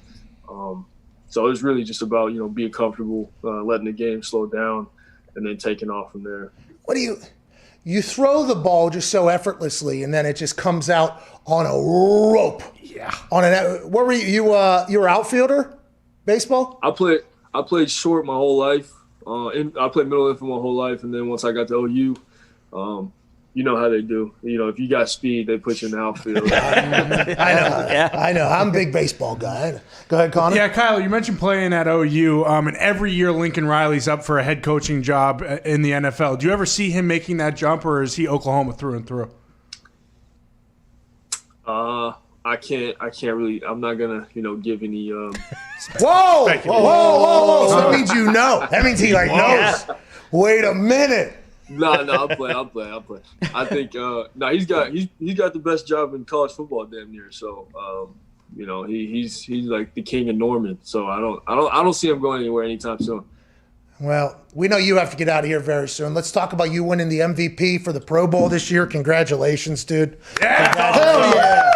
So it was really just about being comfortable, letting the game slow down, and then taking off from there. What do you throw the ball just so effortlessly, and then it just comes out on a rope? Yeah. What were you? You were outfielder, baseball? I played short my whole life. I played middle infield my whole life, and then once I got to OU, you know how they do. If you got speed, they put you in the outfield. I know. I'm a big baseball guy. Go ahead, Connor. Yeah, Kyle, you mentioned playing at OU, and every year Lincoln Riley's up for a head coaching job in the NFL. Do you ever see him making that jump, or is he Oklahoma through and through? I can't really. I'm not gonna, give any. Whoa! So that means you know. That means he knows. Wait a minute. No, I'll play. I think he's got the best job in college football, damn near. So You know, he's like the king of Norman. So I don't see him going anywhere anytime soon. Well, we know you have to get out of here very soon. Let's talk about you winning the MVP for the Pro Bowl this year. Congratulations, dude. Yeah.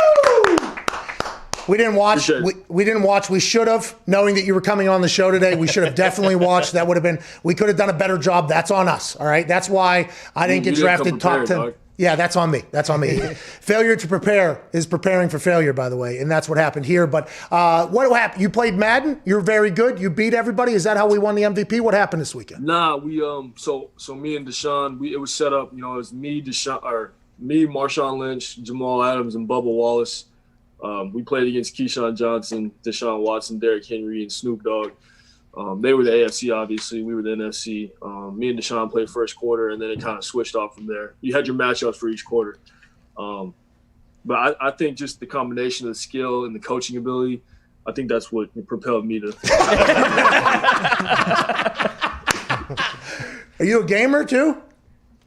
We didn't watch. We didn't watch. We should have, knowing that you were coming on the show today. We should have definitely watched. That would have been. We could have done a better job. That's on us. All right. That's why I didn't get drafted top 10. Dog. Yeah, that's on me. That's on me. Failure to prepare is preparing for failure, by the way, and that's what happened here. But what happened? You played Madden. You're very good. You beat everybody. Is that how we won the MVP? What happened this weekend? Nah, we so me and Deshaun, it was set up. You know, it was me, Marshawn Lynch, Jamal Adams, and Bubba Wallace. We played against Keyshawn Johnson, Deshaun Watson, Derrick Henry, and Snoop Dogg. They were the AFC, obviously. We were the NFC. Me and Deshaun played first quarter, and then it kind of switched off from there. You had your matchups for each quarter. But I think just the combination of the skill and the coaching ability, I think that's what propelled me to. Are you a gamer too?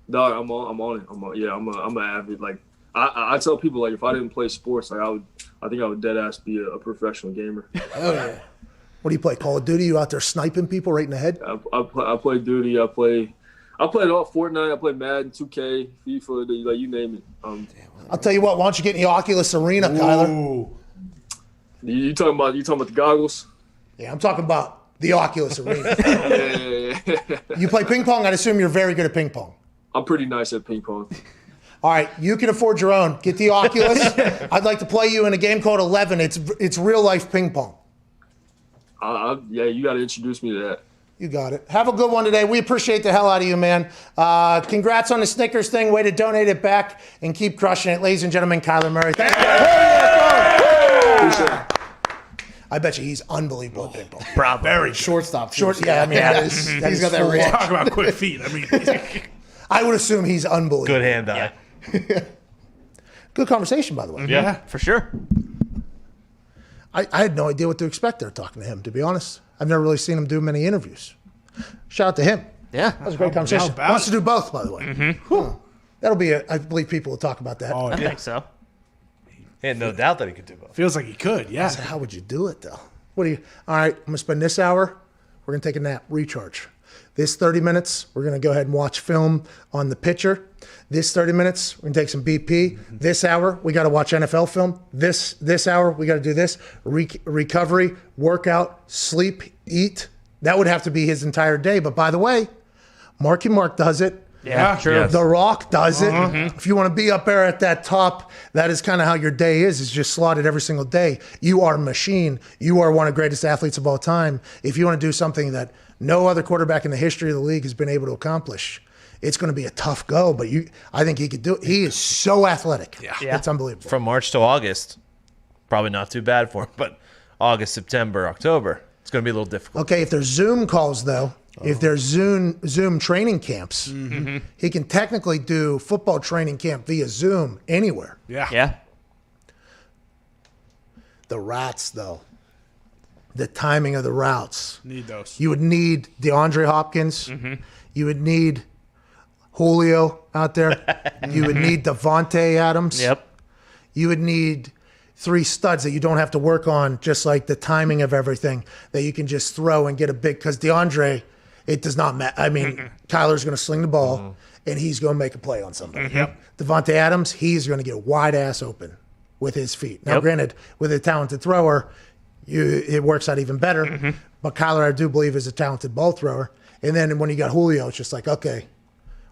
No, I'm on it. Yeah, I'm an avid. Like I tell people, like if I didn't play sports, like I think I would dead ass be a professional gamer. Oh yeah. What do you play? Call of Duty? You out there sniping people right in the head? I play Duty. I play it all. Fortnite. I play Madden, 2K, FIFA. Like you name it. I'll tell you what. Why don't you get in the Oculus Arena, Kyler? You talking about the goggles? Yeah, I'm talking about the Oculus Arena. Yeah. You play ping pong? I'd assume you're very good at ping pong. I'm pretty nice at ping pong. All right, you can afford your own. Get the Oculus. I'd like to play you in a game called 11. It's real life ping pong. Yeah, you got to introduce me to that. You got it. Have a good one today. We appreciate the hell out of you, man. Congrats on the Snickers thing. Way to donate it back and keep crushing it. Ladies and gentlemen, Kyler Murray. Thank you. I bet you he's unbelievable at ping pong. Probably. Very shortstop. Yeah, I mean, he's got that range. Talk about quick feet. I mean, I would assume he's unbelievable. Good hand-eye. Yeah. Good conversation, by the way. Yeah, for sure. I had no idea what to expect there talking to him, to be honest. I've never really seen him do many interviews. Shout out to him. Yeah. That was a great conversation. Wants to do both, by the way. Mm-hmm. That'll be I believe people will talk about that. I think so. He had no doubt that he could do both. Feels like he could, yeah. I said, how would you do it, though? All right, I'm going to spend this hour. We're going to take a nap, recharge. This 30 minutes, we're going to go ahead and watch film on the pitcher. This 30 minutes, we're going to take some BP. This hour, we got to watch NFL film. This hour, we got to do this. Recovery, workout, sleep, eat. That would have to be his entire day. But by the way, Marky Mark does it. Yeah, true. Yes. The Rock does it. If you want to be up there at that top, that is kind of how your day is just slotted every single day. You are a machine. You are one of the greatest athletes of all time. If you want to do something that no other quarterback in the history of the league has been able to accomplish, it's going to be a tough go, but I think he could do it. He is so athletic. Yeah. It's unbelievable. From March to August, probably not too bad for him, but August, September, October, it's going to be a little difficult. Okay, if there's Zoom calls, though, if there's Zoom training camps, he can technically do football training camp via Zoom anywhere. Yeah. The routes, though. The timing of the routes. Need those. You would need DeAndre Hopkins. You would need Julio out there. You would need Devontae Adams. Yep. You would need 3 studs that you don't have to work on, just like the timing of everything, that you can just throw and get a big, because DeAndre, it does not matter. I mean, Kyler's going to sling the ball, and he's going to make a play on somebody. Devontae Adams, he's going to get wide ass open with his feet. Now, granted, with a talented thrower, it works out even better. But Kyler, I do believe, is a talented ball thrower. And then when you got Julio, it's just like, okay,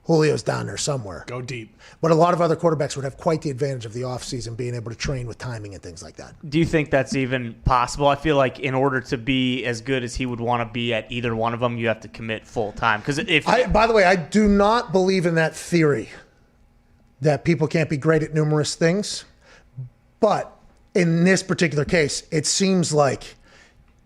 Julio's down there somewhere. Go deep. But a lot of other quarterbacks would have quite the advantage of the offseason being able to train with timing and things like that. Do you think that's even possible? I feel like in order to be as good as he would want to be at either one of them, you have to commit full time. Because by the way, I do not believe in that theory that people can't be great at numerous things. But in this particular case, it seems like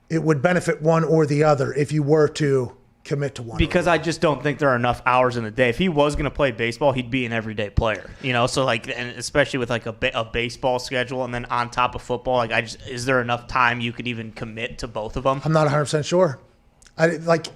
it would benefit one or the other if you were to commit to one. Because I just don't think there are enough hours in the day. If he was going to play baseball, he'd be an everyday player. So like, and especially with like a baseball schedule, and then on top of football, like is there enough time you could even commit to both of them? I'm not 100% sure.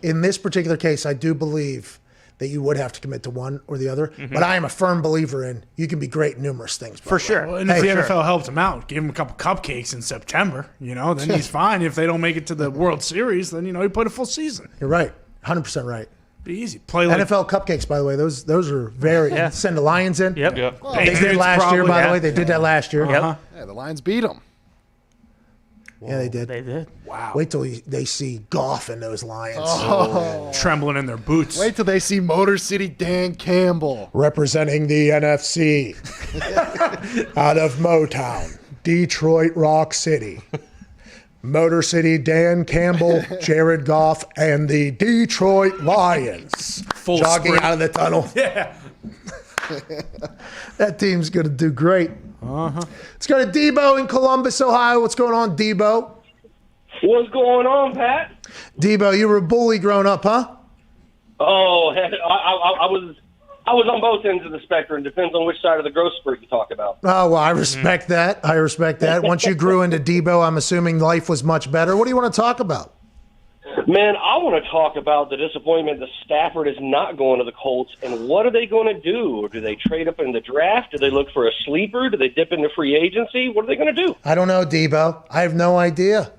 In this particular case, I do believe that you would have to commit to one or the other. Mm-hmm. But I am a firm believer in you can be great in numerous things. For sure. Well, and if the NFL helped him out, give him a couple cupcakes in September, then he's fine. If they don't make it to the World Series, then, he played a full season. You're right. 100% right. Be easy. Play like NFL cupcakes, by the way, those are very send the Lions in. Yep. They did last year, by the way. They did that last year. Yep. Yeah, the Lions beat them. Yeah, they did. They did. Wow. Wait till they see Goff in those Lions. Trembling in their boots. Wait till they see Motor City Dan Campbell. Representing the NFC out of Motown, Detroit Rock City. Motor City Dan Campbell, Jared Goff, and the Detroit Lions. Jogging sprint. out of the tunnel. Yeah. That team's going to do great. Let's go to Debo in Columbus, Ohio. What's going on, Debo? What's going on, Pat? Debo, you were a bully growing up, huh? Oh, I was on both ends of the spectrum. Depends on which side of the growth spurt you talk about. Oh, well, I respect that. I respect that. Once you grew into Debo, I'm assuming life was much better. What do you want to talk about? Man, I want to talk about the disappointment that Stafford is not going to the Colts, and what are they going to do? Do they trade up in the draft? Do they look for a sleeper? Do they dip into free agency? What are they going to do? I don't know, Debo. I have no idea.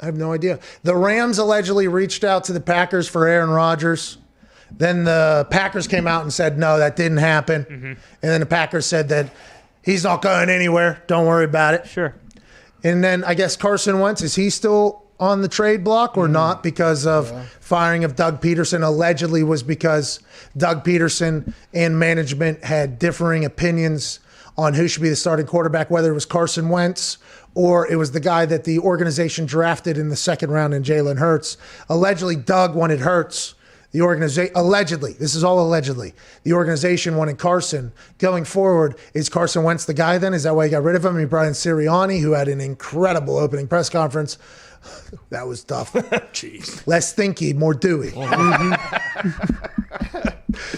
The Rams allegedly reached out to the Packers for Aaron Rodgers. Then the Packers came out and said, no, that didn't happen. Mm-hmm. And then the Packers said that he's not going anywhere. Don't worry about it. Sure. And then I guess Carson Wentz, is he still on the trade block or not because of firing of Doug Peterson? Allegedly was because Doug Peterson and management had differing opinions on who should be the starting quarterback, whether it was Carson Wentz or it was the guy that the organization drafted in the second round in Jalen Hurts. Allegedly, Doug wanted Hurts. The organization, allegedly, this is all allegedly, the organization wanted Carson. Going forward, is Carson Wentz the guy then? Is that why he got rid of him? He brought in Sirianni, who had an incredible opening press conference. That was tough. Jeez. Less thinky, more doey.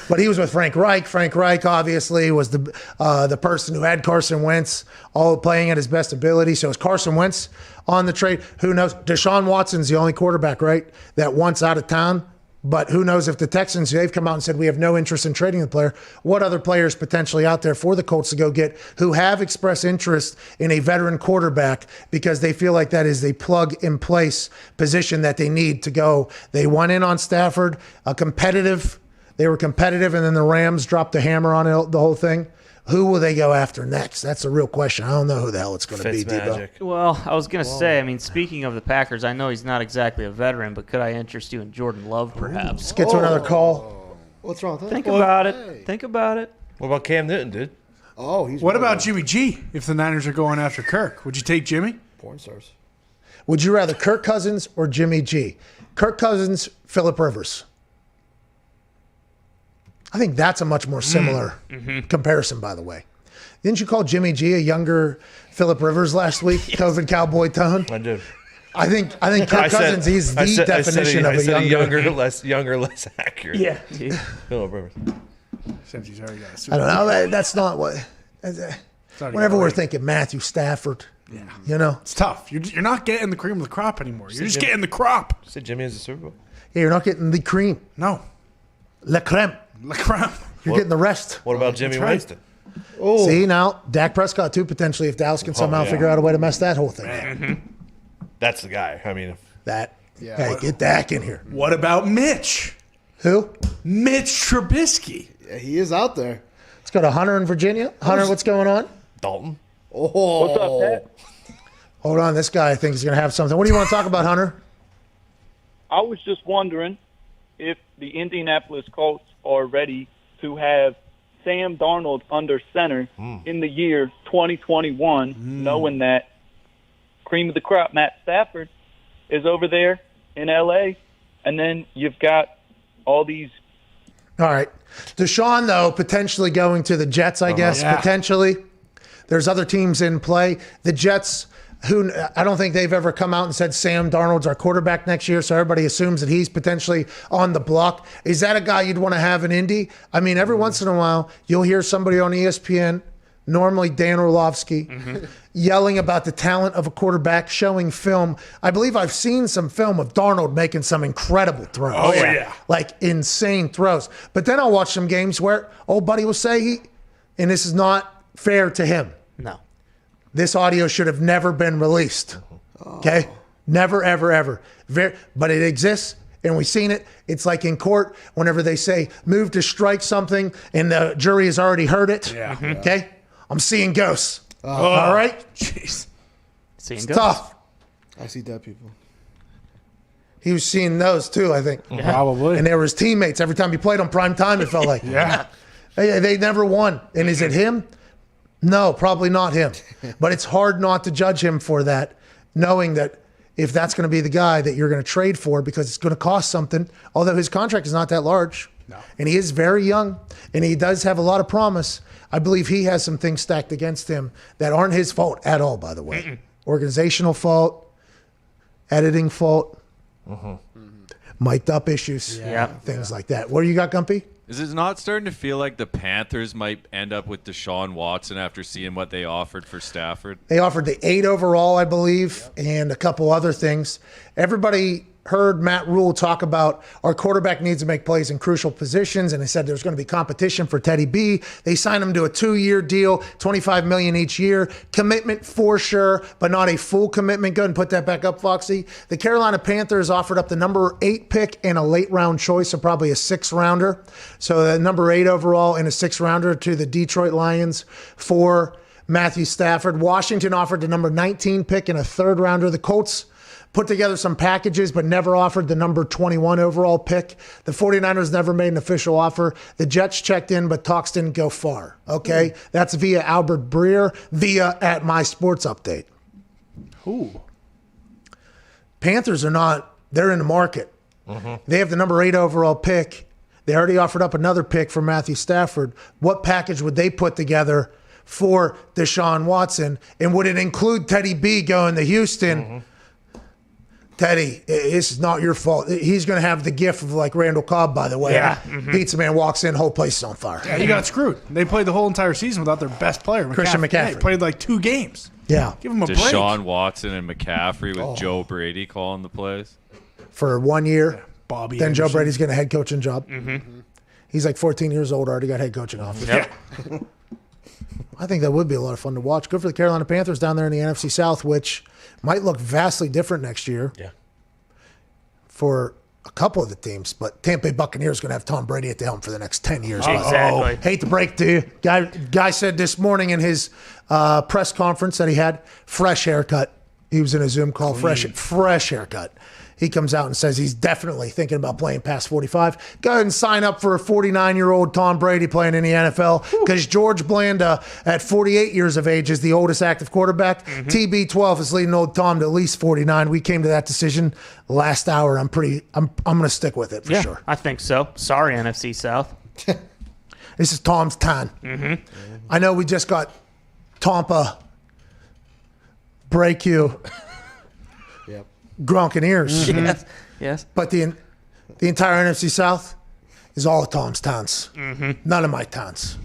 But he was with Frank Reich. Frank Reich obviously was the person who had Carson Wentz all playing at his best ability. So is Carson Wentz on the trade? Who knows? Deshaun Watson's the only quarterback, right, that wants out of town. But who knows if the Texans, they've come out and said, we have no interest in trading the player. What other players potentially out there for the Colts to go get who have expressed interest in a veteran quarterback because they feel like that is a plug-in-place position that they need to go. They went in on Stafford, they were competitive, and then the Rams dropped the hammer on the whole thing. Who will they go after next? That's a real question. I don't know who the hell it's going to be, Debo. Well, I was going to say, speaking of the Packers, I know he's not exactly a veteran, but could I interest you in Jordan Love, perhaps? Let's get to another call. What's wrong with that? Think about it. Think about it. What about Cam Newton, dude? Oh, he's. What about Jimmy G? If the Niners are going after Kirk, would you take Jimmy? Porn stars. Would you rather Kirk Cousins or Jimmy G? Kirk Cousins, Phillip Rivers. I think that's a much more similar comparison, by the way. Didn't you call Jimmy G a younger Phillip Rivers last week? Yes. COVID Cowboy tone. I did. I think Kirk Cousins. He's the definition of a younger, less accurate. Yeah. Phillip Rivers. Since he's already got a I Super don't Bowl. know. That's not what. Whenever we're thinking Matthew Stafford, It's tough. You're not getting the cream of the crop anymore. You're just getting the crop. Said Jimmy has a Super Bowl. Yeah, you're not getting the cream. No. La creme. La creme. You're getting the rest. What about Jimmy Winston? Oh. See, now, Dak Prescott, too, potentially, if Dallas can somehow figure out a way to mess that whole thing up. That's the guy. I mean, Hey, get Dak in here. What about Mitch? Who? Mitch Trubisky. Yeah, he is out there. Let's go to Hunter in Virginia. Hunter, what's going on? Dalton. Oh. What's up, Pat? Hold on. This guy I think is going to have something. What do you want to talk about, Hunter? I was just wondering if the Indianapolis Colts are ready to have Sam Darnold under center in the year 2021, knowing that cream of the crop, Matt Stafford, is over there in L.A., and then you've got all these. All right. Deshaun, though, potentially going to the Jets, I guess, potentially. There's other teams in play. The Jets, who I don't think they've ever come out and said Sam Darnold's our quarterback next year, so everybody assumes that he's potentially on the block. Is that a guy you'd want to have in Indy? I mean, every once in a while, you'll hear somebody on ESPN, normally Dan Orlovsky, yelling about the talent of a quarterback, showing film. I believe I've seen some film of Darnold making some incredible throws. Oh, yeah. Like insane throws. But then I'll watch some games where old buddy will say and this is not fair to him. No. This audio should have never been released. Okay? Never, ever, ever. But it exists. And we've seen it. It's like in court, whenever they say move to strike something and the jury has already heard it. Yeah. Okay? I'm seeing ghosts. All right? Jeez. Seeing It's ghosts. tough. I see dead people. He was seeing those too, I think. Yeah. Probably. And they were his teammates. Every time he played on prime time, it felt like. Yeah. They never won. And is it him? No, probably not him. But it's hard not to judge him for that, knowing that if that's going to be the guy that you're going to trade for because it's going to cost something, although his contract is not that large. No. And he is very young, and he does have a lot of promise. I believe he has some things stacked against him that aren't his fault at all, by the way. Organizational fault, editing fault, mic'd up issues, things like that. What do you got, Gumpy? Is it not starting to feel like the Panthers might end up with Deshaun Watson after seeing what they offered for Stafford? They offered the 8 overall, I believe, and a couple other things. Everybody heard Matt Rule talk about our quarterback needs to make plays in crucial positions, and they said there's going to be competition for Teddy B. They signed him to a 2-year deal, $25 million each year. Commitment for sure, but not a full commitment. Go ahead and put that back up, Foxy. The Carolina Panthers offered up the number 8 pick and a late round choice, so probably a 6-rounder. So the number 8 overall and a 6-rounder to the Detroit Lions for Matthew Stafford. Washington offered the number 19 pick and a 3rd-rounder. The Colts put together some packages, but never offered the number 21 overall pick. The 49ers never made an official offer. The Jets checked in, but talks didn't go far. Okay? That's via Albert Breer, via at My Sports Update. Ooh. Panthers are not, they're in the market. They have the number 8 overall pick. They already offered up another pick for Matthew Stafford. What package would they put together for Deshaun Watson? And would it include Teddy B going to Houston? Teddy, this is not your fault. He's going to have the gift of like Randall Cobb, by the way. Yeah. Pizza Man walks in, whole place is on fire. Yeah, he got screwed. They played the whole entire season without their best player, Christian McCaffrey. Yeah, he played like 2 games. Yeah. Give him a break. Deshaun Watson and McCaffrey with Joe Brady calling the plays. For 1 year. Bobby then Joe Anderson. Brady's getting a head coaching job. He's like 14 years old, already got head coaching offers. Yep. I think that would be a lot of fun to watch. Good for the Carolina Panthers down there in the NFC South, which might look vastly different next year. Yeah. For a couple of the teams, but Tampa Bay Buccaneers going to have Tom Brady at the helm for the next 10 years. Exactly. Hate to break to you. Guy said this morning in his press conference that he had fresh haircut. He was in a Zoom call, fresh haircut. He comes out and says he's definitely thinking about playing past 45. Go ahead and sign up for a 49-year-old Tom Brady playing in the NFL because George Blanda at 48 years of age is the oldest active quarterback. TB12 is leading old Tom to at least 49. We came to that decision last hour. I'm going to stick with it for sure. I think so. Sorry, NFC South. This is Tom's time. I know we just got Tampa break you. Gronkaneers. Yes. But the entire NFC South is all of Tom's towns. None of my towns.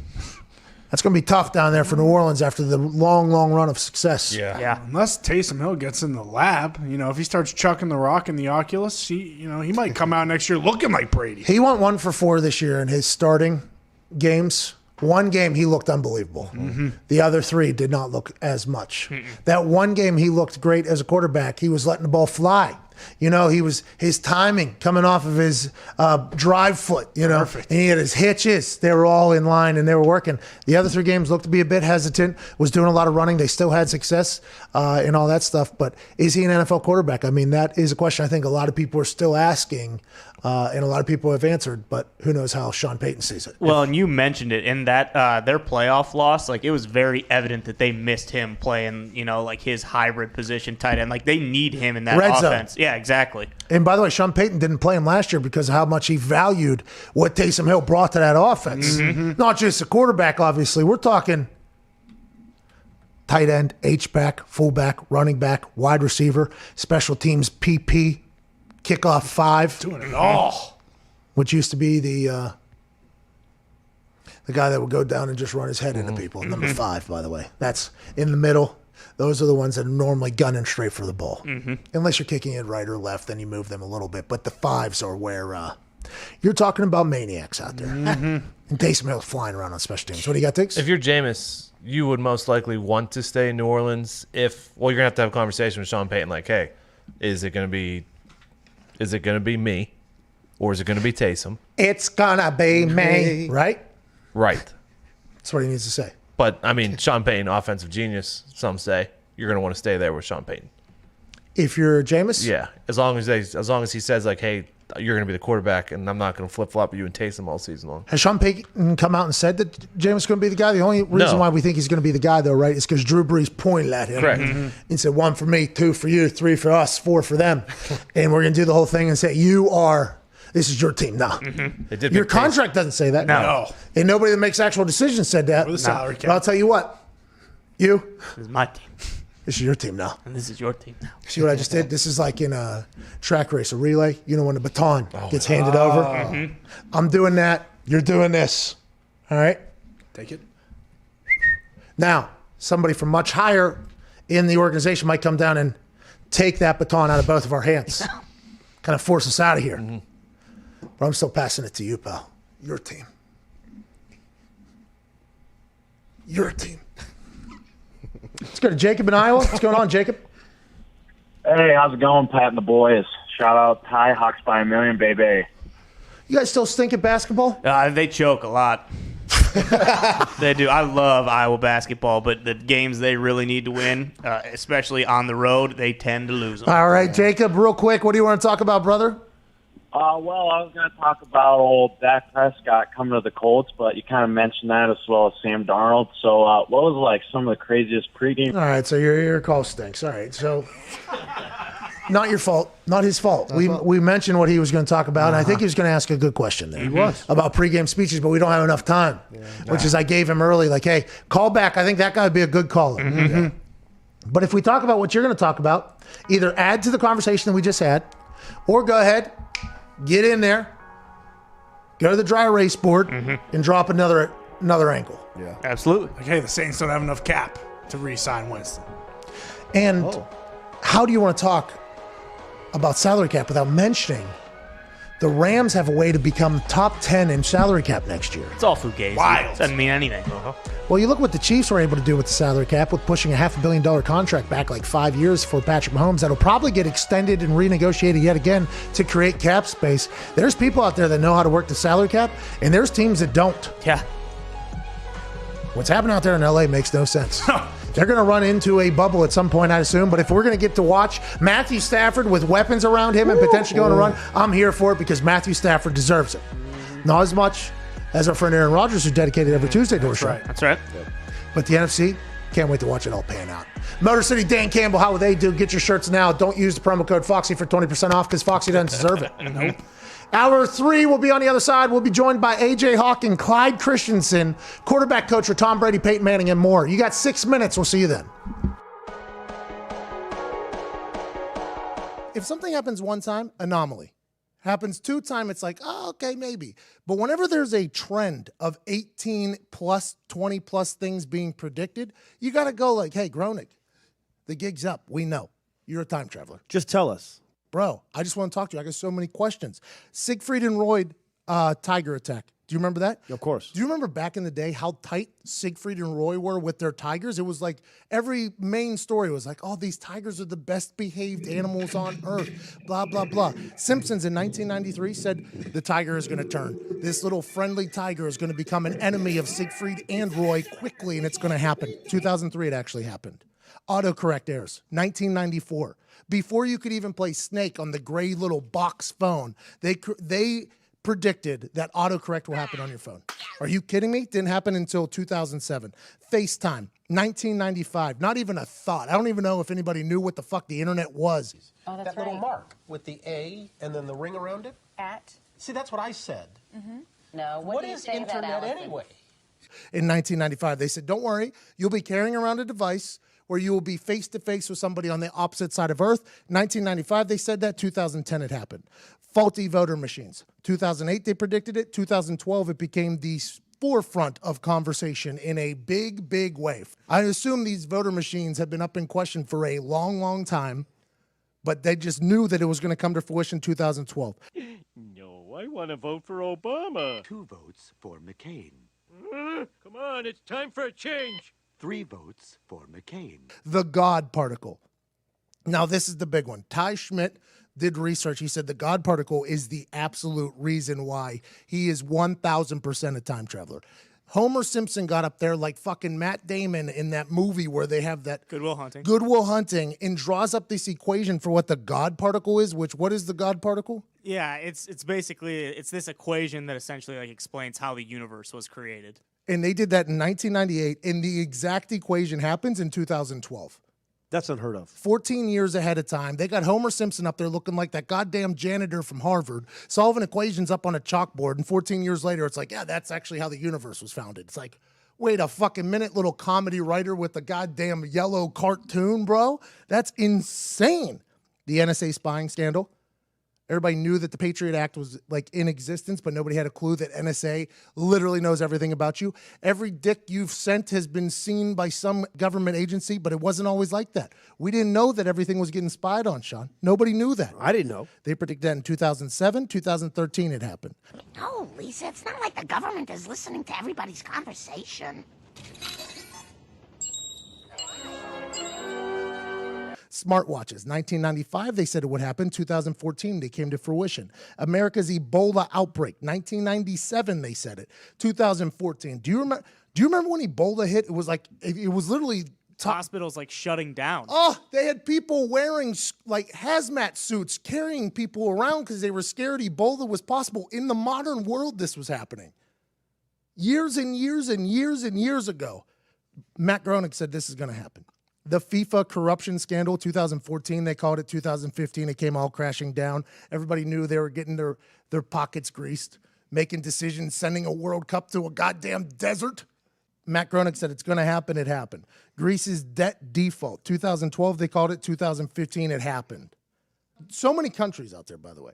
That's going to be tough down there for New Orleans after the long, long run of success. Yeah. Unless Taysom Hill gets in the lab, if he starts chucking the rock in the Oculus, he might come out next year looking like Brady. He went 1 for 4 this year in his starting games. 1 game he looked unbelievable. The other 3 did not look as much. That 1 game he looked great as a quarterback. He was letting the ball fly. His timing coming off of his drive foot, Perfect. And he had his hitches. They were all in line and they were working. The other 3 games looked to be a bit hesitant, was doing a lot of running. They still had success and all that stuff. But is he an NFL quarterback? I mean, that is a question I think a lot of people are still asking and a lot of people have answered, but who knows how Sean Payton sees it. Well, and you mentioned it in that their playoff loss, it was very evident that they missed him playing, his hybrid position tight end. They need him in that Red offense. zone. Yeah, exactly. And by the way, Sean Payton didn't play him last year because of how much he valued what Taysom Hill brought to that offense. Not just a quarterback, obviously. We're talking tight end, H-back, fullback, running back, wide receiver, special teams, PP, kickoff 5. Doing it all. Which used to be the The guy that would go down and just run his head into people. Number 5, by the way. That's in the middle. Those are the ones that are normally gunning straight for the ball. Unless you're kicking it right or left, then you move them a little bit. But the 5s are where you're talking about maniacs out there. And Taysom Hill's flying around on special teams. What do you got, Tiggs? If you're Jameis, you would most likely want to stay in New Orleans. You're going to have a conversation with Sean Payton like, hey, is it going to be me or is it going to be Taysom? It's going to be me. Right? Right. That's what he needs to say. But, I mean, Sean Payton, offensive genius, some say. You're going to want to stay there with Sean Payton. If you're Jameis? Yeah. As long as he says, like, hey, you're going to be the quarterback, and I'm not going to flip-flop with you and Taysom all season long. Has Sean Payton come out and said that Jameis is going to be the guy? The only reason why we think he's going to be the guy, though, right, is because Drew Brees pointed at him. Correct. And said, 1 for me, 2 for you, 3 for us, 4 for them. And we're going to do the whole thing and say, this is your team. No. Your contract doesn't say that. No. And nobody that makes actual decisions said that. Or the salary cap. But I'll tell you what. This is my team. This is your team now. And this is your team now. See what I just did? This is like in a track race, a relay. You know when the baton gets handed over? I'm doing that. You're doing this. All right? Take it. Now, somebody from much higher in the organization might come down and take that baton out of both of our hands. Kind of force us out of here. But I'm still passing it to you, pal. Your team. Your team. Let's go to Jacob in Iowa. What's going on, Jacob? Hey, how's it going, Pat and the boys? Shout out Ty Hawks by a million, baby. You guys still stink at basketball? They choke a lot. They do. I love Iowa basketball, but the games they really need to win, especially on the road, they tend to lose them. All right, Jacob, real quick, what do you want to talk about, brother? Well, I was going to talk about old Dak Prescott coming to the Colts, but you kind of mentioned that as well as Sam Darnold. So what was like some of the craziest pregame? All right, so your call stinks. All right, so not your fault, not his fault. We mentioned what he was going to talk about, and I think he was going to ask a good question there. He was. About pregame speeches, but we don't have enough time, which is I gave him early, like, hey, call back. I think that guy would be a good caller. But if we talk about what you're going to talk about, either add to the conversation that we just had, or go ahead, get in there, go to the dry erase board, and drop another angle. Yeah. Absolutely. Like, hey, the Saints don't have enough cap to re-sign Winston. And how do you want to talk about salary cap without mentioning the Rams have a way to become top 10 in salary cap next year? It's all fugazi. Wild. Doesn't mean anything. Well, you look what the Chiefs were able to do with the salary cap with pushing a $500 million contract back like 5 years for Patrick Mahomes. That'll probably get extended and renegotiated yet again to create cap space. There's people out there that know how to work the salary cap, and there's teams that don't. Yeah. What's happening out there in LA makes no sense. They're going to run into a bubble at some point, I assume. But if we're going to get to watch Matthew Stafford with weapons around him and potentially going to run, I'm here for it because Matthew Stafford deserves it. Not as much as our friend Aaron Rodgers, who's dedicated every Tuesday to our show. That's right. But the NFC, can't wait to watch it all pan out. Motor City, Dan Campbell, how would they do? Get your shirts now. Don't use the promo code Foxy for 20% off because Foxy doesn't deserve it. Nope. Hour 3 will be on the other side. We'll be joined by A.J. Hawk and Clyde Christensen, quarterback coach for Tom Brady, Peyton Manning, and more. You got 6 minutes. We'll see you then. If something happens one time, anomaly. Happens 2 times, it's like, oh, okay, maybe. But whenever there's a trend of 18 plus, 20 plus things being predicted, you got to go like, hey, Groening, the gig's up. We know. You're a time traveler. Just tell us. Bro, I just want to talk to you. I got so many questions. Siegfried and Roy tiger attack. Do you remember that? Of course. Do you remember back in the day how tight Siegfried and Roy were with their tigers? It was like every main story was like, oh, these tigers are the best behaved animals on earth, blah, blah, blah. Simpsons in 1993 said the tiger is going to turn. This little friendly tiger is going to become an enemy of Siegfried and Roy quickly, and it's going to happen. 2003, it actually happened. Autocorrect errors, 1994. Before you could even play Snake on the gray little box phone, they predicted that autocorrect will happen on your phone. Are you kidding me? Didn't happen until 2007. FaceTime, 1995. Not even a thought. I don't even know if anybody knew what the fuck the internet was. Oh, that's that little mark with the A and then the ring around it. At. See, that's what I said. No, what is internet anyway? In 1995, they said, don't worry, you'll be carrying around a device where you will be face-to-face with somebody on the opposite side of Earth. 1995, they said that. 2010, it happened. Faulty voter machines. 2008, they predicted it. 2012, it became the forefront of conversation in a big, big way. I assume these voter machines have been up in question for a long, long time, but they just knew that it was going to come to fruition in 2012. No, I want to vote for Obama. 2 votes for McCain. Come on, it's time for a change. 3 votes for McCain. The God particle. Now, this is the big one. Ty Schmidt did research. He said the God particle is the absolute reason why he is 1,000% a time traveler. Homer Simpson got up there like fucking Matt Damon in that movie where they have that Good Will Hunting. Good Will Hunting, and draws up this equation for what the God particle is, which what is the God particle? Yeah, it's basically this equation that essentially like explains how the universe was created. And they did that in 1998, and the exact equation happens in 2012. That's unheard of. 14 years ahead of time. They got Homer Simpson up there looking like that goddamn janitor from Harvard, solving equations up on a chalkboard. And 14 years later, it's like, yeah, that's actually how the universe was founded. It's like, wait a fucking minute, little comedy writer with a goddamn yellow cartoon, bro. That's insane. The NSA spying scandal. Everybody knew that the Patriot Act was like in existence, but nobody had a clue that NSA literally knows everything about you. Every dick you've sent has been seen by some government agency, but it wasn't always like that. We didn't know that everything was getting spied on, Sean. Nobody knew that. I didn't know. They predicted that in 2007, 2013 it happened. No, Lisa, it's not like the government is listening to everybody's conversation. Smartwatches, 1995, they said it would happen. 2014, they came to fruition. America's Ebola outbreak, 1997, they said it. 2014. Do you remember when Ebola hit? It was literally hospitals like shutting down. Oh, they had people wearing like hazmat suits, carrying people around because they were scared Ebola was possible. In the modern world, this was happening. Years and years and years and years ago, Matt Groening said this is going to happen. The FIFA corruption scandal, 2014, they called it. 2015, it came all crashing down. Everybody knew they were getting their pockets greased, making decisions, sending a World Cup to a goddamn desert. Matt Groening said it's going to happen. It happened. Greece's debt default, 2012, they called it. 2015, it happened. So many countries out there, by the way.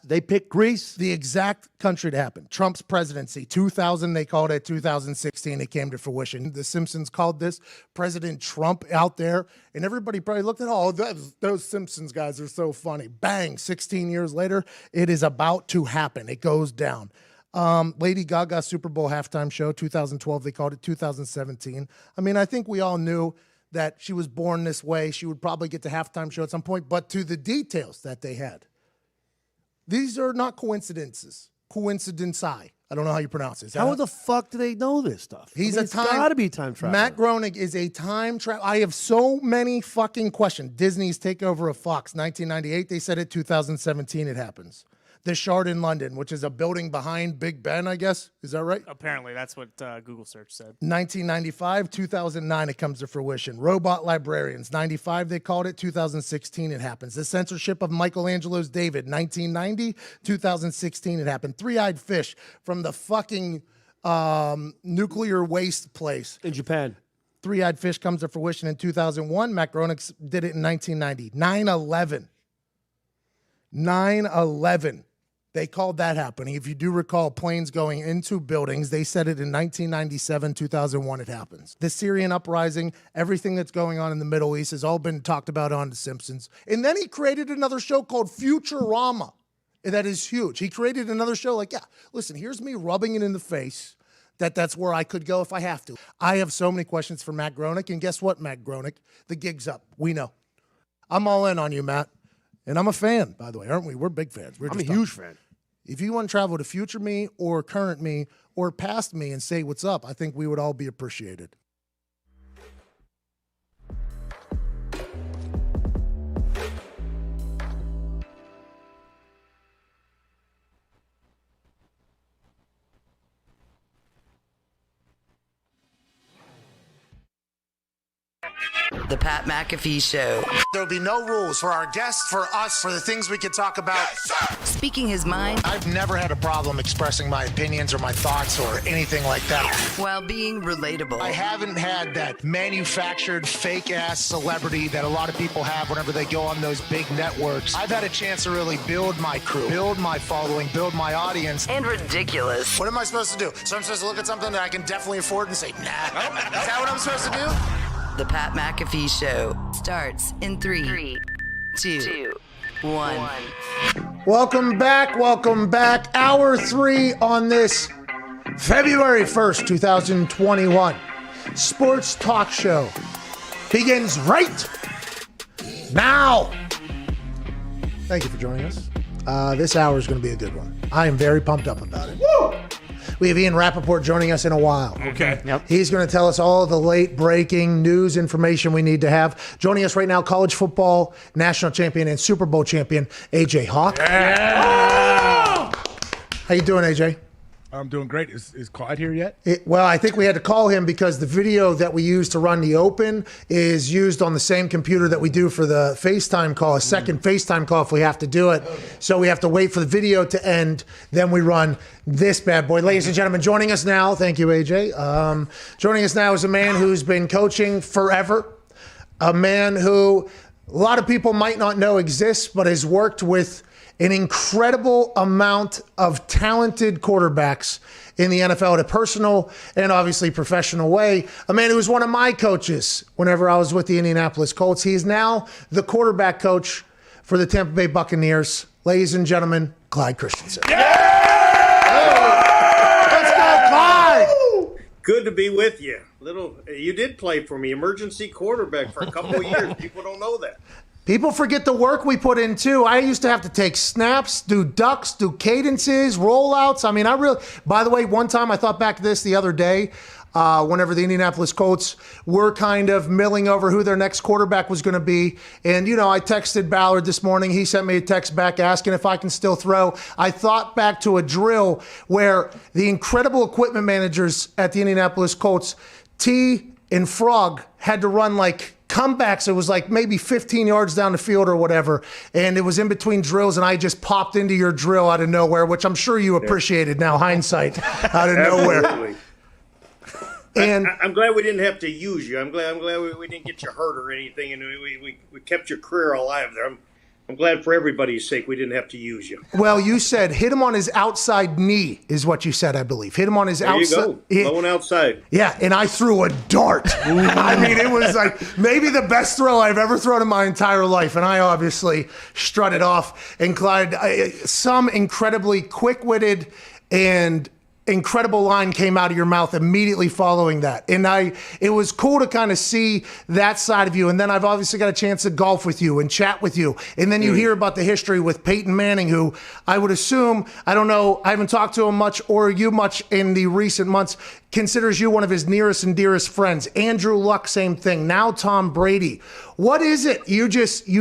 They picked Greece. The exact country to happen. Trump's presidency, 2000, they called it. 2016, it came to fruition. The Simpsons called this President Trump out there, and everybody probably looked at, those Simpsons guys are so funny. Bang, 16 years later, it is about to happen. It goes down. Lady Gaga Super Bowl halftime show, 2012, they called it. 2017. I mean, I think we all knew that she was born this way. She would probably get the halftime show at some point, but to the details that they had. These are not coincidences. Coincidenci. I don't know how you pronounce it. How the fuck do they know this stuff? It's got to be time travel. Matt Groening is a time travel. I have so many fucking questions. Disney's takeover of Fox, 1998. They said it. 2017, it happens. The Shard in London, which is a building behind Big Ben, I guess. Is that right? Apparently, that's what Google search said. 1995, 2009, it comes to fruition. Robot Librarians, 95, they called it. 2016, it happens. The censorship of Michelangelo's David, 1990, 2016, it happened. Three-Eyed Fish from the fucking nuclear waste place. In Japan. Three-Eyed Fish comes to fruition in 2001. Matt Groening did it in 1990. 9/11. 9/11. They called that happening. If you do recall planes going into buildings, they said it in 1997, 2001, it happens. The Syrian uprising, everything that's going on in the Middle East has all been talked about on The Simpsons. And then he created another show called Futurama. That is huge. He created another show like, listen, here's me rubbing it in the face that's where I could go if I have to. I have so many questions for Matt Groening, and guess what, Matt Groening? The gig's up. We know. I'm all in on you, Matt. And I'm a fan, by the way, aren't we? We're big fans. I'm a huge fan. If you want to travel to future me or current me or past me and say what's up, I think we would all be appreciated. The Pat McAfee Show. There'll be no rules for our guests, for us, for the things we could talk about. Speaking his mind. I've never had a problem expressing my opinions or my thoughts or anything like that. While being relatable. I haven't had that manufactured fake-ass celebrity that a lot of people have whenever they go on those big networks. I've had a chance to really build my crew, build my following, build my audience. And ridiculous. What am I supposed to do? So I'm supposed to look at something that I can definitely afford and say, nah. Is that what I'm supposed to do? The Pat McAfee Show starts in 3, 2, 1. Welcome back. Hour 3 on this February 1st, 2021. Sports Talk Show begins right now. Thank you for joining us. This hour is going to be a good one. I am very pumped up about it. Woo! We have Ian Rappaport joining us in a while. Okay. Yep. He's going to tell us all the late breaking news information we need to have. Joining us right now, college football national champion and Super Bowl champion, AJ Hawk. Yeah. How you doing, AJ? I'm doing great. Is Clyde here yet? Well, I think we had to call him because the video that we use to run the Open is used on the same computer that we do for the FaceTime call, a second FaceTime call if we have to do it. So we have to wait for the video to end, then we run this bad boy. Ladies and gentlemen, joining us now, thank you, AJ. Joining us now is a man who's been coaching forever, a man who a lot of people might not know exists, but has worked with an incredible amount of talented quarterbacks in the NFL in a personal and obviously professional way. A man who was one of my coaches whenever I was with the Indianapolis Colts. He is now the quarterback coach for the Tampa Bay Buccaneers. Ladies and gentlemen, Clyde Christensen. Let's go, Clyde! Good to be with you. You did play for me, emergency quarterback for a couple of years. People don't know that. People forget the work we put in, too. I used to have to take snaps, do ducks, do cadences, rollouts. I mean, by the way, one time I thought back to this the other day, whenever the Indianapolis Colts were kind of milling over who their next quarterback was going to be. And, I texted Ballard this morning. He sent me a text back asking if I can still throw. I thought back to a drill where the incredible equipment managers at the Indianapolis Colts, T and Frog, had to run like comebacks. It was like maybe 15 yards down the field or whatever. And it was in between drills, and I just popped into your drill out of nowhere, which I'm sure you appreciated now, hindsight, out of nowhere. And I'm glad we didn't have to use you. I'm glad we didn't get you hurt or anything, and we kept your career alive there. I'm glad for everybody's sake we didn't have to use you. Well, you said hit him on his outside knee is what you said, I believe. Hit him on his outside. There you go. Low and outside. Yeah, and I threw a dart. I mean, it was like maybe the best throw I've ever thrown in my entire life, and I obviously strutted off. And Clyde, some incredibly quick-witted and incredible line came out of your mouth immediately following that. And it was cool to kind of see that side of you. And then I've obviously got a chance to golf with you and chat with you. And then you hear about the history with Peyton Manning, who I would assume, I don't know, I haven't talked to him much or you much in the recent months, considers you one of his nearest and dearest friends. Andrew Luck, same thing. Now Tom Brady. What is it? You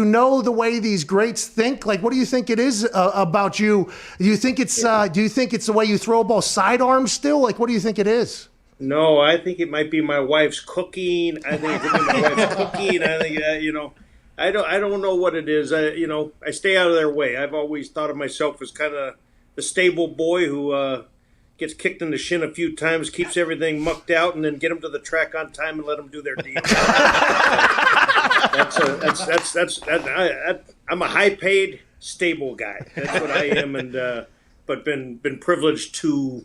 know the way these greats think? Like, what do you think it is about you? Do you think it's the way you throw a ball sidearm still? Like, what do you think it is? No, I think it might be my wife's cooking. I think it could be my wife's cooking. I think I don't know what it is. I stay out of their way. I've always thought of myself as kind of the stable boy who gets kicked in the shin a few times, keeps everything mucked out, and then get them to the track on time and let them do their deal. I'm a high-paid, stable guy. That's what I am, and but been privileged to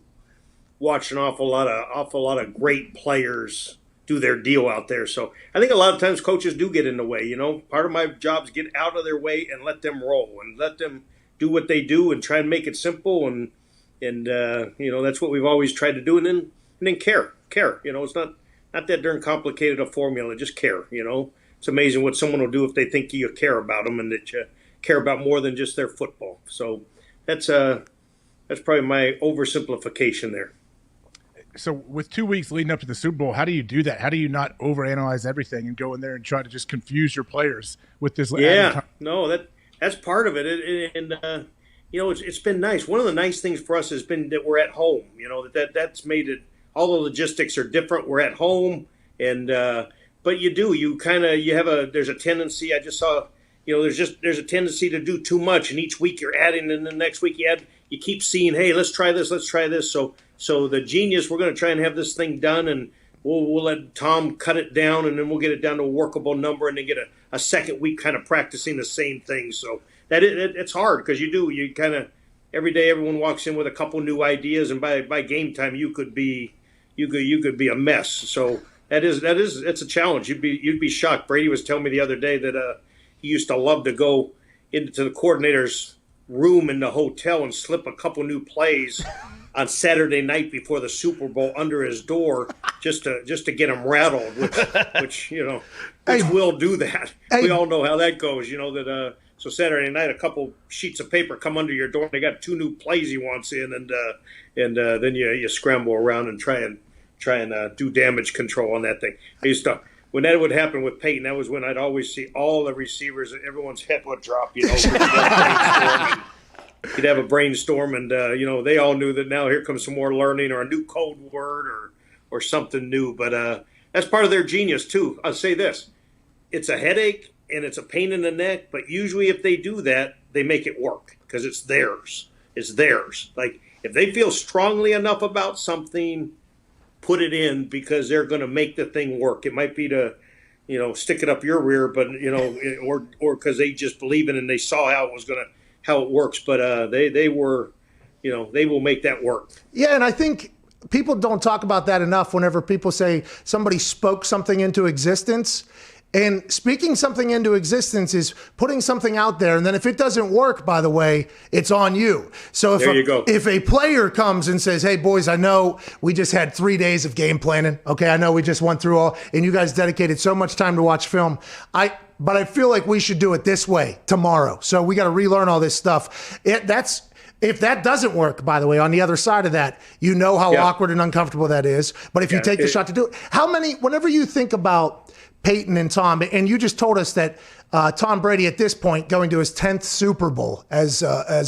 watch an awful lot of great players do their deal out there. So I think a lot of times coaches do get in the way. Part of my job is get out of their way and let them roll and let them do what they do and try and make it simple and that's what we've always tried to do. And then care. It's not that darn complicated a formula. Just care. It's amazing what someone will do if they think you care about them and that you care about more than just their football. So that's probably my oversimplification there. So with 2 weeks leading up to the Super Bowl, how do you do that? How do you not overanalyze everything and go in there and try to just confuse your players with this? Yeah, no, that's part of it. It's been nice. One of the nice things for us has been that we're at home. That's made it. All the logistics are different. We're at home, and but you do. There's a tendency. I just saw, there's a tendency to do too much, and each week you're adding, and the next week you keep seeing, hey, let's try this. So the genius, we're going to try and have this thing done, and we'll let Tom cut it down, and then we'll get it down to a workable number, and then get a second week kind of practicing the same thing. So it's hard because you kind of every day everyone walks in with a couple new ideas, and by game time you could be a mess. So it's a challenge. You'd be shocked. Brady was telling me the other day that he used to love to go into the coordinator's room in the hotel and slip a couple new plays on Saturday night before the Super Bowl under his door just to get him rattled, which will do that. We all know how that goes. So Saturday night, a couple sheets of paper come under your door. And they got 2 new plays he wants in, and then you scramble around and try and do damage control on that thing. I used to. When that would happen with Peyton, that was when I'd always see all the receivers, everyone's head would drop, He'd have a brainstorm, and they all knew that now here comes some more learning or a new code word or something new. But that's part of their genius too. I'll say this: it's a headache and it's a pain in the neck, but usually if they do that, they make it work because it's theirs. It's theirs. Like if they feel strongly enough about something, put it in because they're going to make the thing work. It might be to stick it up your rear, but or because they just believe in it and they saw how it works, but they will make that work. Yeah, and I think people don't talk about that enough whenever people say somebody spoke something into existence. And speaking something into existence is putting something out there, and then if it doesn't work, by the way, it's on you. So if a player comes and says, hey, boys, I know we just had 3 days of game planning. Okay, I know we just went through all, and you guys dedicated so much time to watch film. But I feel like we should do it this way tomorrow. So we got to relearn all this stuff. If that doesn't work, by the way, on the other side of that, how awkward and uncomfortable that is. But if you take the shot to do it, whenever you think about Peyton and Tom, and you just told us that Tom Brady at this point going to his 10th Super Bowl as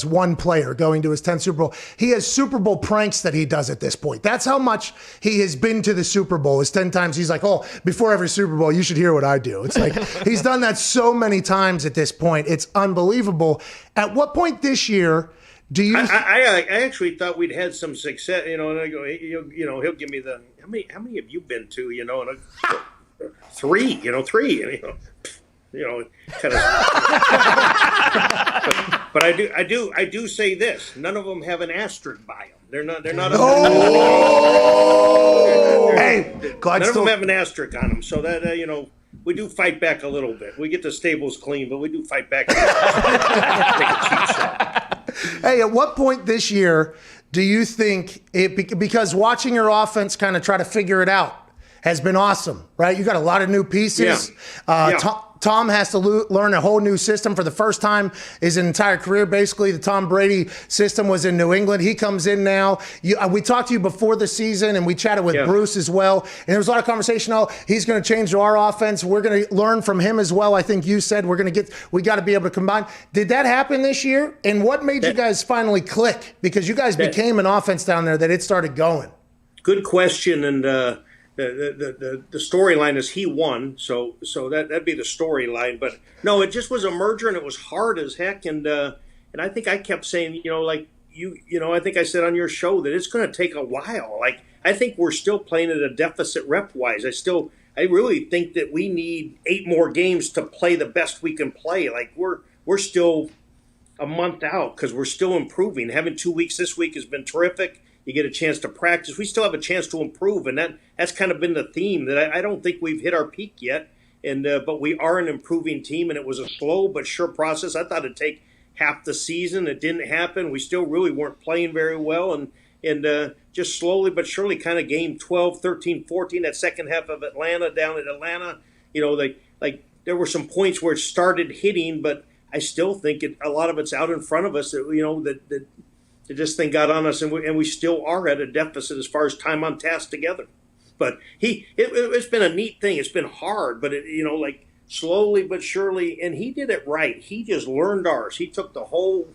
one player going to his 10th Super Bowl. He has Super Bowl pranks that he does at this point. That's how much he has been to the Super Bowl. Is 10 times he's like, oh, before every Super Bowl, you should hear what I do. It's like he's done that so many times at this point. It's unbelievable. At what point this year do you? I actually thought we'd had some success. And I go, he'll give me the how many have you been to? And three. Kind of. But I do say this: none of them have an asterisk by them. They're not. Hey, none of them have an asterisk on them. So that we do fight back a little bit. We get the stables clean, but we do fight back. Take a cheap shot. Hey, at what point this year do you think because watching your offense kind of try to figure it out has been awesome, right? You got a lot of new pieces. Tom has to learn a whole new system for the first time his entire career. Basically, the Tom Brady system was in New England. He comes in now. We talked to you before the season, and we chatted with Bruce as well. And there was a lot of conversation. Oh, he's going to change our offense. We're going to learn from him as well. I think you said we got to be able to combine. Did that happen this year? And what made you guys finally click? Because you guys became an offense down there that it started going. Good question, and the storyline is he won, so that'd be the storyline. But no, it just was a merger, and it was hard as heck. And I think I kept saying, I think I said on your show that it's going to take a while. Like I think we're still playing at a deficit rep wise. I really think that we need 8 more games to play the best we can play. Like we're still a month out because we're still improving. Having 2 weeks this week has been terrific. You get a chance to practice. We still have a chance to improve, and that's kind of been the theme that I don't think we've hit our peak yet. And but we are an improving team, and it was a slow but sure process. I thought it'd take half the season. It didn't happen. We still really weren't playing very well, and just slowly but surely, kind of game 12, 13, 14, that second half of Atlanta down at Atlanta. There were some points where it started hitting, but I still think a lot of it's out in front of us. That this thing got on us, and we still are at a deficit as far as time on task together. But it's been a neat thing. It's been hard, but slowly but surely, and he did it right. He just learned ours. He took the whole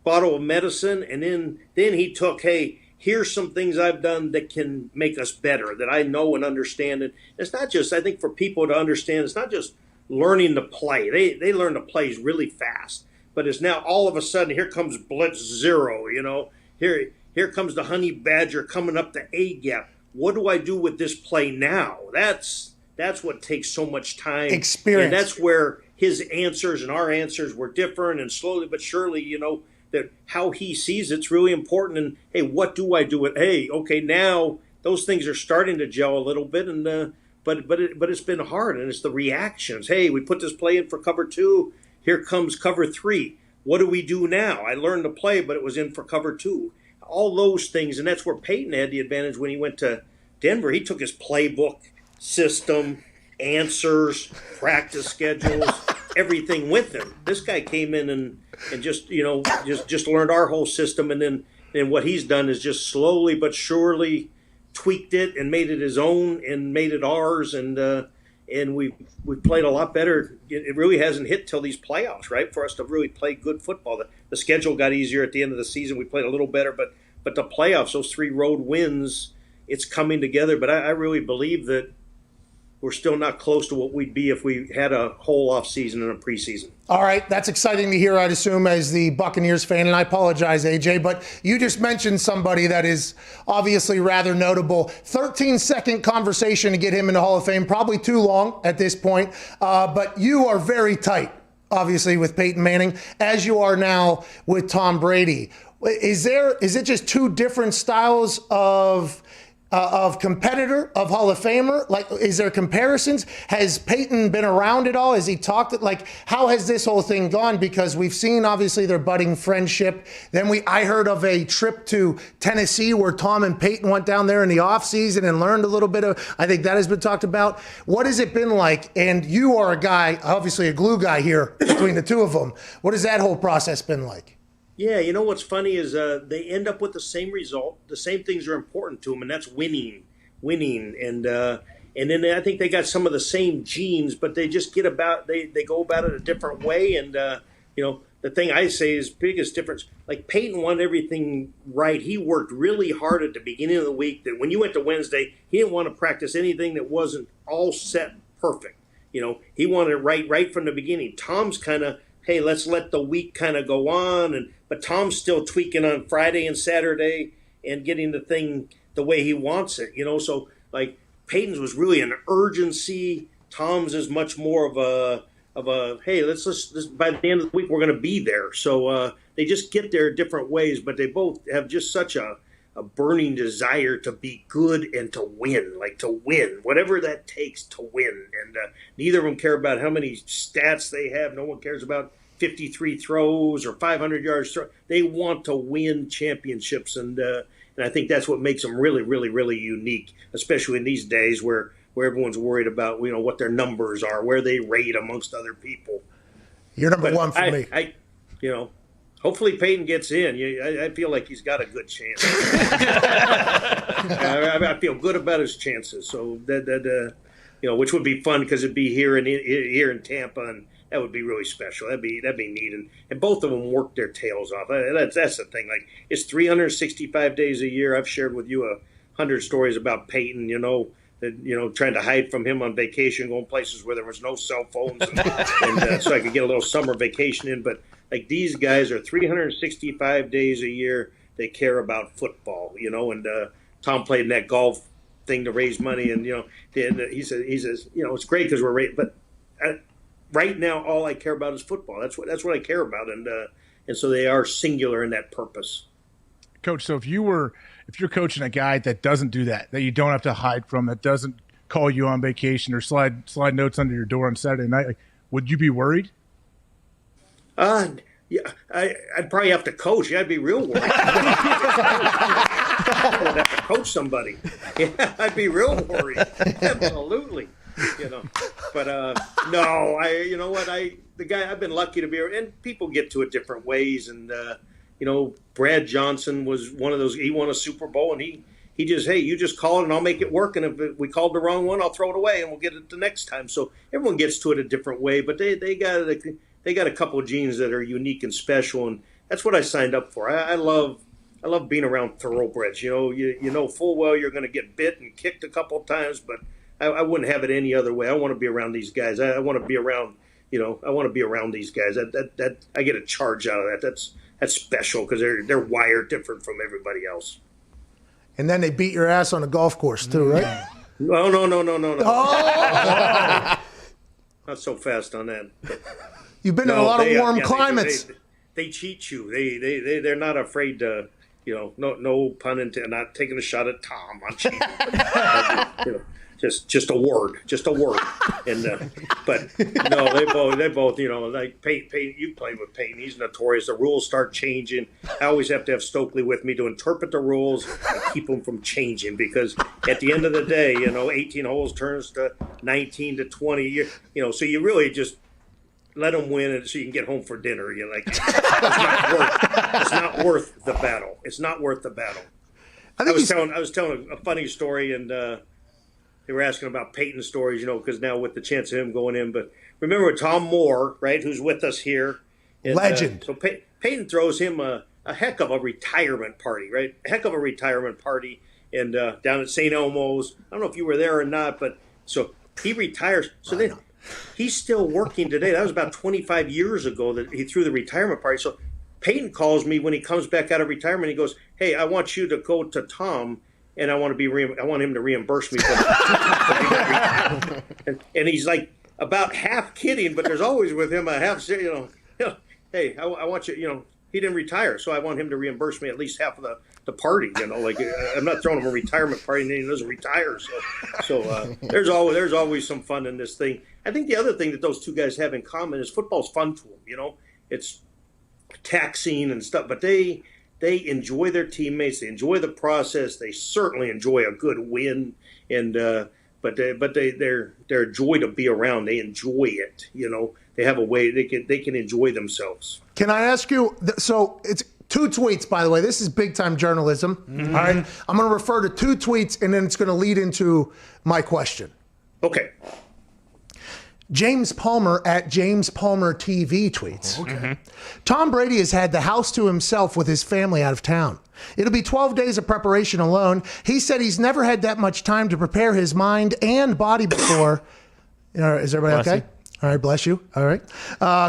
bottle of medicine, and then he took, hey, here's some things I've done that can make us better, that I know and understand. And it's not just, I think for people to understand, it's not just learning to play. They learn to play really fast. But it's now all of a sudden, here comes blitz zero, Here comes the honey badger coming up the A gap. What do I do with this play now? That's what takes so much time. Experience. And that's where his answers and our answers were different. And slowly but surely, that how he sees it's really important. And, hey, what do I do with, hey, okay, now those things are starting to gel a little bit. And but it's been hard. And it's the reactions. Hey, we put this play in for cover 2. Here comes cover 3. What do we do now? I learned to play, but it was in for cover 2. All those things, and that's where Peyton had the advantage when he went to Denver. He took his playbook, system, answers, practice schedules, everything with him. This guy came in and just learned our whole system, and then what he's done is just slowly but surely tweaked it and made it his own and made it ours, and we've played a lot better. It really hasn't hit till these playoffs, right, for us to really play good football. The schedule got easier at the end of the season. We played a little better, but the playoffs, those 3 road wins, it's coming together. But I really believe that we're still not close to what we'd be if we had a whole off season and a preseason. All right, that's exciting to hear, I'd assume, as the Buccaneers fan, and I apologize, AJ, but you just mentioned somebody that is obviously rather notable. 13-second conversation to get him in the Hall of Fame, probably too long at this point, but you are very tight, obviously, with Peyton Manning, as you are now with Tom Brady. Is it just two different styles of competitor, of Hall of Famer? Like, is there comparisons? Has Peyton been around at all? Has he talked? Like, how has this whole thing gone? Because we've seen, obviously, their budding friendship. Then I heard of a trip to Tennessee where Tom and Peyton went down there in the offseason and learned a little bit of, I think that has been talked about. What has it been like? And you are a guy, obviously a glue guy here between the two of them. What has that whole process been like? Yeah, you know what's funny is they end up with the same result. The same things are important to them, and that's winning. And then I think they got some of the same genes, but they just get about they go about it a different way. And the thing I say is biggest difference. Like Peyton wanted everything right. He worked really hard at the beginning of the week. That when you went to Wednesday, he didn't want to practice anything that wasn't all set perfect. He wanted it right from the beginning. Tom's kind of, hey, let's let the week kind of go on, but Tom's still tweaking on Friday and Saturday and getting the thing the way he wants it, So, like, Peyton's was really an urgency. Tom's is much more of a hey, let's by the end of the week we're going to be there. So they just get there different ways, but they both have just such a burning desire to be good and to win, whatever that takes to win. And neither of them care about how many stats they have. No one cares about 53 throws or 500 yards. They want to win championships, and I think that's what makes them really, really, really unique, especially in these days where everyone's worried about what their numbers are, where they rate amongst other people. You're number one for me. Hopefully Peyton gets in. I feel like he's got a good chance. I feel good about his chances. So that which would be fun because it'd be here in Tampa, and that would be really special. That'd be neat. And both of them work their tails off. That's the thing. Like, it's 365 days a year. I've shared with you 100 stories about Peyton. Trying to hide from him on vacation, going places where there was no cell phones, and so I could get a little summer vacation in. But like, these guys are 365 days a year. They care about football, and Tom played in that golf thing to raise money, and he says it's great because we're but right now all I care about is football. That's what I care about, and so they are singular in that purpose. Coach, so if you're coaching a guy that doesn't do that you don't have to hide from, that doesn't call you on vacation or slide notes under your door on Saturday night, would you be worried? Yeah, I'd probably have to coach. Yeah, I'd be real worried. I would have to coach somebody. Yeah, I'd be real worried. Absolutely. But no, the guy, I've been lucky to be, and people get to it different ways. And, Brad Johnson was one of those, he won a Super Bowl, and he just, hey, you just call it and I'll make it work. And if we called the wrong one, I'll throw it away and we'll get it the next time. So everyone gets to it a different way, but they got a couple of genes that are unique and special. And that's what I signed up for. I love I love being around thoroughbreds. You know full well you're going to get bit and kicked a couple of times, but I wouldn't have it any other way. I want to be around these guys. I want to be around. I want to be around these guys. That I get a charge out of that. That's special because they're wired different from everybody else. And then they beat your ass on a golf course too, right? No. Oh! Not so fast on that. You've been in a lot of warm climates. They cheat you. They're not afraid to, no pun intended, not taking a shot at Tom on cheating. Just a word. And but no, they both, like Peyton, you played with Peyton. He's notorious. The rules start changing. I always have to have Stokely with me to interpret the rules and keep them from changing because at the end of the day, 18 holes turns to 19 to 20. So you really just let them win and so you can get home for dinner. You're like, it's not worth the battle. It's not worth the battle. I was telling a funny story and. They were asking about Peyton stories, because now with the chance of him going in. But remember Tom Moore, right, who's with us here. And, legend. So Peyton throws him a heck of a retirement party, right? A heck of a retirement party and down at St. Elmo's. I don't know if you were there or not, but so he retires. So then he's still working today. That was about 25 years ago that he threw the retirement party. So Peyton calls me when he comes back out of retirement. He goes, hey, I want you to go to Tom and I want him to reimburse me for that. and he's like about half kidding, but there's always with him a half, hey, I want you, he didn't retire, so I want him to reimburse me at least half of the party, like I'm not throwing him a retirement party and then he doesn't retire. So there's always some fun in this thing. I think the other thing that those two guys have in common is football's fun to them, it's taxing and stuff, but they enjoy their teammates. They enjoy the process. They certainly enjoy a good win, and but they're a joy to be around. They enjoy it. They have a way they can enjoy themselves. Can I ask you? So it's 2 tweets, by the way. This is big time journalism. Mm-hmm. All right, I'm going to refer to 2 tweets, and then it's going to lead into my question. Okay. James Palmer at James Palmer TV tweets. Okay. Tom Brady has had the house to himself with his family out of town. It'll be 12 days of preparation alone. He said he's never had that much time to prepare his mind and body before. Is everybody Bless okay? you. All right, bless you. All right.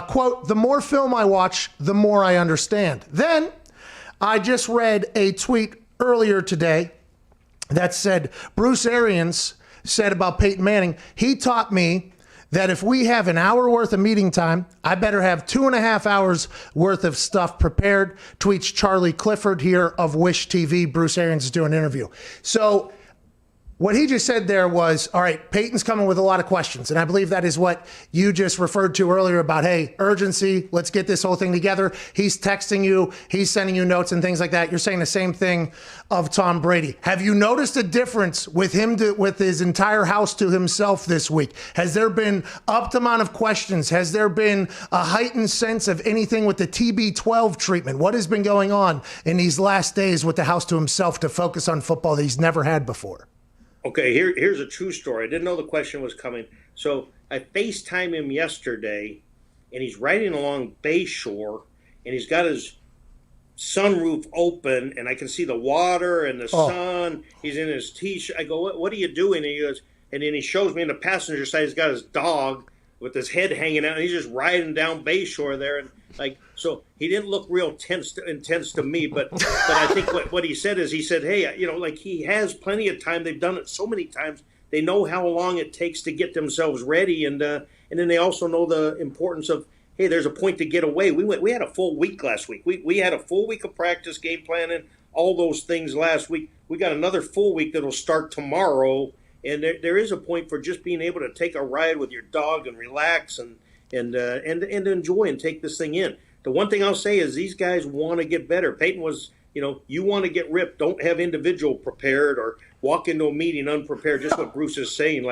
Quote, the more film I watch, the more I understand. Then I just read a tweet earlier today that said Bruce Arians said about Peyton Manning, he taught me that if we have an hour worth of meeting time, I better have 2.5 hours worth of stuff prepared. Tweets Charlie Clifford here of Wish TV. Bruce Arians is doing an interview. So what he just said there was, all right, Peyton's coming with a lot of questions. And I believe that is what you just referred to earlier about, hey, urgency, let's get this whole thing together. He's texting you, he's sending you notes and things like that. You're saying the same thing of Tom Brady. Have you noticed a difference with him, with his entire house to himself this week? Has there been up to amount of questions? Has there been a heightened sense of anything with the TB12 treatment? What has been going on in these last days with the house to himself to focus on football that he's never had before? Okay, here's a true story. I didn't know the question was coming. So I FaceTime him yesterday, and he's riding along Bayshore, and he's got his sunroof open, and I can see the water and the sun. He's in his T-shirt. I go, what are you doing? And he goes, and then he shows me in the passenger side, he's got his dog with his head hanging out, and he's just riding down Bayshore there. And so he didn't look real intense to me, but I think what he said is, he said, hey, he has plenty of time. They've done it so many times. They know how long it takes to get themselves ready, and then they also know the importance of, hey, there's a point to get away. We had a full week last week. We had a full week of practice, game planning, all those things last week. We got another full week that'll start tomorrow, and there is a point for just being able to take a ride with your dog and relax and enjoy and take this thing in. The one thing I'll say is these guys want to get better. Peyton was, you want to get ripped. Don't have individual prepared or walk into a meeting unprepared. Just what Bruce is saying.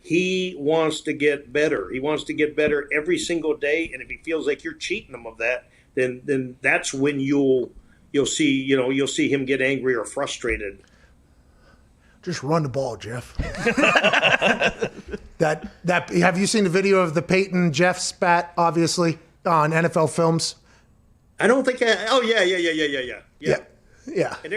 He wants to get better. He wants to get better every single day. And if he feels like you're cheating him of that, then that's when you'll see him get angry or frustrated. Just run the ball, Jeff. That have you seen the video of the Peyton Jeff spat, obviously, on NFL Films? I don't think. Oh yeah. Yeah. Yeah. And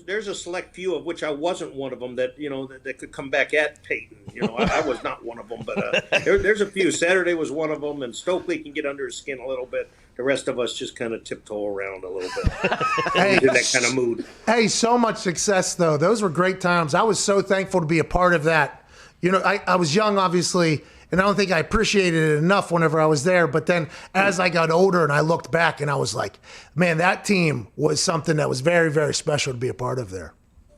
there's a select few of which I wasn't one of them that that could come back at Peyton. I was not one of them, but there's a few. Saturday was one of them, and Stokely can get under his skin a little bit. The rest of us just kind of tiptoe around a little bit into that kind of mood. Hey, so much success though. Those were great times. I was so thankful to be a part of that. I was young, obviously, and I don't think I appreciated it enough whenever I was there. But then as I got older and I looked back and I was like, man, that team was something that was very, very special to be a part of there.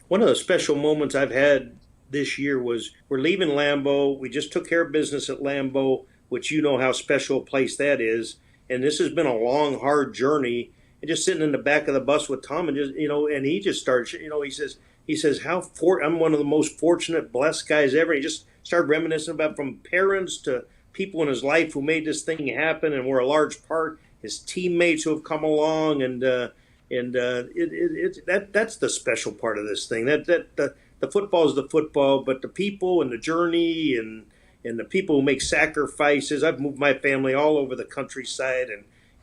One of the special moments I've had this year was we're leaving Lambeau. We just took care of business at Lambeau, which you know how special a place that is. And this has been a long, hard journey. And just sitting in the back of the bus with Tom and and he just starts, he says, I'm one of the most fortunate, blessed guys ever. He just started reminiscing about from parents to people in his life who made this thing happen and were a large part, his teammates who have come along, and that's the special part of this thing. The football is the football, but the people and the journey and the people who make sacrifices. I've moved my family all over the countryside,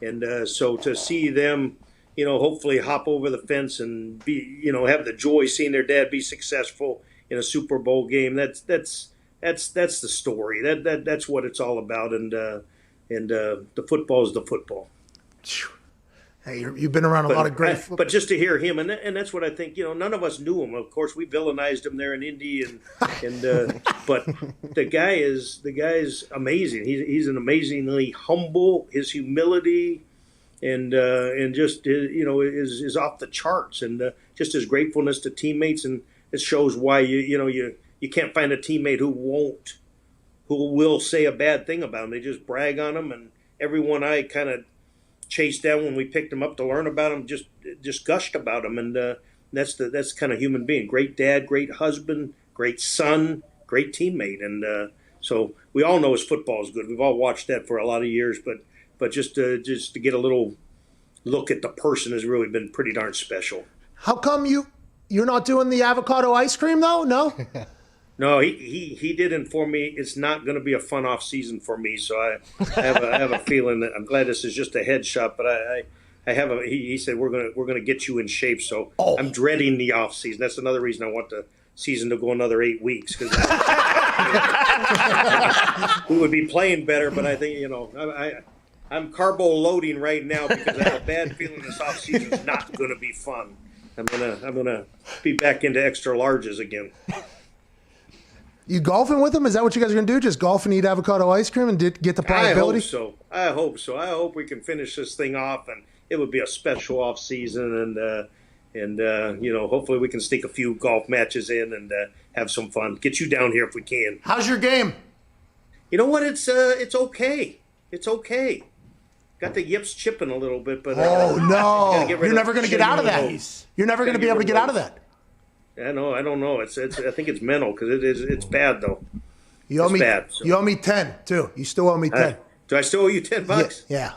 and so to see them, hopefully hop over the fence and be, have the joy seeing their dad be successful in a Super Bowl game. That's the story. That's what it's all about. And the football is the football. Hey, you've been around a lot of great football. But just to hear him, and that's what I think. None of us knew him. Of course, we villainized him there in Indy, but the guy is amazing. He's an amazingly humble. His humility and just is off the charts, and just his gratefulness to teammates, and it shows why you can't find a teammate who will say a bad thing about him. They just brag on him, and everyone I kind of chased down when we picked him up to learn about him just gushed about him, and that's kind of human being. Great dad, great husband, great son, great teammate, and so we all know his football is good. We've all watched that for a lot of years, but just to get a little look at the person has really been pretty darn special. How come you're not doing the avocado ice cream though? No. No, he did inform me it's not going to be a fun off season for me. So I have a feeling that I'm glad this is just a headshot, but he said we're gonna get you in shape. So I'm dreading the off season. That's another reason I want the season to go another 8 weeks, because we would be playing better. But I think I'm carbo loading right now because I have a bad feeling this off season is not going to be fun. I'm gonna be back into extra larges again. You golfing with him? Is that what you guys are going to do? Just golf and eat avocado ice cream and get the pliability? I hope so. I hope we can finish this thing off, and it would be a special off season, and hopefully we can sneak a few golf matches in and have some fun. Get you down here if we can. How's your game? You know what? It's okay. It's okay. Got the yips chipping a little bit, but no, you're never going to get out of that. You're never going to be able to get out of that. I don't know. I think it's mental because it's bad though. You owe me bad, so. You owe me 10 too. You still owe me 10. Do I still owe you $10? Yeah.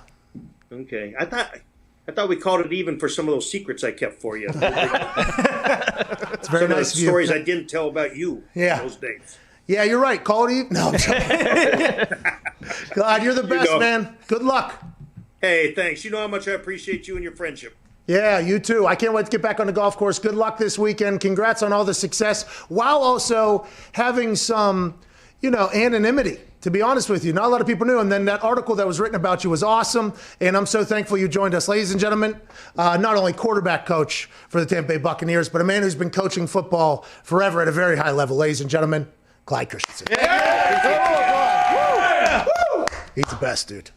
Okay. I thought we called it even for some of those secrets I kept for you. It's very some nice of the stories I didn't tell about you. Yeah. Those days. Yeah, you're right. Call it even. No, I'm joking. God, you're the best, man. Good luck. Hey, thanks. You know how much I appreciate you and your friendship. Yeah, you too. I can't wait to get back on the golf course. Good luck this weekend. Congrats on all the success, while also having some, anonymity. To be honest with you, not a lot of people knew. And then that article that was written about you was awesome. And I'm so thankful you joined us. Ladies and gentlemen, not only quarterback coach for the Tampa Bay Buccaneers, but a man who's been coaching football forever at a very high level. Ladies and gentlemen, Clyde Christensen. Yeah. He's the best, dude.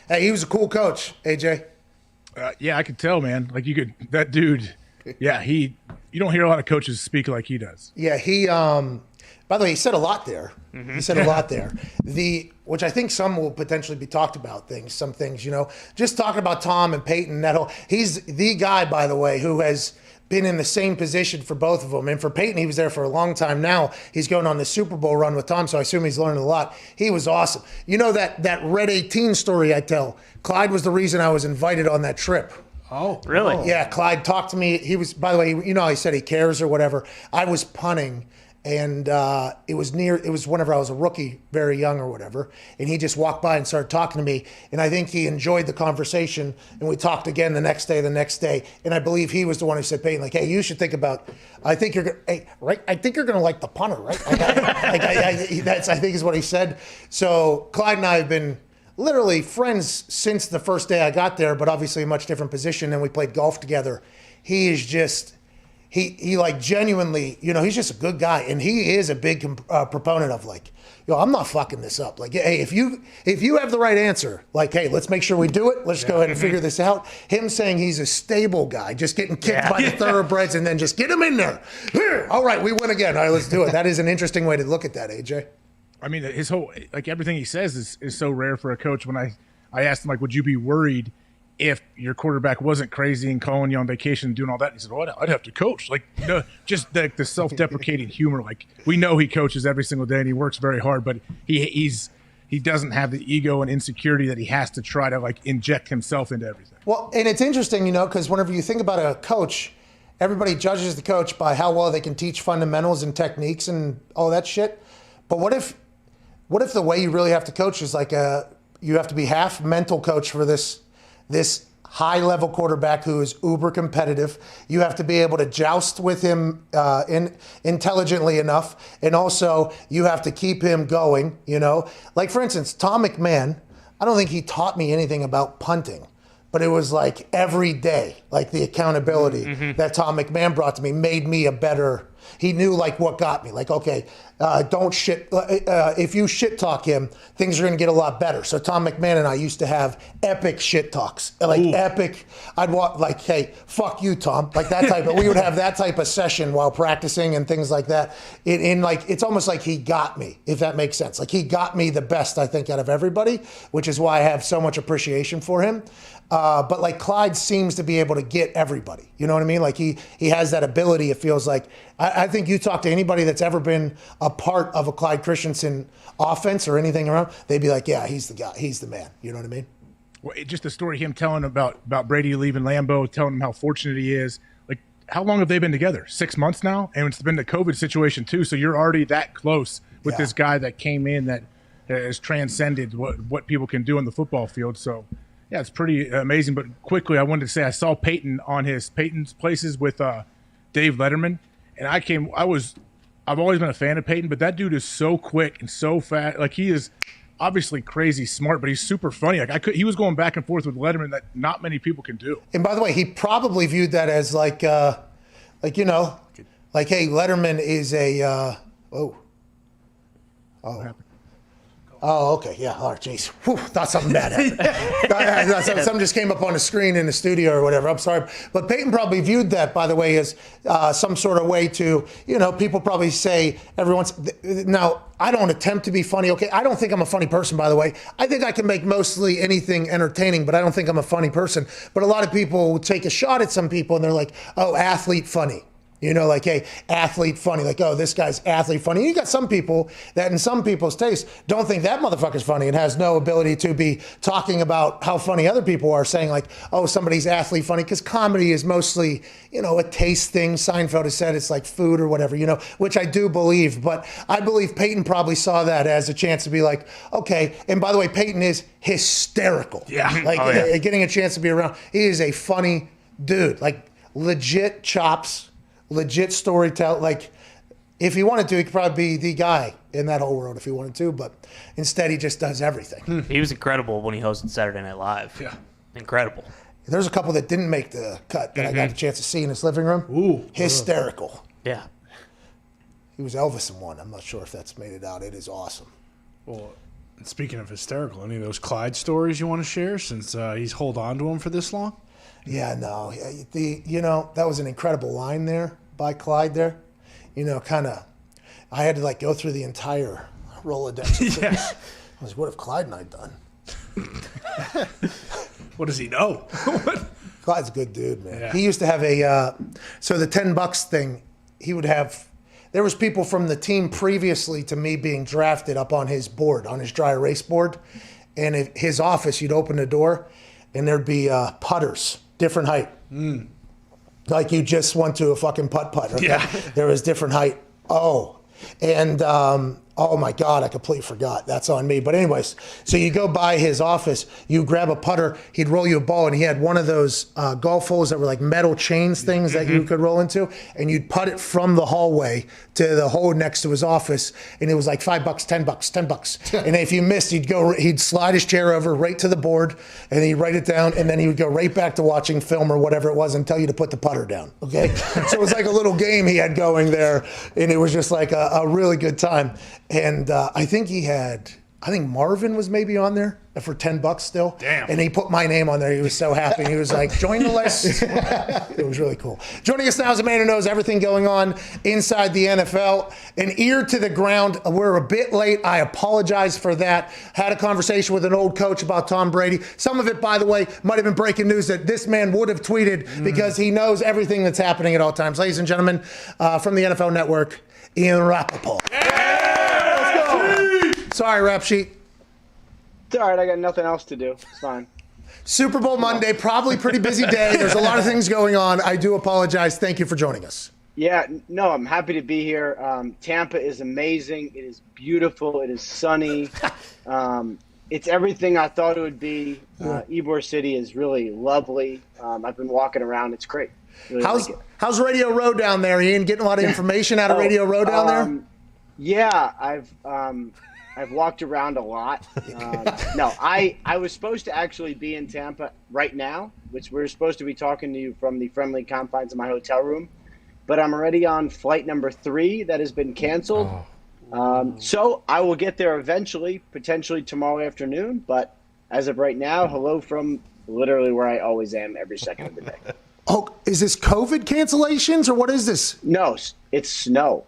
Hey, he was a cool coach, AJ. Yeah, I could tell, man. Like that dude. Yeah, you don't hear a lot of coaches speak like he does. Yeah, he. By the way, he said a lot there. Mm-hmm. He said a lot there. Which I think some will potentially be talked about. Some things, just talking about Tom and Peyton. He's the guy, by the way, who has been in the same position for both of them. And for Peyton, he was there for a long time now. He's going on the Super Bowl run with Tom, so I assume he's learning a lot. He was awesome. That Red 18 story I tell, Clyde was the reason I was invited on that trip. Oh, really? Yeah, Clyde talked to me. He was, by the way, he said he cares or whatever. I was punting, And it was whenever I was a rookie, very young or whatever. And he just walked by and started talking to me. And I think he enjoyed the conversation. And we talked again the next day. And I believe he was the one who said, Peyton, like, hey, you should think about, I think you're going to like the punter, right? That's, I think is what he said. So Clyde and I have been literally friends since the first day I got there, but obviously a much different position. And we played golf together. He is just... He like genuinely, he's just a good guy, and he is a big proponent of like, I'm not fucking this up. Like, hey, if you have the right answer, like, hey, let's make sure we do it. Let's go ahead and figure this out. Him saying he's a stable guy, just getting kicked by the thoroughbreds, and then just get him in there. Here, all right, we win again. All right, let's do it. That is an interesting way to look at that, AJ. I mean, his whole everything he says is so rare for a coach. When I asked him like, would you be worried if your quarterback wasn't crazy and calling you on vacation and doing all that? He said, well, I'd have to coach. Like, no, just the self-deprecating humor. Like, we know he coaches every single day and he works very hard, but he doesn't have the ego and insecurity that he has to try to like inject himself into everything. Well, and it's interesting, because whenever you think about a coach, everybody judges the coach by how well they can teach fundamentals and techniques and all that shit. But what if the way you really have to coach is like you have to be half mental coach for this high-level quarterback who is uber competitive. You have to be able to joust with him intelligently enough, and also you have to keep him going, Like, for instance, Tom McMahon, I don't think he taught me anything about punting, but it was like every day, like the accountability that Tom McMahon brought to me made me a better... He knew like what got me. Like, okay, don't shit. If you shit talk him, things are going to get a lot better. So Tom McMahon and I used to have epic shit talks, epic. I'd walk like, hey, fuck you, Tom, like that type. But we would have that type of session while practicing and things like that. It's almost like he got me, if that makes sense. Like he got me the best, I think, out of everybody, which is why I have so much appreciation for him. But like Clyde seems to be able to get everybody. You know what I mean? Like he has that ability. It feels like I think you talk to anybody that's ever been a part of a Clyde Christensen offense or anything around, they'd be like, yeah, he's the guy. He's the man. You know what I mean? Well, just the story him telling about Brady leaving Lambeau, telling him how fortunate he is. Like, how long have they been together? 6 months now? And it's been the COVID situation too. So you're already that close with this guy that came in that has transcended what people can do on the football field. So yeah, it's pretty amazing. But quickly, I wanted to say I saw Peyton on his Peyton's Places with Dave Letterman, and I've always been a fan of Peyton, but that dude is so quick and so fast. Like, he is obviously crazy smart, but he's super funny. Like, he was going back and forth with Letterman that not many people can do. And by the way, he probably viewed that as like hey, Letterman is a Oh, okay. Yeah. Oh, jeez. Thought something bad happened. Something just came up on the screen in the studio or whatever. I'm sorry. But Peyton probably viewed that, by the way, as some sort of way to, people probably say now, I don't attempt to be funny. Okay. I don't think I'm a funny person, by the way. I think I can make mostly anything entertaining, but I don't think I'm a funny person. But a lot of people take a shot at some people and they're like, oh, athlete funny. Like, hey, athlete funny. Like, oh, this guy's athlete funny. And you got some people that, in some people's taste, don't think that motherfucker's funny and has no ability to be talking about how funny other people are, saying like, oh, somebody's athlete funny, because comedy is mostly, a taste thing. Seinfeld has said it's like food or whatever, which I do believe. But I believe Peyton probably saw that as a chance to be like, okay. And by the way, Peyton is hysterical. Yeah. Like, getting a chance to be around. He is a funny dude. Like, legit chops. Legit storyteller. Like, if he wanted to, he could probably be the guy in that whole world if he wanted to, but instead he just does everything. He was incredible when he hosted Saturday Night Live. Yeah. Incredible. There's a couple that didn't make the cut that I got the chance to see in his living room. Ooh. Hysterical. Yeah. He was Elvis in one. I'm not sure if that's made it out. It is awesome. Well, speaking of hysterical, any of those Clyde stories you want to share since he's hold on to him for this long? Yeah, no. That was an incredible line there by Clyde there. I had to go through the entire Rolodex. Yeah. I was, what have Clyde and I done? What does he know? Clyde's a good dude, man. Yeah. He used to have so the $10 thing, he would have, there was people from the team previously to me being drafted up on his board, on his dry erase board. And at his office, you'd open the door and there'd be putters. Different height. Like you just went to a fucking putt-putt. Okay? Yeah. There was different height. Oh, And oh my God, I completely forgot. That's on me. But anyways, so you go by his office, you grab a putter, he'd roll you a ball, and he had one of those golf holes that were like metal chains things that you could roll into, and you'd putt it from the hallway to the hole next to his office, and it was like $5, $10. And if you missed, he'd slide his chair over right to the board, and he'd write it down, and then he would go right back to watching film or whatever it was and tell you to put the putter down. Okay, so it was like a little game he had going there, and it was just like a really good time. And I think Marvin was maybe on there for $10 still. Damn. And he put my name on there. He was so happy. He was like, join the list. It was really cool. Joining us now is a man who knows everything going on inside the NFL. An ear to the ground. We're a bit late. I apologize for that. Had a conversation with an old coach about Tom Brady. Some of it, by the way, might have been breaking news that this man would have tweeted because he knows everything that's happening at all times. Ladies and gentlemen, from the NFL Network, Ian Rappaport. Sorry, Rap Sheet. It's all right. I got nothing else to do. It's fine. Super Bowl Monday, probably pretty busy day. There's a lot of things going on. I do apologize. Thank you for joining us. Yeah, no, I'm happy to be here. Tampa is amazing. It is beautiful. It is sunny. It's everything I thought it would be. Ybor City is really lovely. I've been walking around. It's great. Really how's Radio Row down there, Ian? Getting a lot of information out of Radio Row down there? Yeah, I've walked around a lot. No, I was supposed to actually be in Tampa right now, which we're supposed to be talking to you from the friendly confines of my hotel room. But I'm already on flight number 3 that has been canceled. So I will get there eventually, potentially tomorrow afternoon. But as of right now, hello from literally where I always am every second of the day. Oh, is this COVID cancellations or what is this? No, it's snow.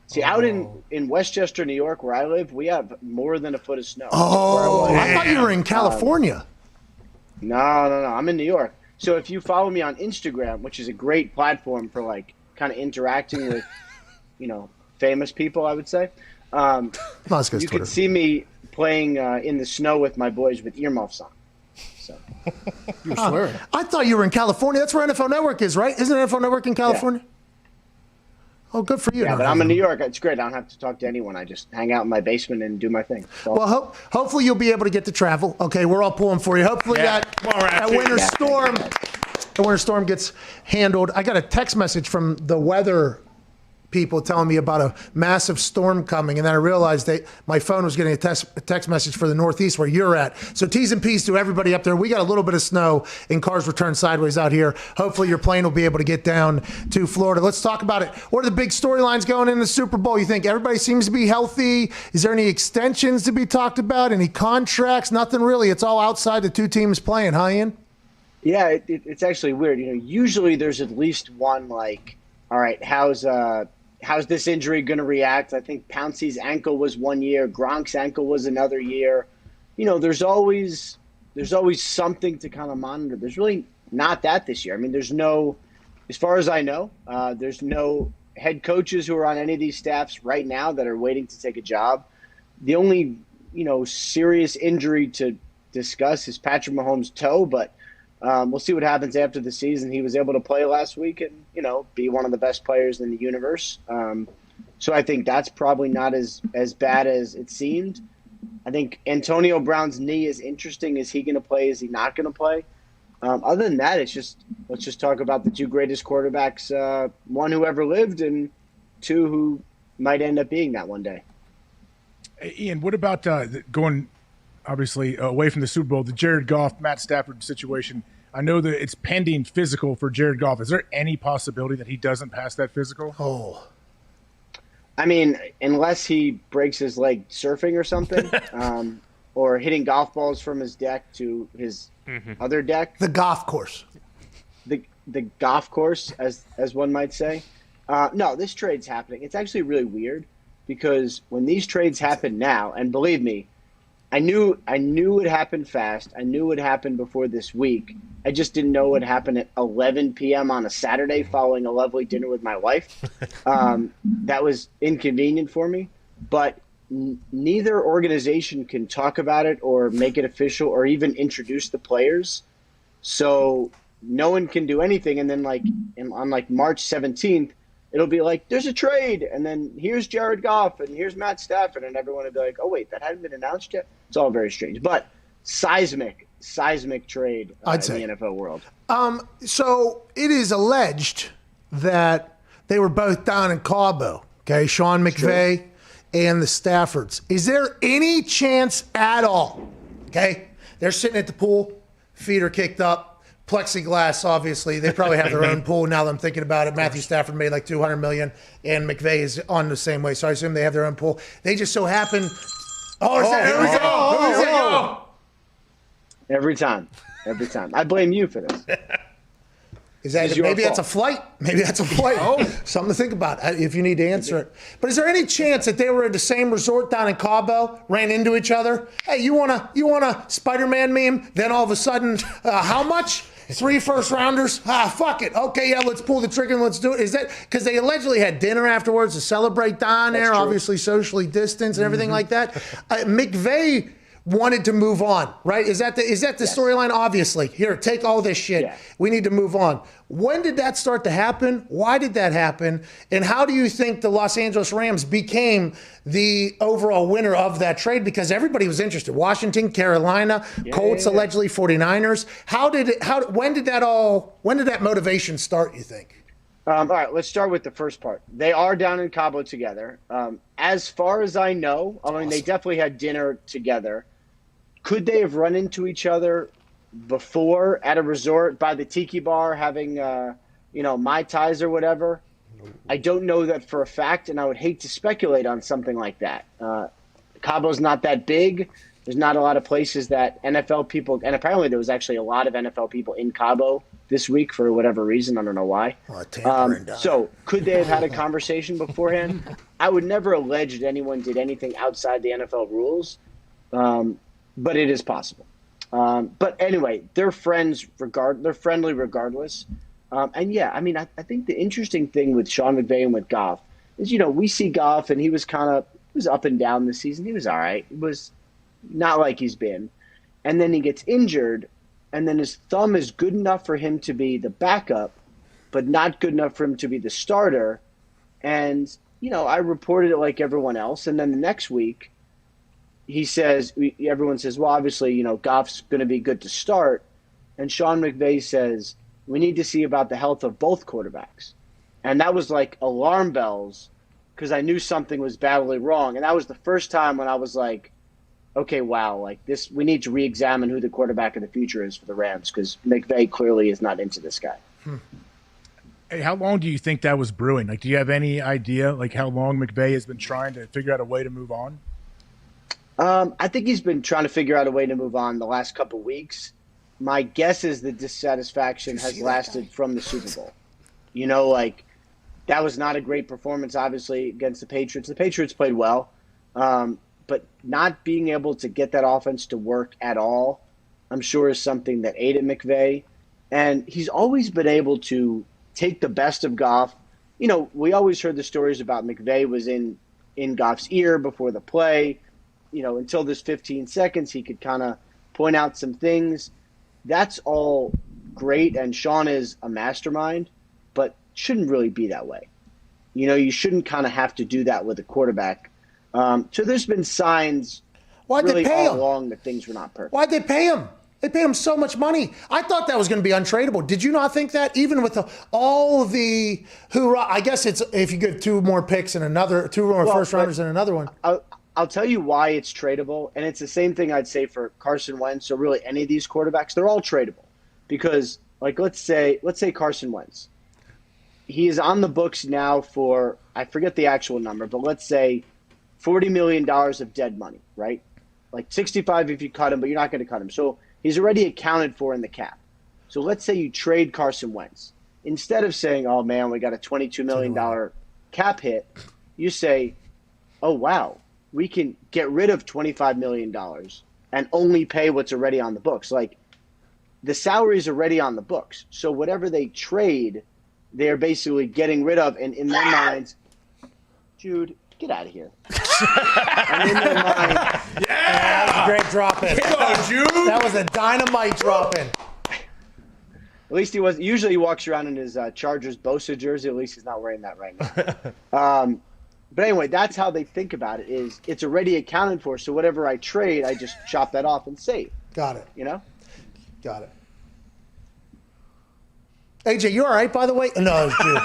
See, out in Westchester, New York, where I live, we have more than a foot of snow. Oh, I thought you were in California. No. I'm in New York. So if you follow me on Instagram, which is a great platform for like kind of interacting with, famous people, I would say, you can see me playing in the snow with my boys with earmuffs on. So you're swearing. I thought you were in California. That's where NFL Network is, right? Isn't NFL Network in California? Yeah. Oh, good for you. Yeah, but I'm in New York. It's great. I don't have to talk to anyone. I just hang out in my basement and do my thing. So. Well, hopefully you'll be able to get to travel. Okay, we're all pulling for you. Hopefully that winter storm, the winter storm gets handled. I got a text message from the weather people telling me about a massive storm coming, and then I realized that my phone was getting a text message for the Northeast where you're at. So T's and P's to everybody up there. We got a little bit of snow and cars return sideways out here. Hopefully your plane will be able to get down to Florida. Let's talk about it. What are the big storylines going in the Super Bowl? You think everybody seems to be healthy? Is there any extensions to be talked about? Any contracts? Nothing really. It's all outside the two teams playing, huh, Ian? Yeah, it's actually weird. Usually there's at least one like, all right, how's this injury going to react? I think Pouncey's ankle was 1 year. Gronk's ankle was another year. There's always something to kind of monitor. There's really not that this year. I mean, there's no, as far as I know, there's no head coaches who are on any of these staffs right now that are waiting to take a job. The only, serious injury to discuss is Patrick Mahomes' toe, but we'll see what happens after the season. He was able to play last week and, be one of the best players in the universe. So I think that's probably not as bad as it seemed. I think Antonio Brown's knee is interesting. Is he going to play? Is he not going to play? Other than that, let's just talk about the two greatest quarterbacks, one who ever lived and two who might end up being that one day. Hey, Ian, what about going obviously away from the Super Bowl, the Jared Goff, Matt Stafford situation? I know that it's pending physical for Jared Goff. Is there any possibility that he doesn't pass that physical? Oh, I mean, unless he breaks his leg surfing or something, or hitting golf balls from his deck to his other deck. The golf course. The golf course, as one might say. No, this trade's happening. It's actually really weird because when these trades happen now, and believe me, I knew it happened fast. I knew it happened before this week. I just didn't know it would happen at 11 p.m. on a Saturday following a lovely dinner with my wife. That was inconvenient for me. But neither organization can talk about it or make it official or even introduce the players. So no one can do anything. And then on March 17th, it'll be like, there's a trade, and then here's Jared Goff, and here's Matt Stafford, and everyone will be like, oh, wait, that hadn't been announced yet? It's all very strange. But seismic trade I'd say. in the NFL world. So it is alleged that they were both down in Cabo, okay, Sean McVay and the Staffords. Is there any chance at all, okay, they're sitting at the pool, feet are kicked up, plexiglass, obviously. They probably have their own pool now that I'm thinking about it. Matthew Stafford made like $200 million, and McVay is on the same way. So I assume they have their own pool. They just so happen. Here we go. Every time. I blame you for this. Maybe that's a flight. Something to think about if you need to answer it. But is there any chance that they were at the same resort down in Cabo, ran into each other? Hey, you want a Spider-Man meme? Then all of a sudden, how much? 3 first-rounders? Fuck it. Okay, yeah, let's pull the trigger and let's do it. Is that because they allegedly had dinner afterwards to celebrate down there, obviously socially distanced and everything like that? McVay wanted to move on, right? Is that the storyline? Obviously. Here, take all this shit. Yeah. We need to move on. When did that start to happen? Why did that happen? And how do you think the Los Angeles Rams became the overall winner of that trade? Because everybody was interested. Washington, Carolina, Colts, allegedly 49ers. When did that motivation start, you think? All right, let's start with the first part. They are down in Cabo together. As far as I know, they definitely had dinner together. Could they have run into each other before at a resort by the tiki bar having, Mai Tais or whatever? I don't know that for a fact, and I would hate to speculate on something like that. Cabo's not that big. There's not a lot of places that NFL people, and apparently there was actually a lot of NFL people in Cabo this week for whatever reason. I don't know why. So could they have had a conversation beforehand? I would never allege that anyone did anything outside the NFL rules, but it is possible. But anyway, they're friends. They're friendly regardless. And yeah, I think the interesting thing with Sean McVay and with Goff is, we see Goff and he was up and down this season. He was all right. It was not like he's been. And then he gets injured, and then his thumb is good enough for him to be the backup, but not good enough for him to be the starter. And, I reported it like everyone else. And then the next week, everyone says, well, obviously, Goff's going to be good to start. And Sean McVay says, we need to see about the health of both quarterbacks. And that was like alarm bells, because I knew something was badly wrong. And that was the first time when I was like, okay, wow, like this, we need to re-examine who the quarterback of the future is for the Rams, because McVay clearly is not into this guy. Hey, how long do you think that was brewing? Like, do you have any idea, like, how long McVay has been trying to figure out a way to move on? I think he's been trying to figure out a way to move on the last couple of weeks. My guess is the dissatisfaction has lasted from the Super Bowl. That was not a great performance, obviously, against the Patriots. The Patriots played well. But not being able to get that offense to work at all, I'm sure, is something that ate at McVay. And he's always been able to take the best of Goff. We always heard the stories about McVay was in Goff's ear before the play. Until this 15 seconds, he could kind of point out some things. That's all great, and Sean is a mastermind, but shouldn't really be that way. You shouldn't kind of have to do that with a quarterback. So there's been signs really all along that things were not perfect. Why'd they pay him? They pay him so much money. I thought that was going to be untradeable. Did you not think that? Even with all the hoorah, I guess it's if you give 2 more picks and two more first rounders and another one. I'll tell you why it's tradable, and it's the same thing I'd say for Carson Wentz or really any of these quarterbacks. They're all tradable because, let's say Carson Wentz. He is on the books now for, I forget the actual number, but let's say $40 million of dead money, right? Like 65 if you cut him, but you're not going to cut him. So he's already accounted for in the cap. So let's say you trade Carson Wentz. Instead of saying, oh, man, we got a $22 million cap hit, you say, oh, wow, we can get rid of $25 million and only pay what's already on the books. Like, the salary is already on the books. So whatever they trade, they're basically getting rid of. And in their minds, Jude, get out of here. And in their mind, that was a great drop in. Go, Jude. That was a dynamite drop in. least he was. Usually he walks around in his Chargers Bosa jersey. At least he's not wearing that right now. But anyway, that's how they think about it. Is it's already accounted for. So whatever I trade, I just chop that off and save. Got it. You know. Got it. AJ, you all right, by the way? No, it was Drew.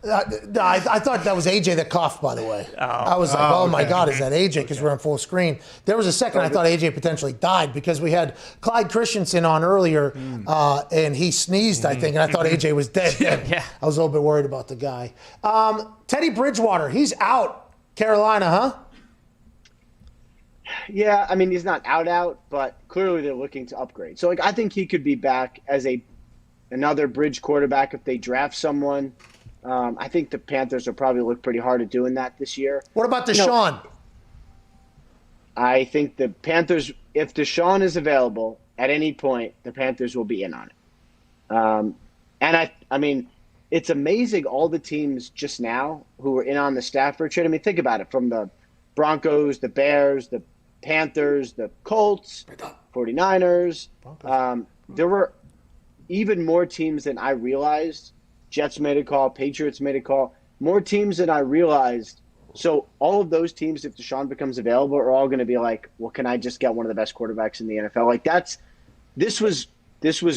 I thought that was AJ that coughed, by the way. I was like, oh my God, is that AJ? Because we're on full screen. There was a second I thought AJ potentially died because we had Clyde Christensen on earlier, and he sneezed, I think, and I thought AJ was dead. Yeah. I was a little bit worried about the guy. Teddy Bridgewater, he's out. Carolina, huh? Yeah, I mean, he's not out, but clearly they're looking to upgrade. So, like, I think he could be back as another bridge quarterback if they draft someone. I think the Panthers will probably look pretty hard at doing that this year. What about Deshaun? I think the Panthers, if Deshaun is available at any point, the Panthers will be in on it. And I mean, it's amazing all the teams just now who were in on the Stafford trade. I mean, think about it, from the Broncos, the Bears, the Panthers, the Colts, 49ers. There were even more teams than I realized. Jets made a call. Patriots made a call. More teams than I realized. So all of those teams, if Deshaun becomes available, are all going to be like, well, can I just get one of the best quarterbacks in the NFL? Like this was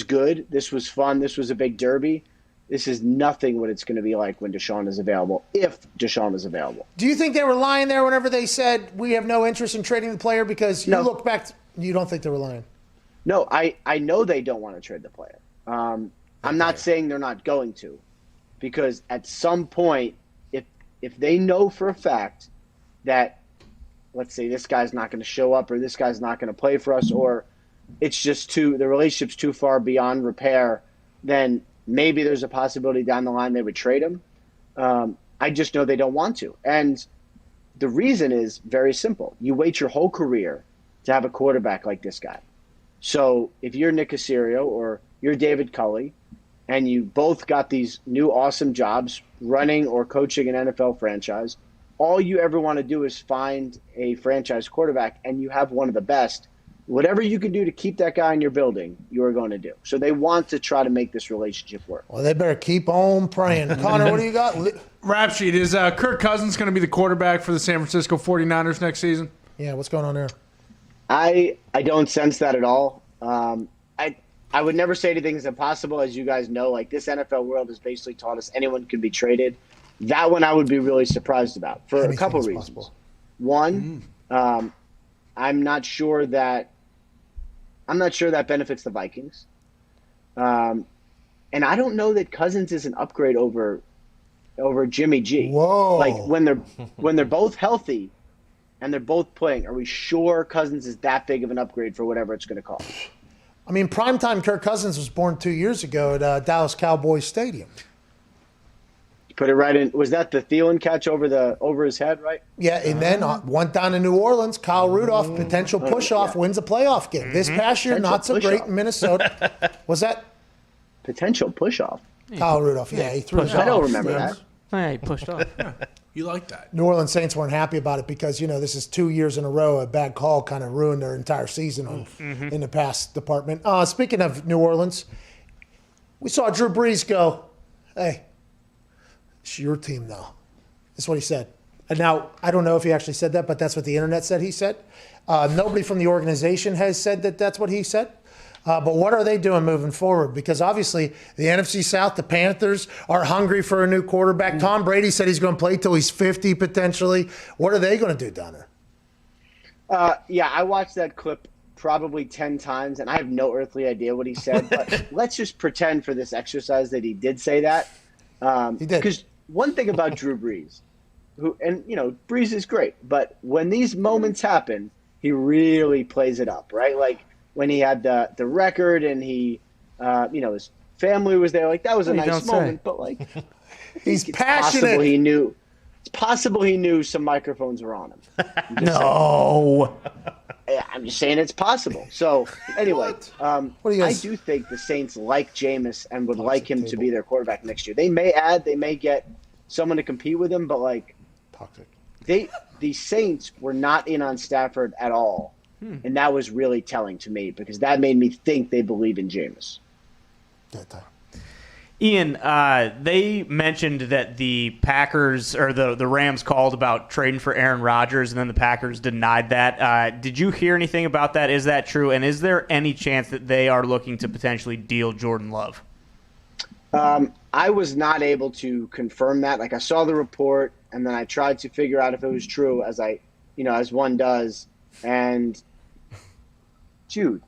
good. This was fun. This was a big derby. This is nothing what it's going to be like when Deshaun is available, if Deshaun is available. Do you think they were lying there whenever they said we have no interest in trading the player? Because you look back, you don't think they were lying? No, I know they don't want to trade the player. I'm not saying they're not going to, because at some point, if they know for a fact that, let's say, this guy's not going to show up or this guy's not going to play for us, or it's just the relationship's too far beyond repair, then maybe there's a possibility down the line they would trade him. I just know they don't want to. And the reason is very simple. You wait your whole career to have a quarterback like this guy. So if you're Nick Caserio or you're David Culley, and you both got these new awesome jobs running or coaching an NFL franchise, all you ever want to do is find a franchise quarterback, and you have one of the best. Whatever you can do to keep that guy in your building, you are going to do. So they want to try to make this relationship work. Well, they better keep on praying. Connor, what do you got? Rap sheet, is Kirk Cousins going to be the quarterback for the San Francisco 49ers next season? Yeah, what's going on there? I don't sense that at all. I would never say anything's impossible. As you guys know, like, this NFL world has basically taught us anyone can be traded. That one I would be really surprised about for a couple reasons. Possible. One, I'm not sure that benefits the Vikings. And I don't know that Cousins is an upgrade over Jimmy G. Whoa. Like, when they're both healthy and they're both playing, are we sure Cousins is that big of an upgrade for whatever it's going to cost? I mean, primetime Kirk Cousins was born 2 years ago at Dallas Cowboys Stadium. Put it right in. Was that the Thielen catch over his head, right? Yeah, and then went down to New Orleans. Kyle Rudolph, potential push-off, wins a playoff game. This past year, not so great in Minnesota. Was that? Potential push-off. Kyle Rudolph, he threw it off. I don't remember that. Yeah, he pushed off. You like that. New Orleans Saints weren't happy about it because, this is 2 years in a row. A bad call kind of ruined their entire season in the pass department. Speaking of New Orleans, we saw Drew Brees go, hey, it's your team now. That's what he said. And now, I don't know if he actually said that, but that's what the internet said he said. Nobody from the organization has said that that's what he said. But what are they doing moving forward? Because obviously the NFC South, the Panthers, are hungry for a new quarterback. Tom Brady said he's going to play till he's 50 potentially. What are they going to do down there? Yeah, I watched that clip probably 10 times, and I have no earthly idea what he said. But let's just pretend for this exercise that he did say that. He did. Because one thing about Drew Brees, Brees is great, but when these moments happen, he really plays it up, right? Like, when he had the record and he, his family was there. Like, that was a nice moment, but like, he's passionate. It's possible he knew some microphones were on him. No. I'm just saying it's possible. So anyway, I do think the Saints like Jameis and would like him to be their quarterback next year. They may get someone to compete with him, but like, the Saints were not in on Stafford at all. And that was really telling to me because that made me think they believe in Jameis. Ian, they mentioned that the Packers or the Rams called about trading for Aaron Rodgers, and then the Packers denied that. Did you hear anything about that? Is that true? And is there any chance that they are looking to potentially deal Jordan Love? I was not able to confirm that. Like, I saw the report, and then I tried to figure out if it was true, as one does. And Jude,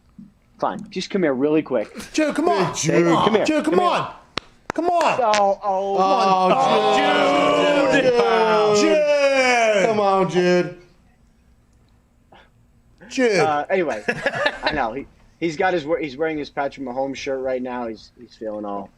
fine, just come here really quick. Jude, come on. Come here. Jude, come on. Come on. Jude. Come on, Jude. Jude. Anyway, I know he's wearing his Patrick Mahomes shirt right now. He's feeling all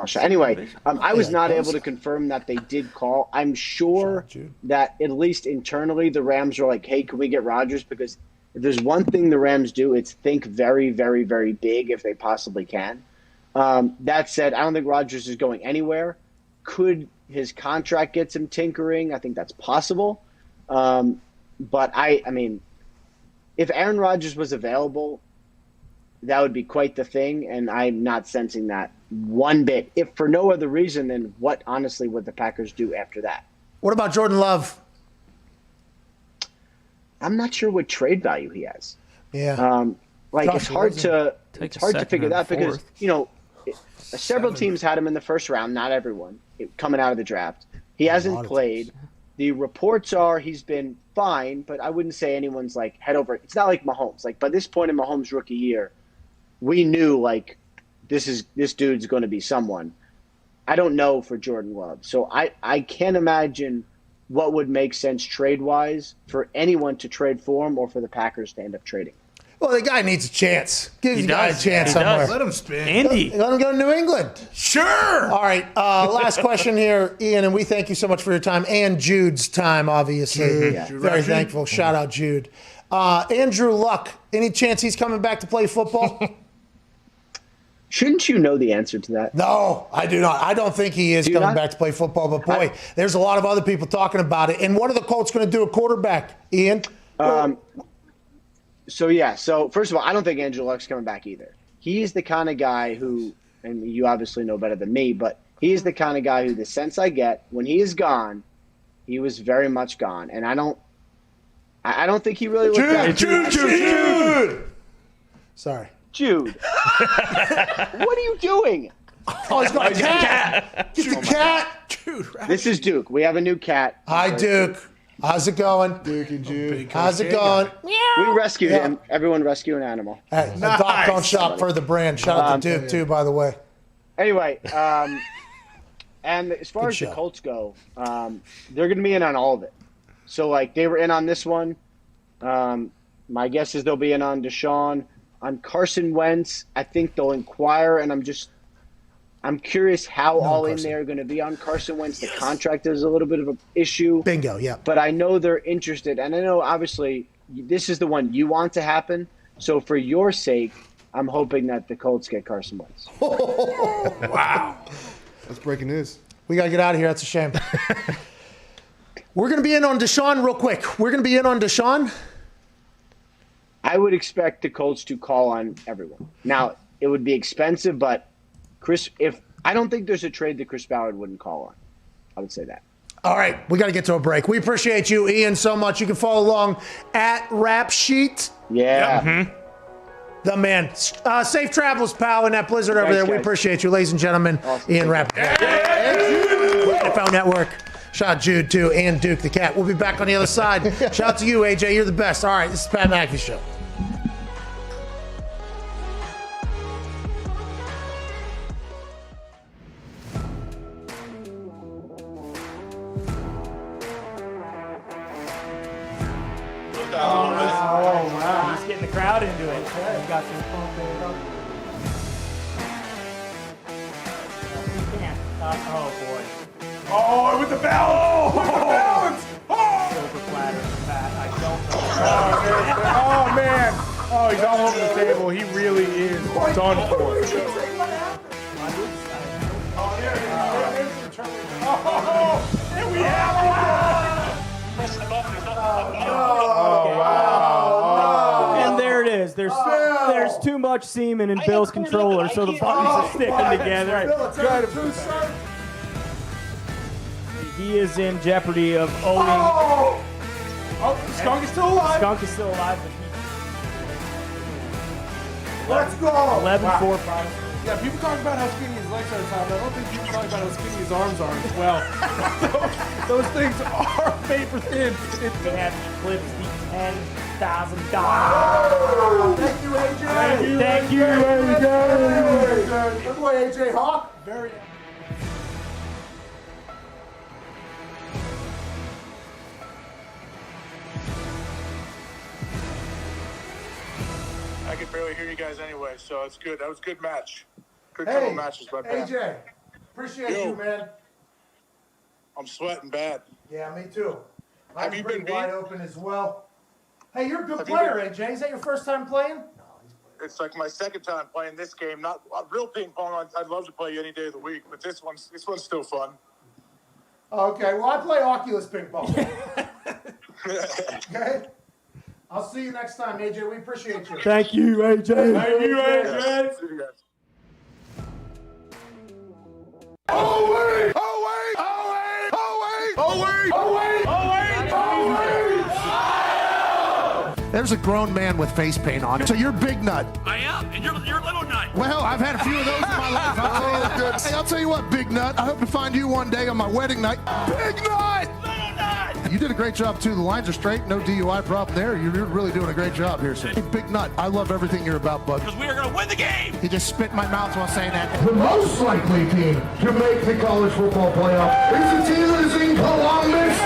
shy. Anyway, I was not able to confirm that they did call. I'm sure that at least internally the Rams are like, hey, can we get Rodgers? Because if there's one thing the Rams do, it's think very, very, very big if they possibly can. That said, I don't think Rodgers is going anywhere. Could his contract get some tinkering? I think that's possible. But I mean, if Aaron Rodgers was available, that would be quite the thing, and I'm not sensing that one bit. If for no other reason than what, honestly, would the Packers do after that? What about Jordan Love? I'm not sure what trade value he has. Yeah. It's hard to figure that because, several teams had him in the first round, not everyone, coming out of the draft. He hasn't played. The reports are he's been fine, but I wouldn't say anyone's like head over. It's not like Mahomes. Like, by this point in Mahomes' rookie year, we knew like this dude's going to be someone. I don't know for Jordan Love. So I can't imagine what would make sense trade-wise for anyone to trade for him or for the Packers to end up trading. Well, the guy needs a chance. Give the guy a chance somewhere. Let him spin. Andy. Let him go to New England. Sure. All right. Last question here, Ian, and we thank you so much for your time and Jude's time, obviously. Very thankful. Shout out, Jude. Andrew Luck, any chance he's coming back to play football? Shouldn't you know the answer to that? No, I do not. I don't think he is coming back to play football, but boy, there's a lot of other people talking about it. And what are the Colts going to do at quarterback, Ian? So first of all, I don't think Andrew Luck's coming back either. He's the kind of guy who, and you obviously know better than me, but he's the kind of guy who, the sense I get, when he is gone, he was very much gone. And I don't think he really looked back. Jude! Sorry. Jude. What are you doing? Oh, he's got a cat. Get the cat. Dude, this is Duke. We have a new cat. Hi, Duke. How's it going? Duke and Jude. How's it going? We rescued him. Everyone rescue an animal. Hey, the doc don't shop for the brand. Shout out to Duke, too, by the way. Anyway, and as far as the Colts go, they're going to be in on all of it. So, like, they were in on this one. My guess is they'll be in on Deshaun. On Carson Wentz, I think they'll inquire, and I'm curious how all in they're going to be on Carson Wentz. The contract is a little bit of an issue. Bingo, yeah. But I know they're interested, and I know, obviously, this is the one you want to happen. So for your sake, I'm hoping that the Colts get Carson Wentz. Wow. That's breaking news. We got to get out of here. That's a shame. We're going to be in on Deshaun real quick. We're going to be in on Deshaun. I would expect the Colts to call on everyone. Now, it would be expensive, but I don't think there's a trade that Chris Ballard wouldn't call on. I would say that. All right, we got to get to a break. We appreciate you, Ian, so much. You can follow along at Rap Sheet. Yeah. Mm-hmm. The man. Safe travels, pal, in that blizzard over there. Guys. We appreciate you, ladies and gentlemen. Awesome. Ian Rapp. NFL Network. Shout out Jude, too, and Duke the Cat. We'll be back on the other side. Shout out to you, AJ. You're the best. All right, this is Pat McAfee Show. Oh, wow. He's getting the crowd into it. He's got some pumping up. Oh, boy. Oh, with the balance! With the balance! Oh! Silver platter for Pat. I don't know. Oh, man. Oh, he's all over the table. He really is done for. Oh, and we have it! Oh, wow. And there it is. says there's too much semen in Bill's controller, so the buttons are sticking together. He is in jeopardy of owing. Skunk is still alive. Skunk is still alive. Let's go. 11-4 final. Yeah, people talk about how skinny his legs are at times. I don't think people talk about how skinny his arms are as well. those things are paper thin. We have eclipsed the $10,000. Thank you, AJ. Thank you, AJ. Good boy, AJ Hawk. Very. I can barely hear you guys anyway, so it's good. That was a good match. Good Hey, couple matches by Bam. AJ, appreciate you, man. I'm sweating bad. Yeah, me too. Have I'm you pretty been wide beat? open as well. Hey, you're a good Have you player, been- AJ. Is that your first time playing? It's like my second time playing this game. Not real ping pong. I'd love to play you any day of the week, but this one's still fun. Okay, well, I play Oculus ping pong. Okay? I'll see you next time, AJ. We appreciate you. Thank you, AJ. Thank you, AJ. See you guys. Oh, wait! Oh, wait! Oh, wait! Oh, wait! Oh, wait! Oh, wait! Oh, wait! Oh, wait! There's a grown man with face paint on. So you're Big Nut. I am, and you're Little Nut. Well, I've had a few of those in my life. Hey, I'll tell you what, Big Nut. I hope to find you one day on my wedding night. Big Nut! Little Nut! You did a great job, too. The lines are straight. No DUI problem there. You're really doing a great job here, sir. Hey, Big Nut, I love everything you're about, bud. Because we are going to win the game. He just spit in my mouth while saying that. The most likely team to make the college football playoff is the team that is in Columbus.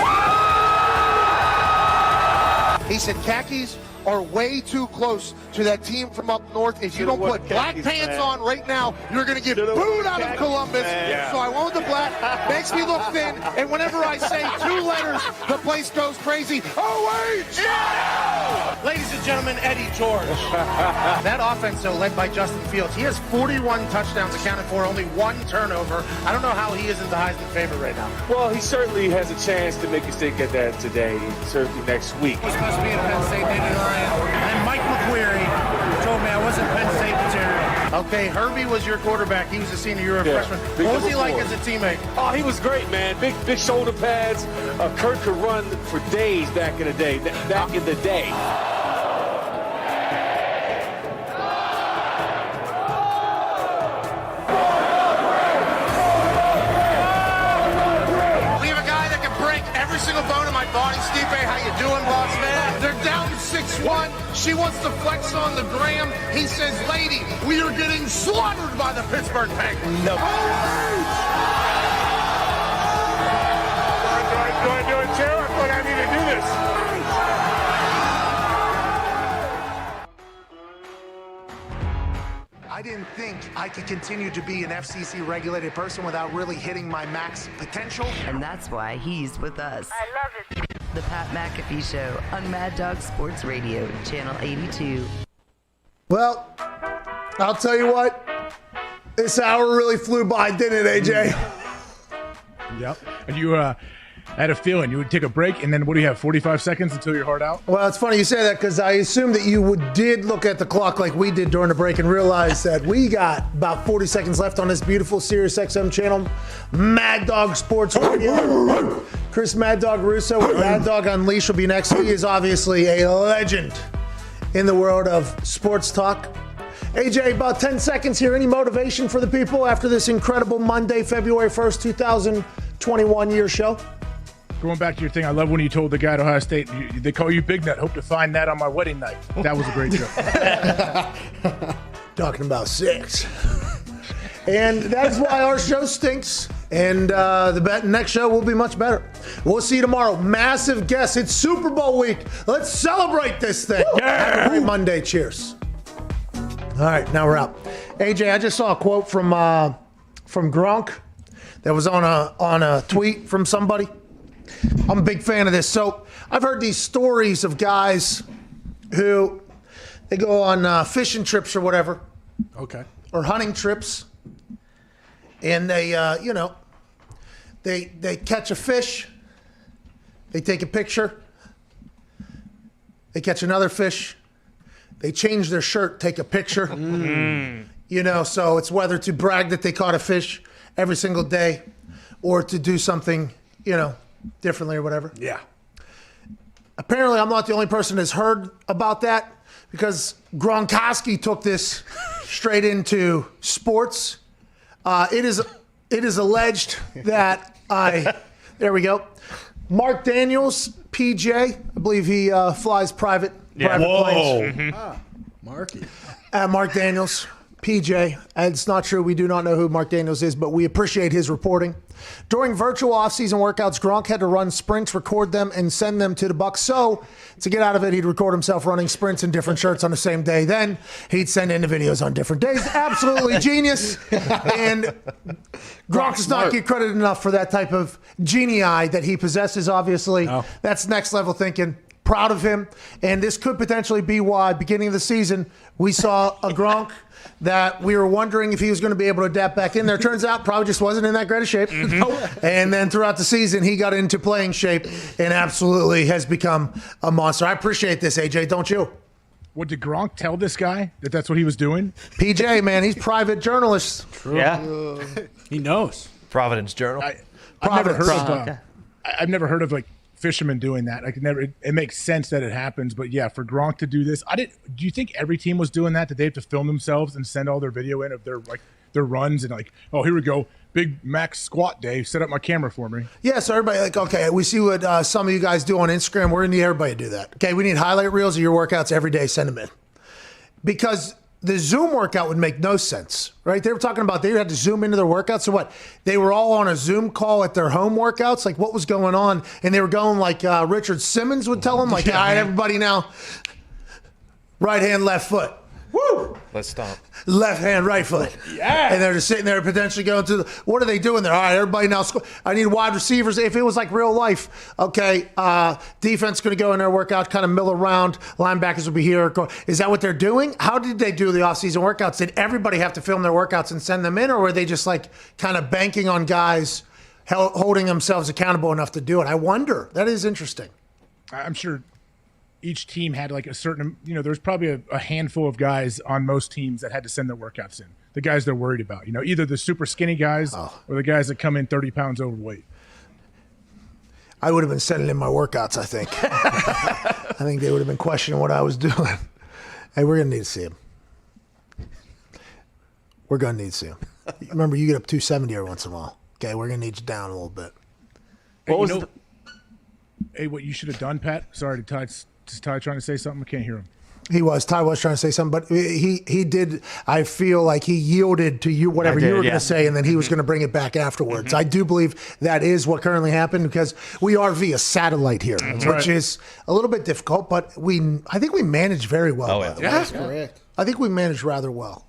He said khakis are way too close to that team from up north. If you don't put black pants on right now, you're going to get booed out of Columbus. So I went with the black. Makes me look thin. And whenever I say two letters, the place goes crazy. OH! Yeah! Ladies and gentlemen, Eddie George. That offense, though, led by Justin Fields. He has 41 touchdowns accounted for, only one turnover. I don't know how he isn't the Heisman favorite right now. Well, he certainly has a chance to make a stick at that today, certainly next week. I was supposed to be at Penn State native Lion, and then Mike McQuarrie told me I wasn't Penn State material. Okay, Herbie was your quarterback. He was a senior. You were a freshman. What was he like as a teammate? Oh, he was great, man. Big shoulder pads. Kurt could run for days back in the day. We have a guy that can break every single bone in my body. Steve, how you doing, boss man? They're down 6-1. She wants to flex on the gram. He says, lady, we are getting slaughtered by the Pittsburgh Penguins. No. Do I do it too? I thought I need to do this. I didn't think I could continue to be an FCC-regulated person without really hitting my max potential. And that's why he's with us. I love it. The Pat McAfee Show on Mad Dog Sports Radio, Channel 82. Well, I'll tell you what. This hour really flew by, didn't it, AJ? Yep. And you had a feeling you would take a break, and then what do you have, 45 seconds until you're hard out? Well, it's funny you say that because I assume that you did look at the clock like we did during the break and realize that we got about 40 seconds left on this beautiful Sirius XM channel, Mad Dog Sports Radio. Chris Mad Dog Russo with Mad Dog Unleashed will be next. He is obviously a legend in the world of sports talk. AJ, about 10 seconds here. Any motivation for the people after this incredible Monday, February 1st, 2021 year show? Going back to your thing, I love when you told the guy at Ohio State, they call you Big Nut. Hope to find that on my wedding night. That was a great joke. Talking about sex. And that's why our show stinks. And the next show will be much better. We'll see you tomorrow. Massive guests. It's Super Bowl week. Let's celebrate this thing. Have a great Monday. Cheers. All right, now we're out. AJ, I just saw a quote from Gronk that was on a tweet from somebody. I'm a big fan of this. So I've heard these stories of guys who they go on fishing trips or whatever. Okay. Or hunting trips. And they, they catch a fish. They take a picture. They catch another fish. they change their shirt, take a picture. You know, so it's whether to brag that they caught a fish every single day or to do something, you know, differently or whatever. Yeah. Apparently, I'm not the only person that's heard about that because Gronkowski took this straight into sports. It is alleged that there we go. Mark Daniels, PJ, I believe he flies private planes. Marky. Mark Daniels, PJ. It's not true. We do not know who Mark Daniels is, but we appreciate his reporting. During virtual offseason workouts, Gronk had to run sprints, record them, and send them to the Bucs. So to get out of it, he'd record himself running sprints in different shirts on the same day. Then he'd send in the videos on different days. Absolutely genius. And Gronk does not get credit enough for that type of genii that he possesses, obviously. Oh. That's next level thinking. Proud of him. And this could potentially be why, beginning of the season, we saw a Gronk that we were wondering if he was going to be able to adapt back in there. Turns out probably just wasn't in that great of shape. And then throughout the season, he got into playing shape and absolutely has become a monster. I appreciate this, AJ, don't you? What, did Gronk tell this guy that that's what he was doing? PJ, man, he's private journalist. True. Yeah. He knows. Providence Journal. I've never heard of like fishermen doing that. It makes sense that it happens, but yeah, for Gronk to do this, do you think every team was doing that? Did they have to film themselves and send all their video in of their runs and like, oh, here we go, big max squat day, set up my camera for me? Yeah, so everybody like, okay, we see what some of you guys do on Instagram. We're going to need everybody to do that. Okay, we need highlight reels of your workouts every day. Send them in. Because the Zoom workout would make no sense, right? They were talking about they had to Zoom into their workouts. So what? They were all on a Zoom call at their home workouts? Like, what was going on? And they were going like Richard Simmons would tell them, like, all right, everybody now, right hand, left foot. Woo! Let's stomp. Left hand, right foot. Yeah. And they're just sitting there potentially going to what are they doing there? All right, everybody now, I need wide receivers. If it was like real life, okay, defense going to go in there, work out, kind of mill around. Linebackers will be here. Is that what they're doing? How did they do the offseason workouts? Did everybody have to film their workouts and send them in, or were they just like kind of banking on guys holding themselves accountable enough to do it? I wonder. That is interesting. I'm sure each team had like a certain, there's probably a handful of guys on most teams that had to send their workouts in. The guys they're worried about, either the super skinny guys or the guys that come in 30 pounds overweight. I would have been sending in my workouts, I think. I think they would have been questioning what I was doing. Hey, we're going to need to see him. We're going to need to see him. Remember, you get up 270 every once in a while. Okay, we're going to need you down a little bit. Hey, what you should have done, Pat? Sorry, is Ty trying to say something? I can't hear him. Ty was trying to say something, but he did. I feel like he yielded to you, whatever you were going to say, and then he was going to bring it back afterwards. I do believe that is what currently happened because we are via satellite here, which is a little bit difficult, but I think we managed very well. Yeah, that's correct. I think we managed rather well.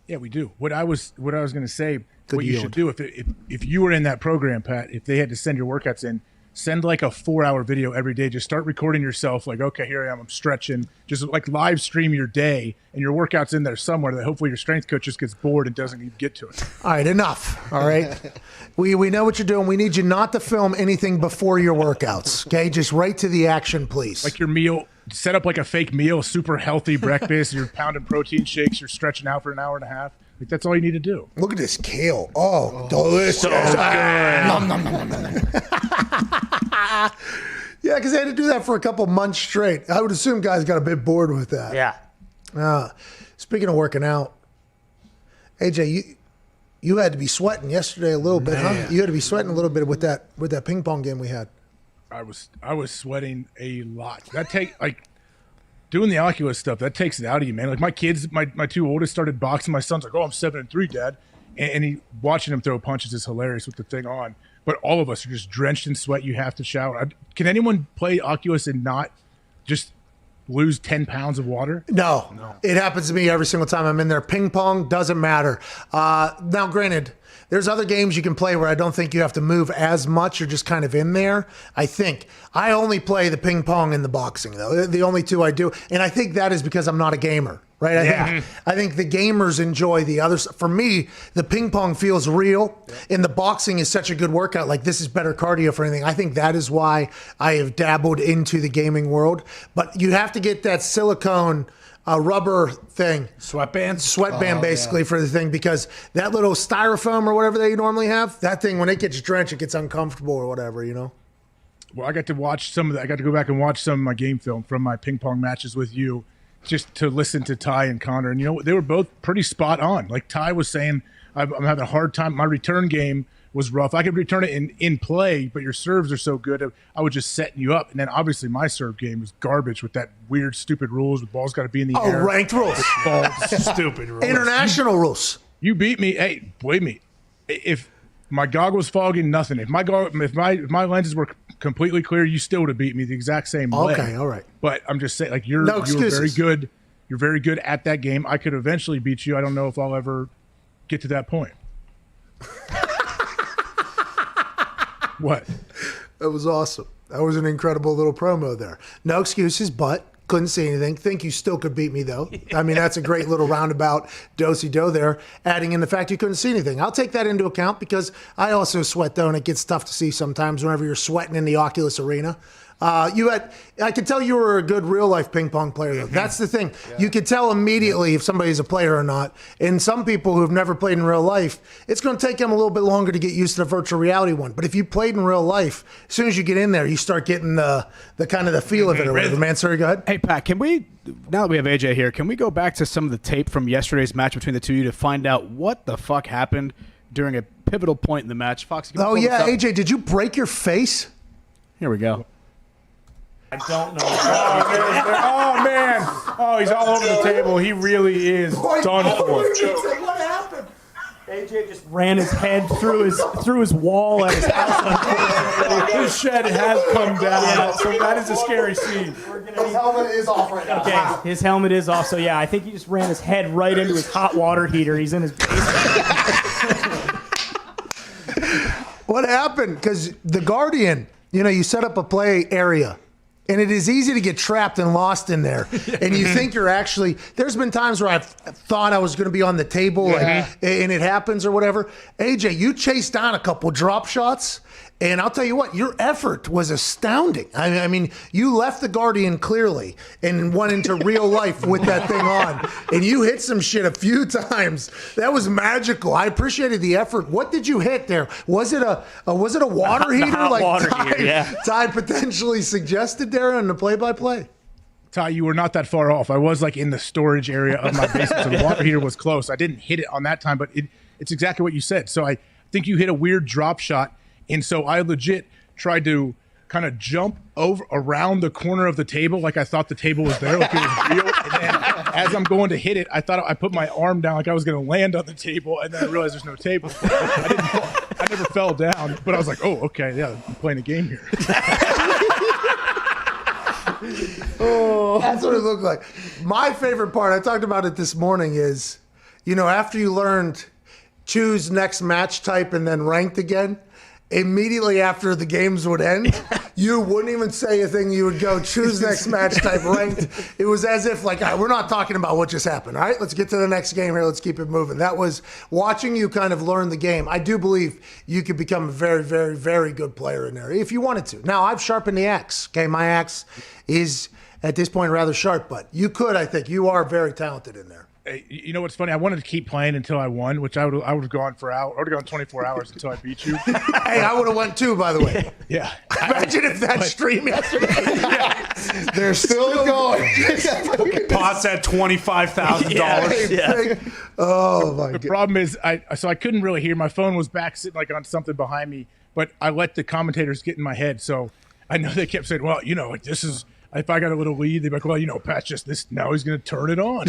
Yeah, we do. What I was going to say, what you should do if you were in that program, Pat, if they had to send your workouts in, send like a 4-hour video every day. Just start recording yourself. Like, okay, here I am. I'm stretching. Just like live stream your day and your workouts in there somewhere that hopefully your strength coach just gets bored and doesn't even get to it. All right, enough. All right. We know what you're doing. We need you not to film anything before your workouts. Okay, just right to the action, please. Like your meal, set up like a fake meal, super healthy breakfast. You're pounding protein shakes. You're stretching out for an hour and a half. Like, that's all you need to do. Look at this kale. Oh, delicious. So good. Nom, nom, nom, nom, nom. Yeah, because they had to do that for a couple months straight. I would assume guys got a bit bored with that. Yeah. Speaking of working out, AJ, you had to be sweating yesterday a little bit, huh? You had to be sweating a little bit with that ping pong game we had. I was sweating a lot. Doing the Oculus stuff, that takes it out of you, man. Like my kids, my two oldest started boxing. My son's like, oh, I'm 7-3, Dad. And he watching him throw punches is hilarious with the thing on. But all of us are just drenched in sweat. You have to shower. Can anyone play Oculus and not just lose 10 pounds of water? No. It happens to me every single time I'm in there. Ping pong doesn't matter. Now, granted, there's other games you can play where I don't think you have to move as much. You're just kind of in there. I think I only play the ping pong and the boxing, though. The only two I do. And I think that is because I'm not a gamer, right? I think the gamers enjoy the others. For me, the ping pong feels real, and the boxing is such a good workout. Like, this is better cardio for anything. I think that is why I have dabbled into the gaming world. But you have to get that silicone rubber thing. Sweatband, basically for the thing, because that little styrofoam or whatever they normally have, that thing, when it gets drenched, it gets uncomfortable or whatever, you know? Well, I got to watch some of that. I got to go back and watch some of my game film from my ping pong matches with you, just to listen to Ty and Connor. And, you know, they were both pretty spot on. Like Ty was saying, I'm having a hard time. My return game was rough. I could return it in play, but your serves are so good. I was just setting you up. And then obviously my serve game was garbage with that weird, stupid rules. The ball's got to be in the air. Oh, ranked rules. Stupid rules. International rules. You beat me. Hey, believe me, if my goggle was foggy, nothing. If my lenses were completely clear, you still would have beat me the exact same way. Okay, all right. But I'm just saying, like, you're excuses. very good. You're very good at that game. I could eventually beat you. I don't know if I'll ever get to that point. What? That was awesome. That was an incredible little promo there. No excuses, but couldn't see anything. Think you still could beat me, though. I mean, that's a great little roundabout do-si-do there, adding in the fact you couldn't see anything. I'll take that into account because I also sweat, though, and it gets tough to see sometimes whenever you're sweating in the Oculus Arena. I could tell you were a good real-life ping pong player, though. That's the thing. Yeah. You could tell immediately if somebody's a player or not. And some people who have never played in real life, it's going to take them a little bit longer to get used to the virtual reality one. But if you played in real life, as soon as you get in there, you start getting the kind of the feel of it or whatever. Man, sorry, go ahead. Hey, Pat, can we, now that we have AJ here, can we go back to some of the tape from yesterday's match between the two of you to find out what the fuck happened during a pivotal point in the match? Fox, oh, yeah, AJ, did you break your face? Here we go. I don't know. Oh, man. Oh, he's all over the table. He really is done for. What happened? AJ just ran his head through his wall at his house. His shed has come down. Yeah, so that is a scary scene. His helmet is off right now. Okay, his helmet is off. So, yeah, I think he just ran his head right into his hot water heater. He's in his basement. What happened? Because the Guardian, you know, you set up a play area. And it is easy to get trapped and lost in there. And you think you're actually, there's been times where I've thought I was going to be on the table and it happens or whatever. AJ, you chased down a couple drop shots. And I'll tell you what, your effort was astounding. I mean, you left the Guardian clearly and went into real life with that thing on. And you hit some shit a few times. That was magical. I appreciated the effort. What did you hit there? Was it a water heater like water heater, yeah. Ty potentially suggested there on the play-by-play? Ty, you were not that far off. I was like in the storage area of my basement, so the water heater was close. I didn't hit it on that time, but it's exactly what you said. So I think you hit a weird drop shot. And so I legit tried to kind of jump over around the corner of the table like I thought the table was there, like it was real. And then as I'm going to hit it, I thought I put my arm down like I was going to land on the table, and then I realized there's no table. I never fell down, but I was like, oh, okay, yeah, I'm playing a game here. Oh, that's what it looked like. My favorite part, I talked about it this morning, is, you know, after you learned choose next match type and then ranked again, immediately after the games would end, you wouldn't even say a thing. You would go choose next match type ranked. It was as if like, all right, we're not talking about what just happened. All right, let's get to the next game here. Let's keep it moving. That was watching you kind of learn the game. I do believe you could become a very, very, very good player in there if you wanted to. Now, I've sharpened the axe. Okay, my axe is at this point rather sharp, but you could, I think. You are very talented in there. You know what's funny? I wanted to keep playing until I won, which I would have gone for I would have gone 24 hours until I beat you. Hey, I would have won too, by the way. Yeah. Imagine if that stream yesterday. They're still going. Pot's at $25,000. Yeah. Oh my god. The problem is, I couldn't really hear. My phone was back sitting like on something behind me, but I let the commentators get in my head. So I know they kept saying, "Well, you know, like this is." If I got a little lead, they'd be like, well, you know, Pat's just this. Now he's going to turn it on.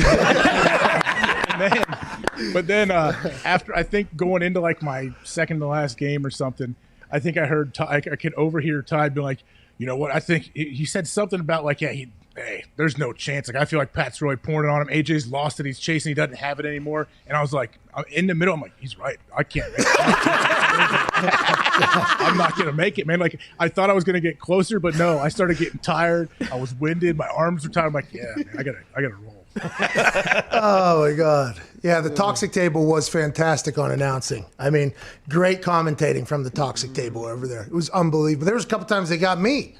But then after, I think going into like my second to last game or something, I think I heard, I could overhear Ty be like, you know what, I think he said something about like, yeah, hey, there's no chance. Like, I feel like Pat's really pouring it on him. AJ's lost it. He's chasing. He doesn't have it anymore. And I was like, in the middle, I'm like, he's right. I can't make it. I'm not going to make it, man. Like, I thought I was going to get closer, but no, I started getting tired. I was winded. My arms were tired. I'm like, yeah, man, I gotta roll. Oh my God. Yeah, the Toxic Table was fantastic on announcing. I mean, great commentating from the Toxic Table over there. It was unbelievable. There was a couple times they got me.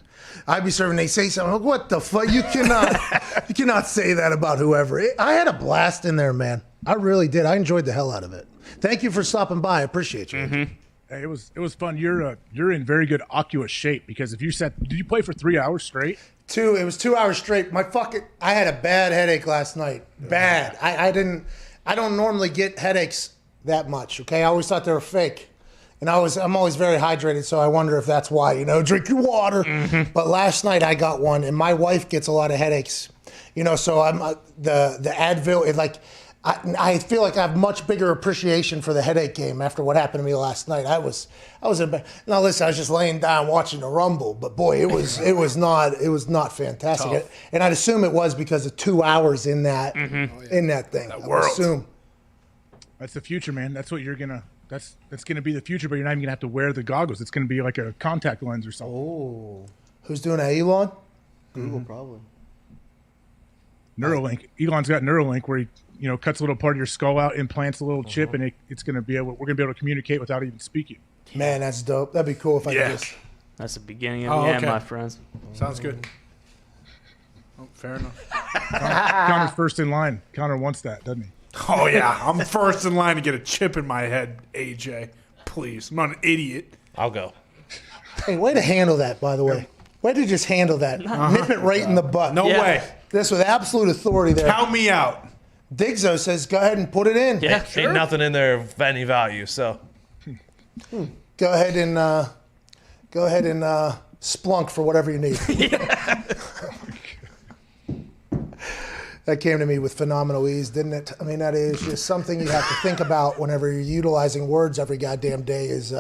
I'd be serving. They say something. Like, what the fuck? You cannot say that about whoever. I had a blast in there, man. I really did. I enjoyed the hell out of it. Thank you for stopping by. I appreciate you. Mm-hmm. Hey, it was fun. You're in very good oculus shape because if you did you play for 3 hours straight? It was 2 hours straight. I had a bad headache last night. Bad. I don't normally get headaches that much. Okay, I always thought they were fake. And I'm always very hydrated, so I wonder if that's why, drink your water. Mm-hmm. But last night I got one, and my wife gets a lot of headaches, so I'm the Advil. I feel like I have much bigger appreciation for the headache game after what happened to me last night. I was now listen, I was just laying down watching the Rumble, but boy, it was not fantastic. Tough. And I'd assume it was because of 2 hours in that in that thing. I would assume. That's the future, man. That's what you're gonna. That's gonna be the future, but you're not even gonna have to wear the goggles. It's gonna be like a contact lens or something. Oh, who's doing that? Elon? Google probably. Neuralink. Elon's got Neuralink where he cuts a little part of your skull out, implants a little chip, and it's gonna be we're gonna be able to communicate without even speaking. Man, that's dope. That'd be cool if I could just. That's the beginning of the end, my friends. Sounds good. Oh, fair enough. Connor's first in line. Connor wants that, doesn't he? Oh, yeah. I'm first in line to get a chip in my head, AJ. Please. I'm not an idiot. I'll go. Hey, way to handle that, by the way. Way to just handle that. Nip it right in the butt. No way. This with absolute authority there. Count me out. Digzo says, go ahead and put it in. Yeah, sure. Ain't nothing in there of any value, so. Go ahead and splunk for whatever you need. That came to me with phenomenal ease, didn't it? I mean, that is just something you have to think about whenever you're utilizing words every goddamn day is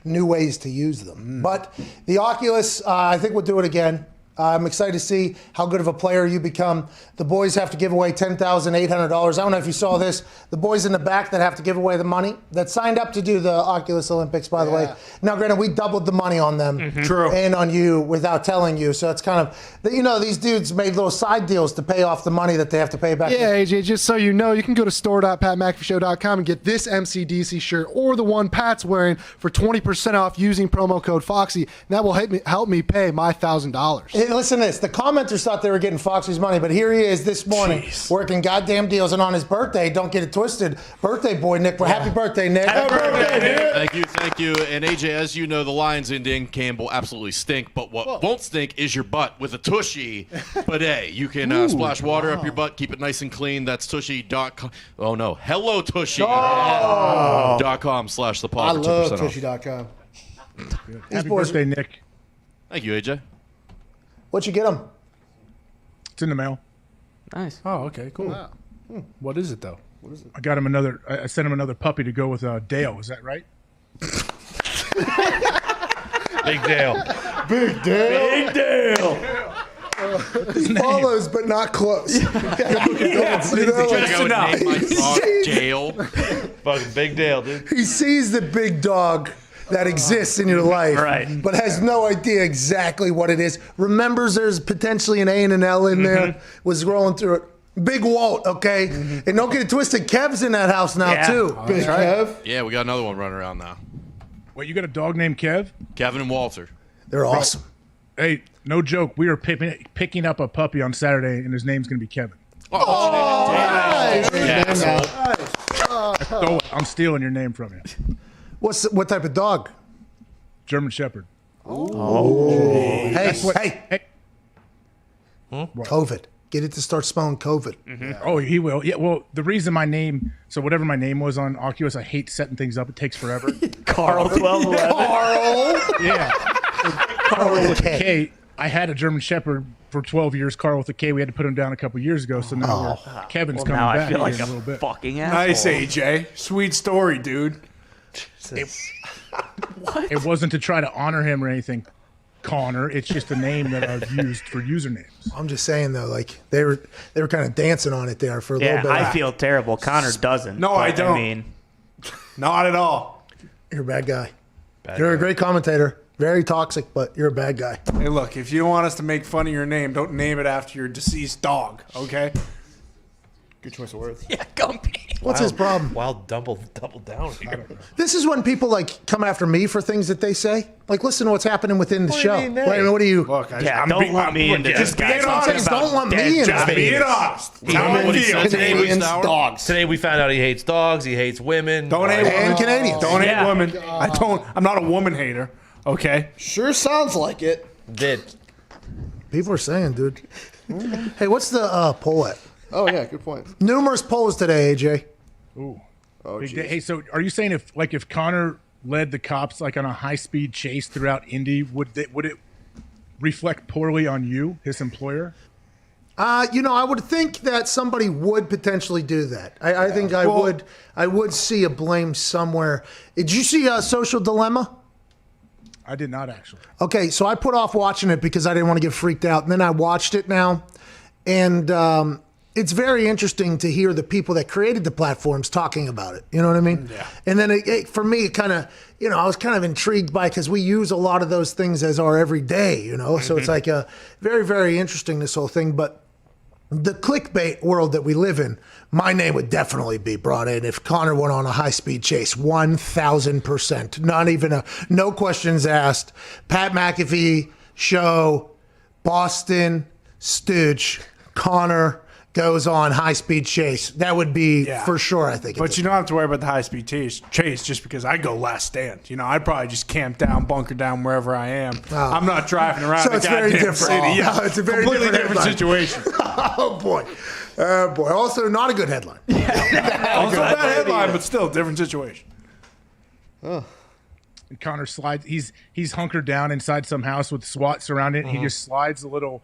new ways to use them. But the Oculus, I think we'll do it again. I'm excited to see how good of a player you become. The boys have to give away $10,800. I don't know if you saw this. The boys in the back that have to give away the money that signed up to do the Oculus Olympics, by the way. Now, granted, we doubled the money on them True. and on you without telling you. So it's kind of, these dudes made little side deals to pay off the money that they have to pay back. Yeah, AJ, just so you know, you can go to store.patmcafeeshow.com and get this MCDC shirt or the one Pat's wearing for 20% off using promo code Foxy. And that will help me pay my $1,000. Hey, listen to this. The commenters thought they were getting Foxy's money, but here he is this morning working goddamn deals. And on his birthday, don't get it twisted, birthday boy Nick. Happy birthday, Nick. Happy birthday, Nick. Thank you. And AJ, as you know, the Lions in Dan Campbell absolutely stink, but what won't stink is your butt with a Tushy bidet. You can splash water up your butt, keep it nice and clean. That's Tushy.com. Oh, no. Hello, Tushy.com/thepod. I love Tushy.com. Happy birthday, Nick. Thank you, AJ. What'd you get him? It's in the mail. Nice. Oh, okay, cool. Wow. What is it, though? I got him I sent him another puppy to go with Dale. Is that right? Big Dale. Big Dale. Big Dale. He follows, but not close. Just enough. Dale. Fucking Big Dale, dude. He sees the big dog that exists in your life, but has no idea exactly what it is. Remembers there's potentially an A and an L in there, was rolling through it. Big Walt, okay? And don't get it twisted, Kev's in that house now, too. Big Kev. Yeah, we got another one running around now. Wait, you got a dog named Kev? Kevin and Walter. They're awesome. Hey, no joke. We are picking up a puppy on Saturday, and his name's going to be Kevin. I'm stealing your name from you. What type of dog? German Shepherd. Hey. COVID. Get it to start spelling COVID. Oh, he will. Yeah, well, the reason my name, so whatever my name was on Oculus, I hate setting things up. It takes forever. Carl 1211. Carl. Yeah. Carl with a K. I had a German Shepherd for 12 years, Carl with a K. We had to put him down a couple years ago, so now Kevin's coming now back I feel like in a little bit. Fucking asshole. Nice, AJ. Sweet story, dude. It wasn't to try to honor him or anything, Connor. It's just a name that I've used for usernames. I'm just saying though, like they were kind of dancing on it there for a little bit. I feel terrible. Connor doesn't. No, I don't. I mean, not at all. You're a bad guy. You're a great commentator. Very toxic, but you're a bad guy. Hey, look, if you don't want us to make fun of your name, don't name it after your deceased dog, okay? Good choice of words. Yeah, Gumpy. What's his problem? Wild double down here. This is when people like come after me for things that they say. Like, listen to what's happening within the What do show. you mean that? Wait, what do you? Look, Don't lump me into just this. being honest. Don't lump me into Just this. being honest. Tell me what he said today, Canadians, Mr. Howard. dogs. Today we found out he hates dogs. He hates women. Don't hate And women. Canadians. Don't Yeah. hate women. I'm not a woman hater. Okay. Sure sounds like it. Did. People are saying, dude. Hey, what's the poll at? Oh, yeah, good point. Numerous polls today, AJ. Ooh. Oh, Big geez. day. Hey, so are you saying if Connor led the cops like on a high speed chase throughout Indy, would it reflect poorly on you, his employer? I would think that somebody would potentially do that. I think I would see a blame somewhere. Did you see Social Dilemma? I did not actually. Okay, so I put off watching it because I didn't want to get freaked out, and then I watched it now, and it's very interesting to hear the people that created the platforms talking about it. You know what I mean? Yeah. And then for me, it kind of, I was kind of intrigued by because we use a lot of those things as our everyday. So it's like a very, very interesting, this whole thing. But the clickbait world that we live in, my name would definitely be brought in if Connor went on a high-speed chase, 1,000%. Not even no questions asked. Pat McAfee show, Boston, Stooge, Connor goes on high-speed chase. That would be for sure, I think. But you don't have to worry about the high-speed chase just because I go last stand. I'd probably just camp down, bunker down wherever I am. I'm not driving around So the it's very goddamn different. city. Yeah, No, it's a very completely different different situation. Oh, boy. Oh, boy. Also, not a good headline. Also bad headline, but still different situation. And Connor slides. He's hunkered down inside some house with SWAT surrounding it. He just slides a little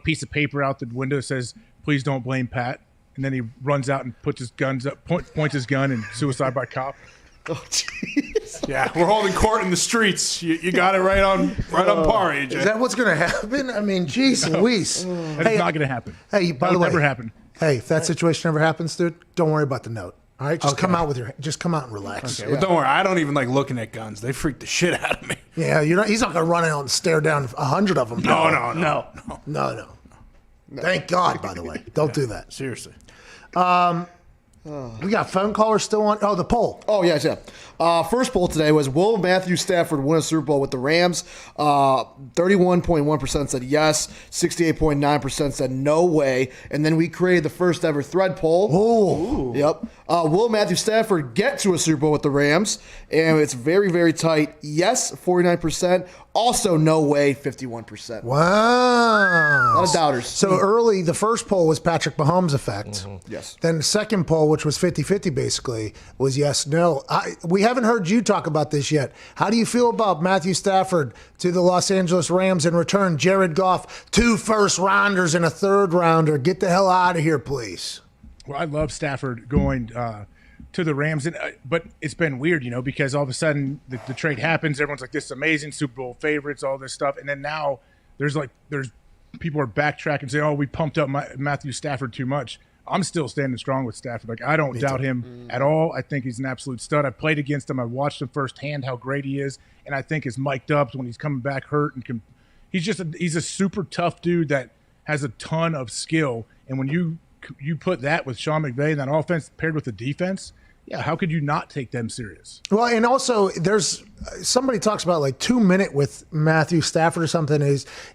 piece of paper out the window that says, "Please don't blame Pat." And then he runs out and puts his guns up, points his gun, and suicide by cop. Oh, jeez. Yeah, we're holding court in the streets. You got it right on par, AJ. Is that what's going to happen? I mean, geez Louise. That's not going to happen. Hey, by the way, never happen. Hey, if that situation ever happens, dude, don't worry about the note. All right, just come out and relax. Okay, well, don't worry. I don't even like looking at guns. They freak the shit out of me. Yeah, he's not going to run out and stare down 100 of them. No. No. Thank God, by the way. Don't do that. Seriously. We got phone callers still on. Oh, the poll. Oh, yes, yeah. First poll today was, will Matthew Stafford win a Super Bowl with the Rams? 31.1% said yes. 68.9% said no way. And then we created the first ever thread poll. Oh. Yep. Will Matthew Stafford get to a Super Bowl with the Rams? And it's very, very tight. Yes, 49%. Also, no way, 51%. Wow. A lot of doubters. So early, the first poll was Patrick Mahomes' effect. Yes. Then the second poll, which was 50-50 basically, was yes, no. We haven't heard you talk about this yet. How do you feel about Matthew Stafford to the Los Angeles Rams in return? Jared Goff, 2 first-rounders and a third-rounder. Get the hell out of here, please. Well, I love Stafford going to the Rams, but it's been weird, because all of a sudden the trade happens. Everyone's like, "This is amazing, Super Bowl favorites," all this stuff, and then now there's people are backtracking, saying, "Oh, we pumped up Matthew Stafford too much." I'm still standing strong with Stafford. Like, I don't doubt him at all. I think he's an absolute stud. I played against him. I watched him firsthand how great he is, and I think is mic'd up when he's coming back hurt and he's a super tough dude that has a ton of skill. And when you put that with Sean McVay and that offense paired with the defense, yeah, how could you not take them serious? Well, and also there's somebody talks about like 2 minute with Matthew Stafford or something.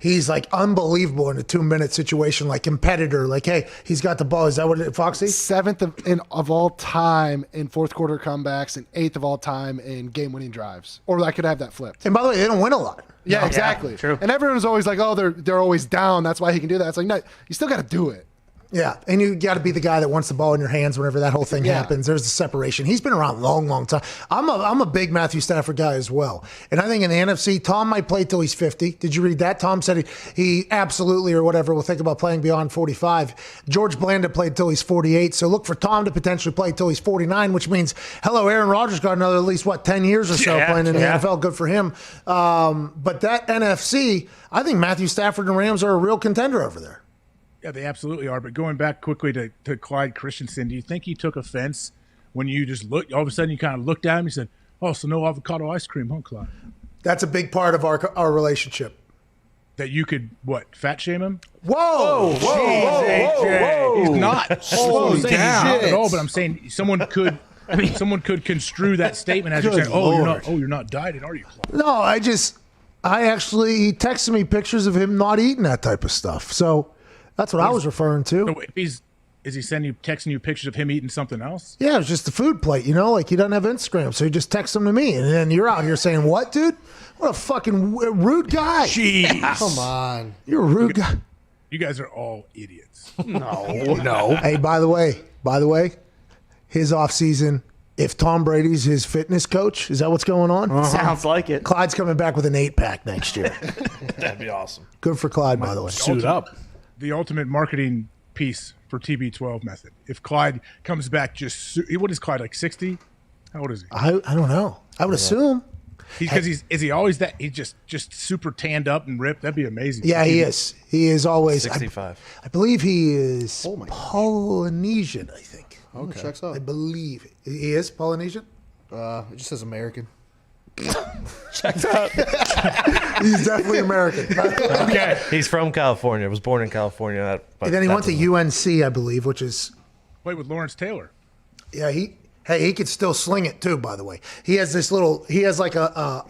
He's like unbelievable in a 2 minute situation, like competitor. Like, hey, he's got the ball. Is that what it is, Foxy? 7th of all time in fourth quarter comebacks and 8th of all time in game winning drives. Or I could have that flipped. And by the way, they don't win a lot. Yeah, exactly. True. And everyone's always like, oh, they're always down. That's why he can do that. It's like, no, you still got to do it. Yeah, and you got to be the guy that wants the ball in your hands whenever that whole thing happens. There's the separation. He's been around a long, long time. I'm a big Matthew Stafford guy as well. And I think in the NFC, Tom might play till he's 50. Did you read that? Tom said he absolutely or whatever will think about playing beyond 45. George Blanda played till he's 48. So look for Tom to potentially play till he's 49, which means, Aaron Rodgers got another at least, 10 years or so playing in the NFL. Good for him. But that NFC, I think Matthew Stafford and Rams are a real contender over there. Yeah, they absolutely are. But going back quickly to Clyde Christensen, do you think he took offense when you just looked, all of a sudden you kind of looked at him and said, "Oh, so no avocado ice cream, huh, Clyde?" That's a big part of our relationship. that you could fat shame him? Whoa! He's not Holy slowing down shit. at all. But I'm saying someone could construe that statement as you're Good saying, Lord. you're not dieting, are you? No, I actually, he texted me pictures of him not eating that type of stuff. So that's what I was referring to. So is he texting you pictures of him eating something else? Yeah, it was just the food plate, like he doesn't have Instagram, so he just texts them to me. And then you're out here saying, what, dude? What a fucking rude guy. Jeez. Come on. You're a rude guy. You guys are all idiots. No. Hey, by the way, his offseason, if Tom Brady's his fitness coach, is that what's going on? Sounds like it. Clyde's coming back with an 8-pack next year. That'd be awesome. Good for Clyde, by the way. Suit up. The ultimate marketing piece for TB12 method. If Clyde comes back what is Clyde, like 60? How old is he? I don't know. I would assume. Is he always that? He's just super tanned up and ripped. That'd be amazing. Yeah, he is. He is always 65. I believe he is Polynesian, I think. Okay. Checks out. I believe he is Polynesian. It just says American. Checked out. He's definitely American. Okay. He's from California. Was born in California. And then he went to UNC, I believe, which is Played with Lawrence Taylor. yeah. He could still sling it too. By the way, he has like a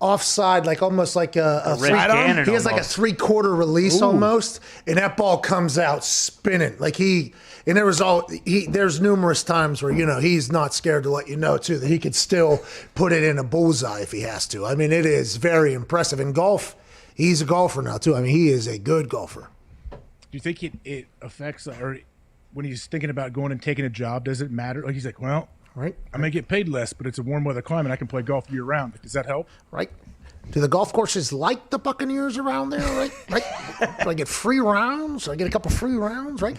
offside, like almost like a Red Cannon he has like a almost. 3/4 release almost, and that ball comes out spinning like And there's numerous times where he's not scared to let you know too that he could still put it in a bullseye if he has to. I mean, it is very impressive. In golf, he's a golfer now too. I mean, he is a good golfer. Do you think it affects, or when he's thinking about going and taking a job, does it matter? Like he's like, well, right, I may get paid less, but it's a warm weather climate. I can play golf year round. Does that help? Right. Do the golf courses like the Buccaneers around there? Right. Do I get free rounds? Do I get a couple free rounds? Right.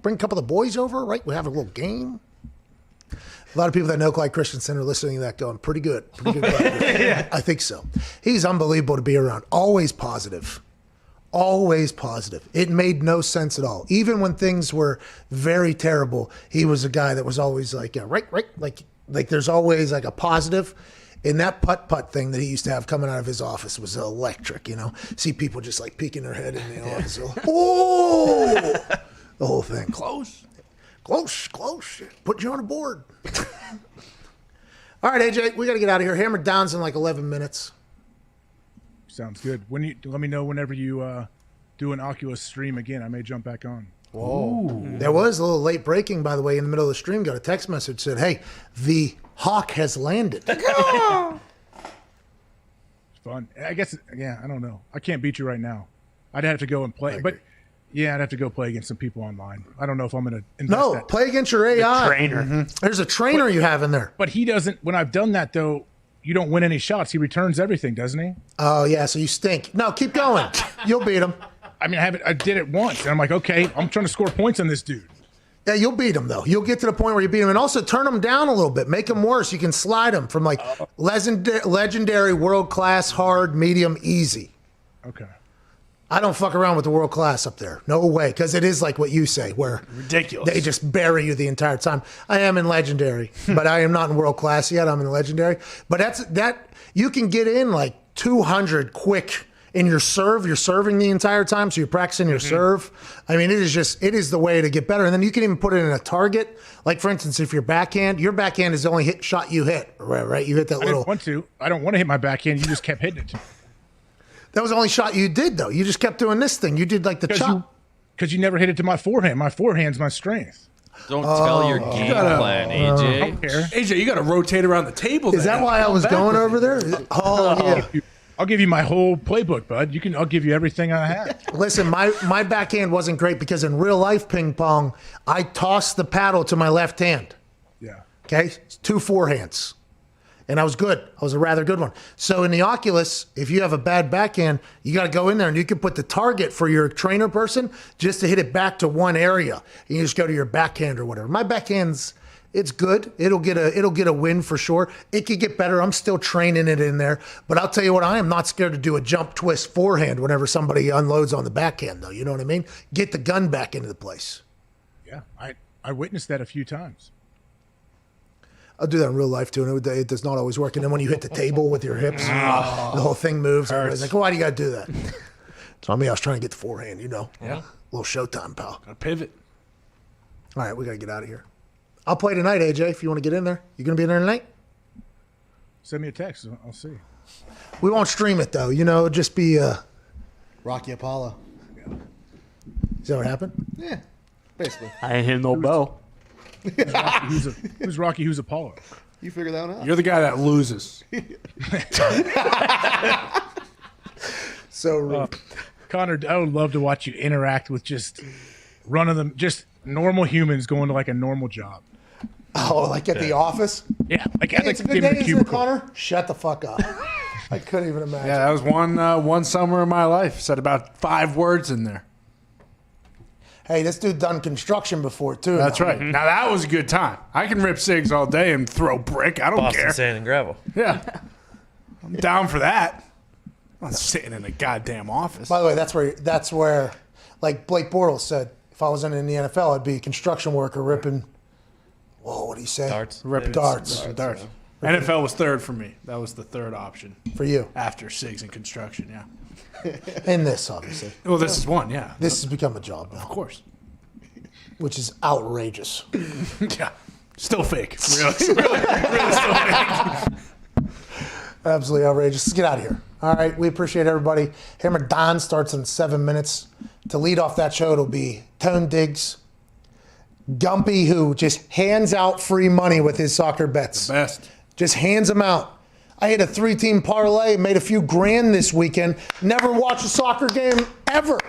Bring a couple of the boys over. Right. We have a little game. A lot of people that know Clyde Christensen are listening to that going, pretty good. Yeah. I think so. He's unbelievable to be around. Always positive. Always positive. It made no sense at all. Even when things were very terrible, he was a guy that was always like, right. Like there's always like a positive. And that putt thing that he used to have coming out of his office was electric, See people just like peeking their head in the office. Oh! The whole thing. Close. Put you on a board. All right, AJ, we got to get out of here. Hammer Down's in like 11 minutes. Sounds good. Let me know whenever you do an Oculus stream again. I may jump back on. Whoa. There was a little late breaking, by the way, in the middle of the stream. Got a text message said, hey, the Hawk has landed. Fun. I guess, I don't know. I can't beat you right now. I'd have to go and play. But, I'd have to go play against some people online. I don't know if I'm going to invest that. Play against your AI. Trainer. Mm-hmm. There's a trainer you have in there. But he doesn't. When I've done that, though, you don't win any shots. He returns everything, doesn't he? Oh, yeah, so you stink. No, keep going. You'll beat him. I mean, I did it once, and I'm like, okay, I'm trying to score points on this dude. Yeah, you'll beat him, though. You'll get to the point where you beat him. And also turn him down a little bit. Make him worse. You can slide him from like legendary, world-class, hard, medium, easy. Okay. I don't fuck around with the world-class up there. No way. Because it is like what you say, where ridiculous. They just bury you the entire time. I am in legendary, but I am not in world-class yet. I'm in legendary. But you can get in like 200 quick in your serve. You're serving the entire time, so you're practicing your serve. I mean, it is the way to get better. And then you can even put it in a target. Like, for instance, if your backhand is the only shot you hit, right? You hit that little. I don't want to hit my backhand. You just kept hitting it to me. That was the only shot you did, though. You just kept doing this thing. You did like the chop. Because you never hit it to my forehand. My forehand's my strength. Don't tell your game plan, AJ. I don't care. AJ, you got to rotate around the table. Is that why I was going over there? Oh, yeah. I'll give you my whole playbook, bud. I'll give you everything I have. Listen, my backhand wasn't great because in real life ping pong, I tossed the paddle to my left hand. Yeah. Okay? 2 forehands. And I was good. I was a rather good one. So in the Oculus, if you have a bad backhand, you got to go in there and you can put the target for your trainer person just to hit it back to one area. And you just go to your backhand or whatever. My backhand's, it's good. It'll get a win for sure. It could get better. I'm still training it in there. But I'll tell you what, I am not scared to do a jump twist forehand whenever somebody unloads on the backhand, though. You know what I mean? Get the gun back into the place. Yeah, I witnessed that a few times. I'll do that in real life too, and it does not always work. And then when you hit the table with your hips, the whole thing moves. Everybody's like, why do you got to do that? So I was trying to get the forehand, Yeah. A little showtime, pal. A pivot. All right, we got to get out of here. I'll play tonight, AJ, if you want to get in there. You going to be in there tonight? Send me a text. I'll see. We won't stream it, though. It'll just be Rocky Apollo. Is that what happened? Yeah, basically. I ain't hitting no bell. Who's Rocky? Who's Apollo? You figure that one out. You're the guy that loses. So, Connor, I would love to watch you interact with just just normal humans going to like a normal job. Oh, like at the office? Yeah, like Hey, at it's a the good day, isn't it, cubicle. Connor? Shut the fuck up. I couldn't even imagine. Yeah, that was one summer of my life. Said about 5 words in there. Hey, this dude done construction before, too. That's right. Now, that was a good time. I can rip cigs all day and throw brick. I don't Boston care. sand and gravel. Yeah. I'm down for that. I'm not sitting in a goddamn office. By the way, that's where, like Blake Bortles said, if I was in the NFL, I'd be a construction worker ripping, what do you say? Darts. Ripping Darts. Darts. NFL was third for me. That was the third option. For you. After cigs and construction, yeah. And this, obviously. Well, this is one, yeah. This has become a job now. Of course. Which is outrageous. Yeah. Still fake. Really still fake. Absolutely outrageous. Let's get out of here. All right. We appreciate everybody. Hammer Don starts in 7 minutes. To lead off that show, it'll be Tone Diggs. Gumpy, who just hands out free money with his soccer bets. The best. Just hands them out. I hit a 3-team parlay, made a few grand this weekend. Never watched a soccer game ever.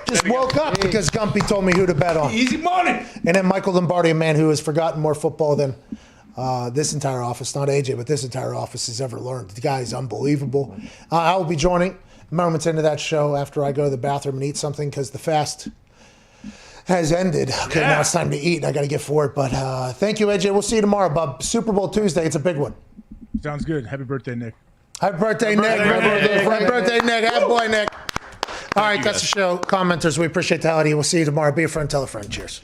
Just woke up because Gumpy told me who to bet on. Easy money. And then Michael Lombardi, a man who has forgotten more football than this entire office, not AJ, but this entire office has ever learned. The guy is unbelievable. I will be joining moments into that show after I go to the bathroom and eat something because the fast has ended. Okay, now it's time to eat. I got to get for it. But thank you, AJ. We'll see you tomorrow, bub. Super Bowl Tuesday. It's a big one. Sounds good. Happy birthday, Nick. Happy birthday, Nick. Happy birthday, Nick. Happy boy, Nick. All right, that's the show. Commenters, we appreciate the howdy. We'll see you tomorrow. Be a friend, tell a friend. Cheers.